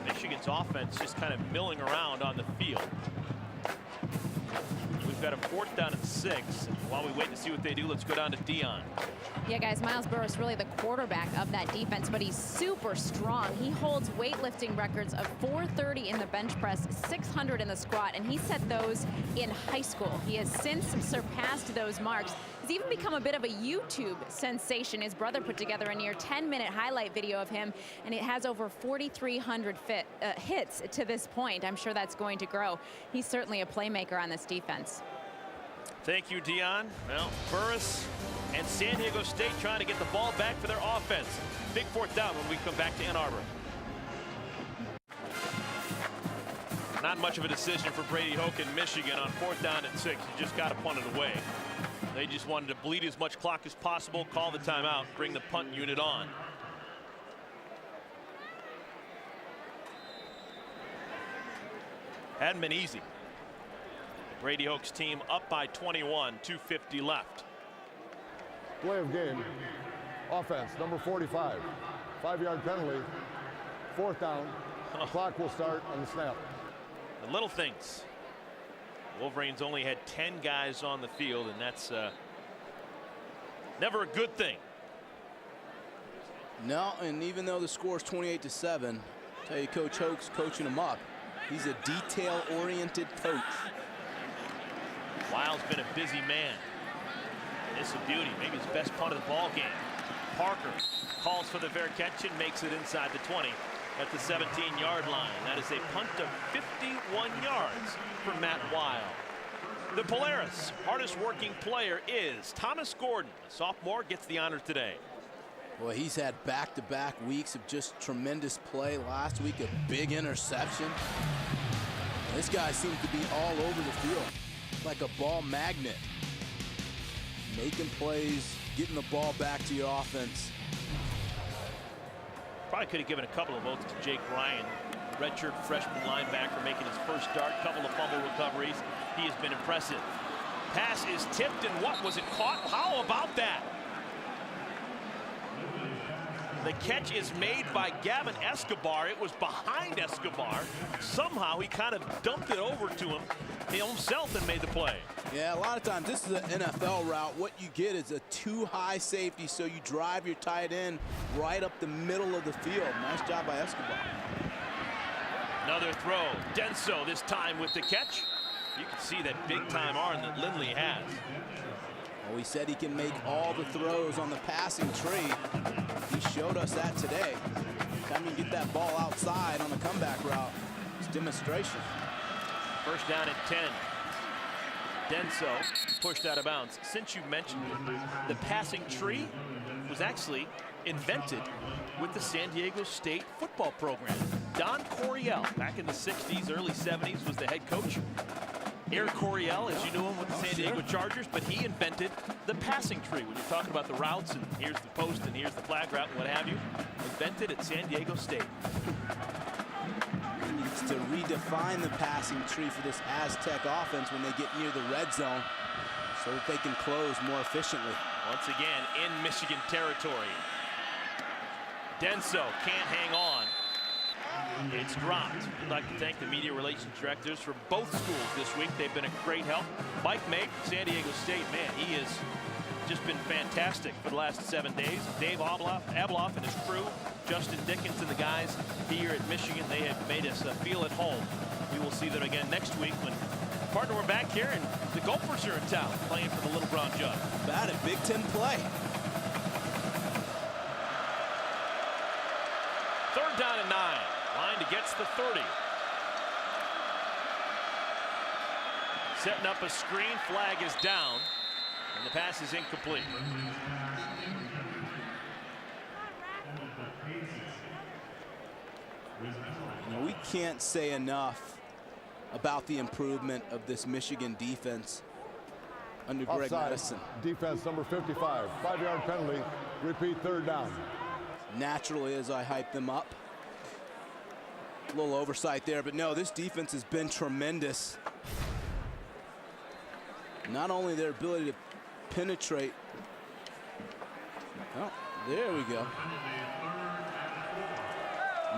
Michigan's offense just kind of milling around on the field. We've got a 4th down and 6. And while we wait to see what they do, let's go down to Dion. Yeah, guys, Miles Burris really the quarterback of that defense, but he's super strong. He holds weightlifting records of 430 in the bench press, 600 in the squat, and he set those in high school. He has since surpassed those marks. He's even become a bit of a YouTube sensation. His brother put together a near 10-minute highlight video of him, and it has over 4,300 hits to this point. I'm sure that's going to grow. He's certainly a playmaker on this defense. Thank you, Dion. Well, Burris and San Diego State trying to get the ball back for their offense. Big 4th down when we come back to Ann Arbor. Not much of a decision for Brady Hoke in Michigan on 4th down and 6. He just got to punt it away. They just wanted to bleed as much clock as possible, call the timeout, bring the punt unit on. Hadn't been easy. Brady Hoke's team up by 21, 2:50 left. Play of game. Offense, number 45. 5-yard penalty. 4th down. The clock will start on the snap. The little things. Wolverines only had 10 guys on the field, and that's never a good thing. No, and even though the score is 28-7, I tell you, Coach Hoke's coaching him up. He's a detail-oriented coach. Wile's been a busy man. It's a beauty, maybe his best punt of the ball game. Parker calls for the fair catch and makes it inside the 20 at the 17-yard line. That is a punt of 51 yards for Matt Weil. The Polaris hardest working player is Thomas Gordon. The sophomore gets the honor today. Well, he's had back-to-back weeks of just tremendous play. Last week, a big interception. This guy seems to be all over the field, like a ball magnet. Making plays, getting the ball back to your offense. Probably could have given a couple of votes to Jake Ryan, redshirt freshman linebacker making his first start. Couple of fumble recoveries. He has been impressive. Pass is tipped, and what was it caught? How about that? The catch is made by Gavin Escobar. It was behind Escobar. Somehow he kind of dumped it over to him himself and made the play. Yeah, a lot of times this is an NFL route. What you get is a too-high safety, so you drive your tight end right up the middle of the field. Nice job by Escobar. Another throw. Denso this time with the catch. You can see that big-time arm that Lindley has. Well, we said he can make all the throws on the passing tree. He showed us that today. Time you get that ball outside on the comeback route. It's demonstration. First down at 10. Denso pushed out of bounds. Since you mentioned it, the passing tree was actually invented with the San Diego State football program. Don Coryell, back in the 60s, early 70s, was the head coach. Eric Coryell, as you knew him with the San Diego Chargers, but he invented the passing tree. When you're talking about the routes, and here's the post, and here's the flag route, and what have you, invented at San Diego State. He needs to redefine the passing tree for this Aztec offense when they get near the red zone so that they can close more efficiently. Once again, in Michigan territory. Denso can't hang on. It's dropped. We'd like to thank the media relations directors for both schools this week. They've been a great help. Mike Make, San Diego State, man, he has just been fantastic for the last 7 days. Dave Abloff and his crew, Justin Dickens and the guys here at Michigan, they have made us feel at home. We will see them again next week when, partner, we're back here and the Gophers are in town playing for the Little Brown Jug. Bad at Big Ten play. Third down and 9. Line gets the 30. Setting up a screen, flag is down, and the pass is incomplete. Now, we can't say enough about the improvement of this Michigan defense under Greg Madison. Defense number 55, 5-yard penalty, repeat third down. Naturally, as I hype them up. A little oversight there, but no, this defense has been tremendous. Not only their ability to penetrate. Oh, there we go.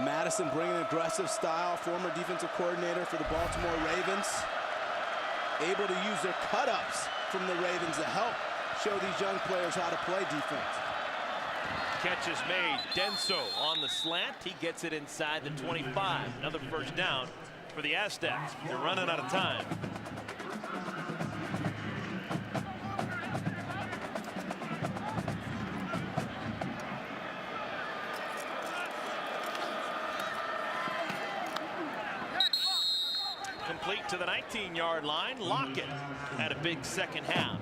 Madison bringing an aggressive style, former defensive coordinator for the Baltimore Ravens. Able to use their cut-ups from the Ravens to help show these young players how to play defense. Catch is made. Denso on the slant. He gets it inside the 25. Another first down for the Aztecs. They're running out of time. Complete to the 19-yard line. Lockett had a big second half.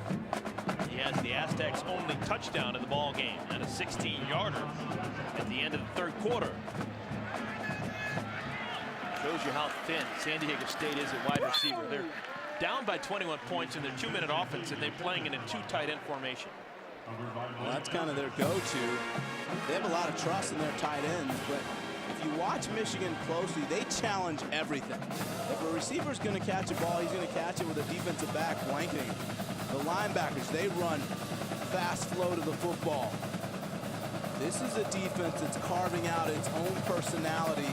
He has the Aztecs' only touchdown in the ball game and a 16-yarder at the end of the third quarter. Shows you how thin San Diego State is at wide receiver. They're down by 21 points in their 2-minute offense, and they're playing in a 2 tight end formation. Well, that's kind of their go-to. They have a lot of trust in their tight ends, but if you watch Michigan closely, they challenge everything. If a receiver's going to catch a ball, he's going to catch it with a defensive back blanketing. The linebackers, they run fast flow to the football. This is a defense that's carving out its own personality.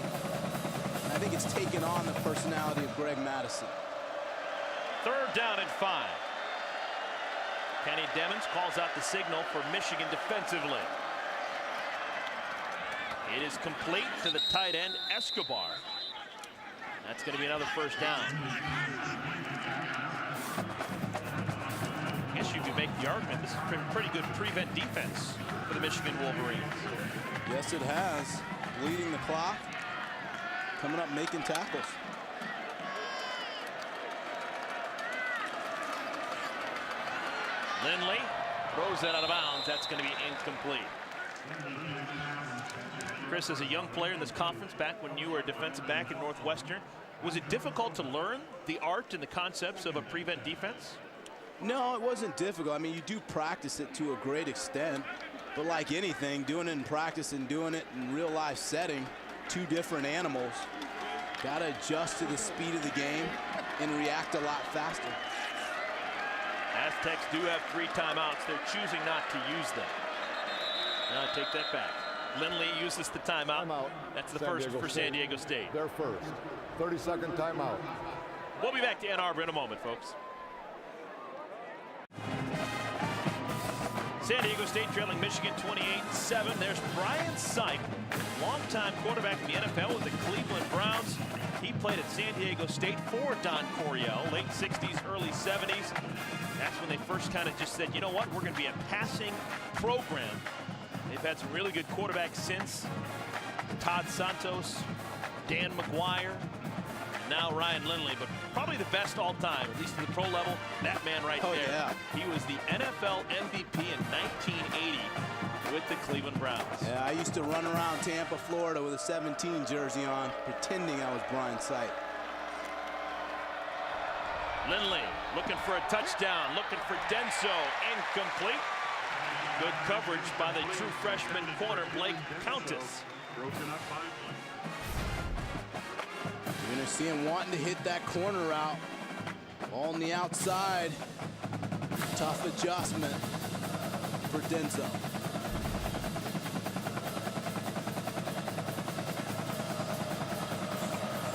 And I think it's taken on the personality of Greg Madison. Third down and 5. Kenny Demmons calls out the signal for Michigan defensively. It is complete to the tight end, Escobar. That's going to be another first down. I guess you could make the argument this is a pretty good prevent defense for the Michigan Wolverines. Yes, it has. Bleeding the clock. Coming up, making tackles. Lindley throws that out of bounds. That's going to be incomplete. Chris, as a young player in this conference, back when you were a defensive back in Northwestern, was it difficult to learn the art and the concepts of a prevent defense? No, it wasn't difficult. I mean, you do practice it to a great extent, but like anything, doing it in practice and doing it in real life setting, 2 different animals. Got to adjust to the speed of the game and react a lot faster. Aztecs do have 3 timeouts. They're choosing not to use them. Now I take that back. Lindley uses the timeout. That's the first for San Diego State. Their first. 30-second timeout. We'll be back to Ann Arbor in a moment, folks. San Diego State trailing Michigan 28-7. There's Brian Sipe, longtime quarterback in the NFL with the Cleveland Browns. He played at San Diego State for Don Coryell, late 60s, early 70s. That's when they first kind of just said, you know what, we're going to be a passing program. They've had some really good quarterbacks since. Todd Santos, Dan McGuire, Now Ryan Lindley, but probably the best all time, at least at the pro level. That man right there. Yeah. He was the NFL MVP in 1980 with the Cleveland Browns. Yeah, I used to run around Tampa, Florida with a 17 jersey on, pretending I was Brian Sight. Lindley looking for a touchdown, looking for Denso, incomplete. Good coverage by the true freshman corner, Blake Countess. You're going to see him wanting to hit that corner route. All on the outside. Tough adjustment for Denso.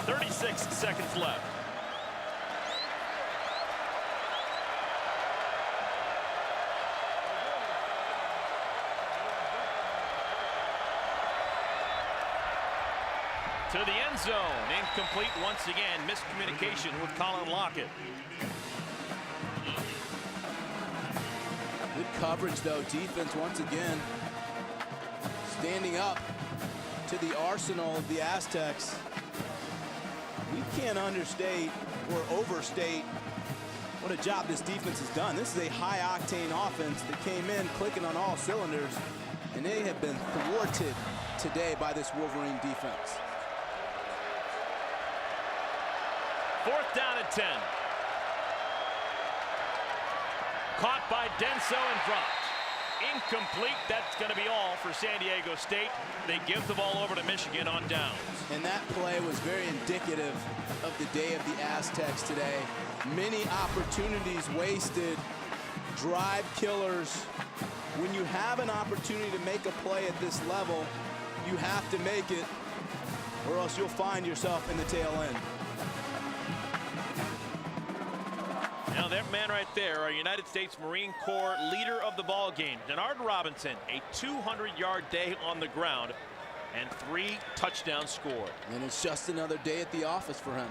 .36 seconds left. To the end zone, incomplete once again. Miscommunication with Colin Lockett. Good coverage though, defense once again. Standing up to the arsenal of the Aztecs. We can't understate or overstate what a job this defense has done. This is a high-octane offense that came in clicking on all cylinders, and they have been thwarted today by this Wolverine defense. 4th down and 10. Caught by Denso and dropped. Incomplete. That's going to be all for San Diego State. They give the ball over to Michigan on downs. And that play was very indicative of the day of the Aztecs today. Many opportunities wasted, drive killers. When you have an opportunity to make a play at this level, you have to make it, or else you'll find yourself in the tail end. Now that man right there, our United States Marine Corps leader of the ball game, Denard Robinson, a 200-yard day on the ground and 3 touchdowns scored. And it's just another day at the office for him.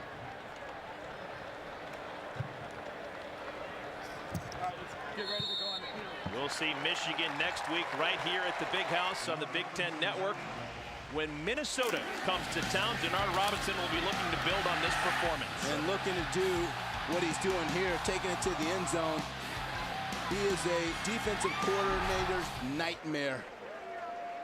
We'll see Michigan next week right here at the Big House on the Big Ten Network. When Minnesota comes to town, Denard Robinson will be looking to build on this performance. And looking to do what he's doing here, taking it to the end zone. He is a defensive coordinator's nightmare.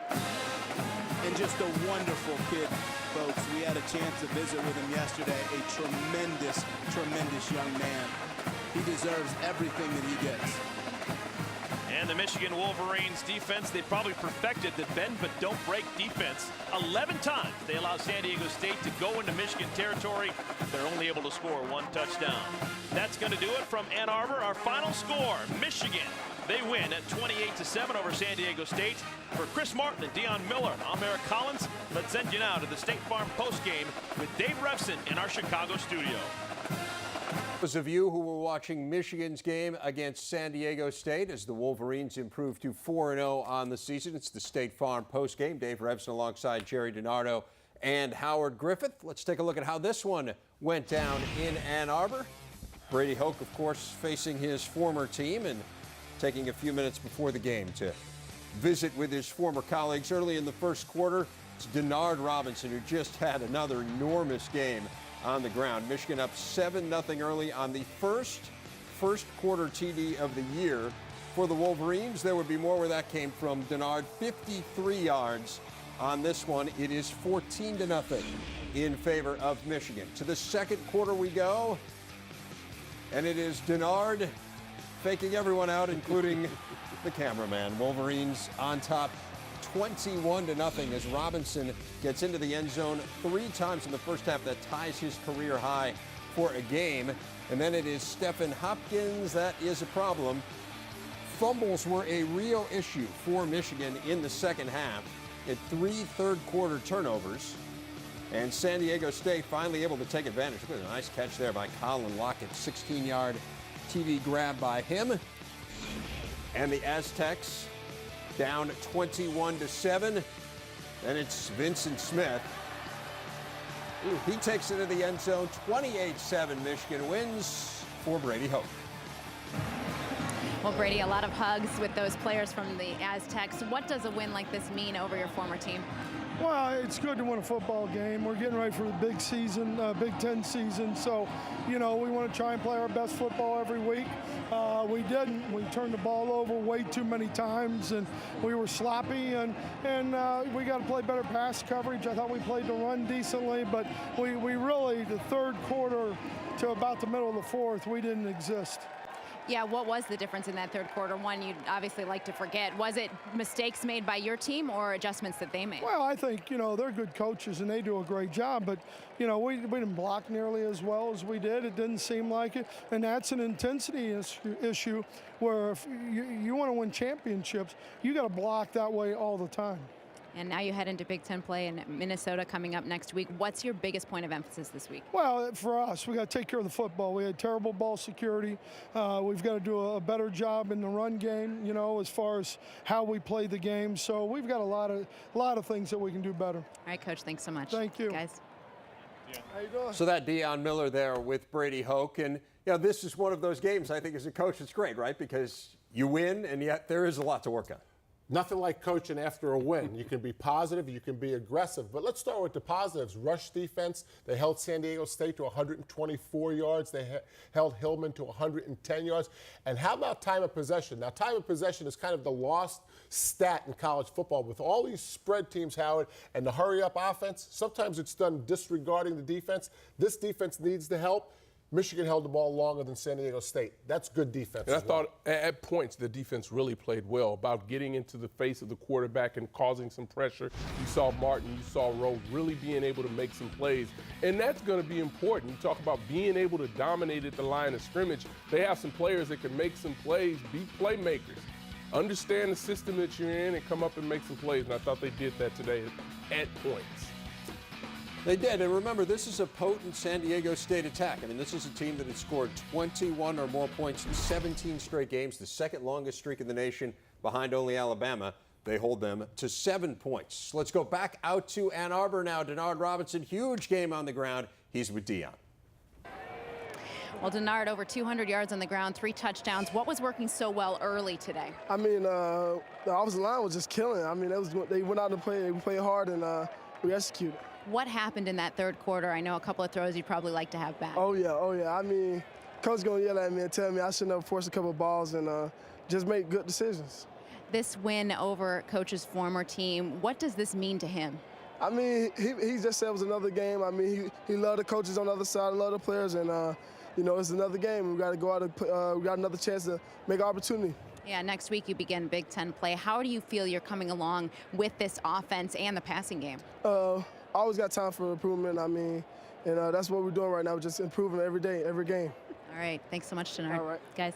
And just a wonderful kid, folks. We had a chance to visit with him yesterday. A tremendous, tremendous young man. He deserves everything that he gets. And the Michigan Wolverines defense, they probably perfected the bend but don't break defense. 11 times they allow San Diego State to go into Michigan territory. They're only able to score 1 touchdown. That's going to do it from Ann Arbor. Our final score, Michigan. They win at 28-7 over San Diego State. For Chris Martin and Dion Miller, I'm Eric Collins. Let's send you now to the State Farm postgame with Dave Revson in our Chicago studio. Those of you who were watching Michigan's game against San Diego State as the Wolverines improved to 4-0 on the season. It's the State Farm postgame. Dave Revson alongside Jerry DiNardo and Howard Griffith. Let's take a look at how this one went down in Ann Arbor. Brady Hoke, of course, facing his former team and taking a few minutes before the game to visit with his former colleagues. Early in the first quarter, it's Denard Robinson who just had another enormous game on the ground. Michigan up 7-0 early on the first quarter TD of the year for the Wolverines. There would be more where that came from. Denard 53 yards on this one. It is 14-0 in favor of Michigan. To the second quarter we go, and it is Denard faking everyone out, including the cameraman. Wolverines on top 21-0 as Robinson gets into the end zone 3 times in the first half. That ties his career high for a game. And then it is Stephen Hopkins. That is a problem. Fumbles were a real issue for Michigan in the second half. At 3 third-quarter turnovers. And San Diego State finally able to take advantage. Look at a nice catch there by Colin Lockett. 16-yard TD grab by him. And the Aztecs down 21-7. And it's Vincent Smith. He takes it to the end zone. 28-7. Michigan wins for Brady Hoke. Well, Brady, a lot of hugs with those players from the Aztecs. What does a win like this mean over your former team? Well, it's good to win a football game. We're getting ready for the big season, Big Ten season. So, you know, we want to try and play our best football every week. We didn't. We turned the ball over way too many times, and we were sloppy. And we got to play better pass coverage. I thought we played the run decently, but we really, the third quarter to about the middle of the fourth, we didn't exist. Yeah, what was the difference in that third quarter? One you'd obviously like to forget. Was it mistakes made by your team or adjustments that they made? Well, I think, you know, they're good coaches and they do a great job, but, you know, we didn't block nearly as well as we did. It didn't seem like it, and that's an intensity issue where if you want to win championships, you got to block that way all the time. And now you head into Big Ten play in Minnesota coming up next week. What's your biggest point of emphasis this week? Well, for us, we got to take care of the football. We had terrible ball security. We've got to do a better job in the run game, you know, as far as how we play the game. So we've got a lot of things that we can do better. All right, Coach, thanks so much. Thank you. Guys. Yeah. How you doing? So that Deion Miller there with Brady Hoke. And, you know, this is one of those games, I think, as a coach, it's great, right? Because you win, and yet there is a lot to work on. Nothing like coaching after a win. You can be positive, you can be aggressive. But let's start with the positives. Rush defense, they held San Diego State to 124 yards. They held Hillman to 110 yards. And how about time of possession? Now, time of possession is kind of the lost stat in college football. With all these spread teams, Howard, and the hurry-up offense, sometimes it's done disregarding the defense. This defense needs the help. Michigan held the ball longer than San Diego State. That's good defense. And I thought at points the defense really played well about getting into the face of the quarterback and causing some pressure. You saw Martin, you saw Rowe really being able to make some plays. And that's going to be important. You talk about being able to dominate at the line of scrimmage. They have some players that can make some plays, be playmakers. Understand the system that you're in and come up and make some plays. And I thought they did that today at points. They did, and remember, this is a potent San Diego State attack. I mean, this is a team that had scored 21 or more points in 17 straight games, the second longest streak in the nation, behind only Alabama. They hold them to 7 points. Let's go back out to Ann Arbor now. Denard Robinson, huge game on the ground. He's with Deion. Well, Denard, over 200 yards on the ground, 3 touchdowns. What was working so well early today? I mean, the offensive line was just killing. I mean, they went out to play, they played hard, and we executed. What happened in that third quarter? I know a couple of throws you'd probably like to have back. Oh, yeah. I mean, coach going to yell at me and tell me I shouldn't have forced a couple of balls and just make good decisions. This win over Coach's former team, what does this mean to him? I mean, he just said it was another game. I mean, he loved the coaches on the other side, loved the players, and, you know, it's another game. We got to go out and we got another chance to make an opportunity. Yeah, next week you begin Big Ten play. How do you feel you're coming along with this offense and the passing game? I always got time for improvement. I mean, and that's what we're doing right now. We're just improving every day, every game. All right. Thanks so much, Denard. All right. Guys.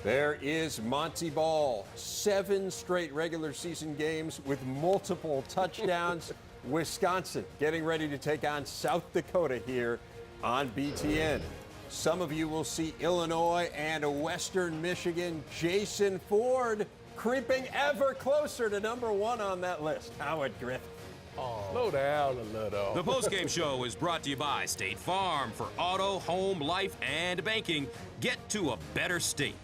There is Monty Ball. 7 straight regular season games with multiple touchdowns. Wisconsin getting ready to take on South Dakota here on BTN. Some of you will see Illinois and Western Michigan. Jason Ford creeping ever closer to #1 on that list. Howard Griffith. Slow down a little. The postgame show is brought to you by State Farm. For auto, home, life, and banking, get to a better state.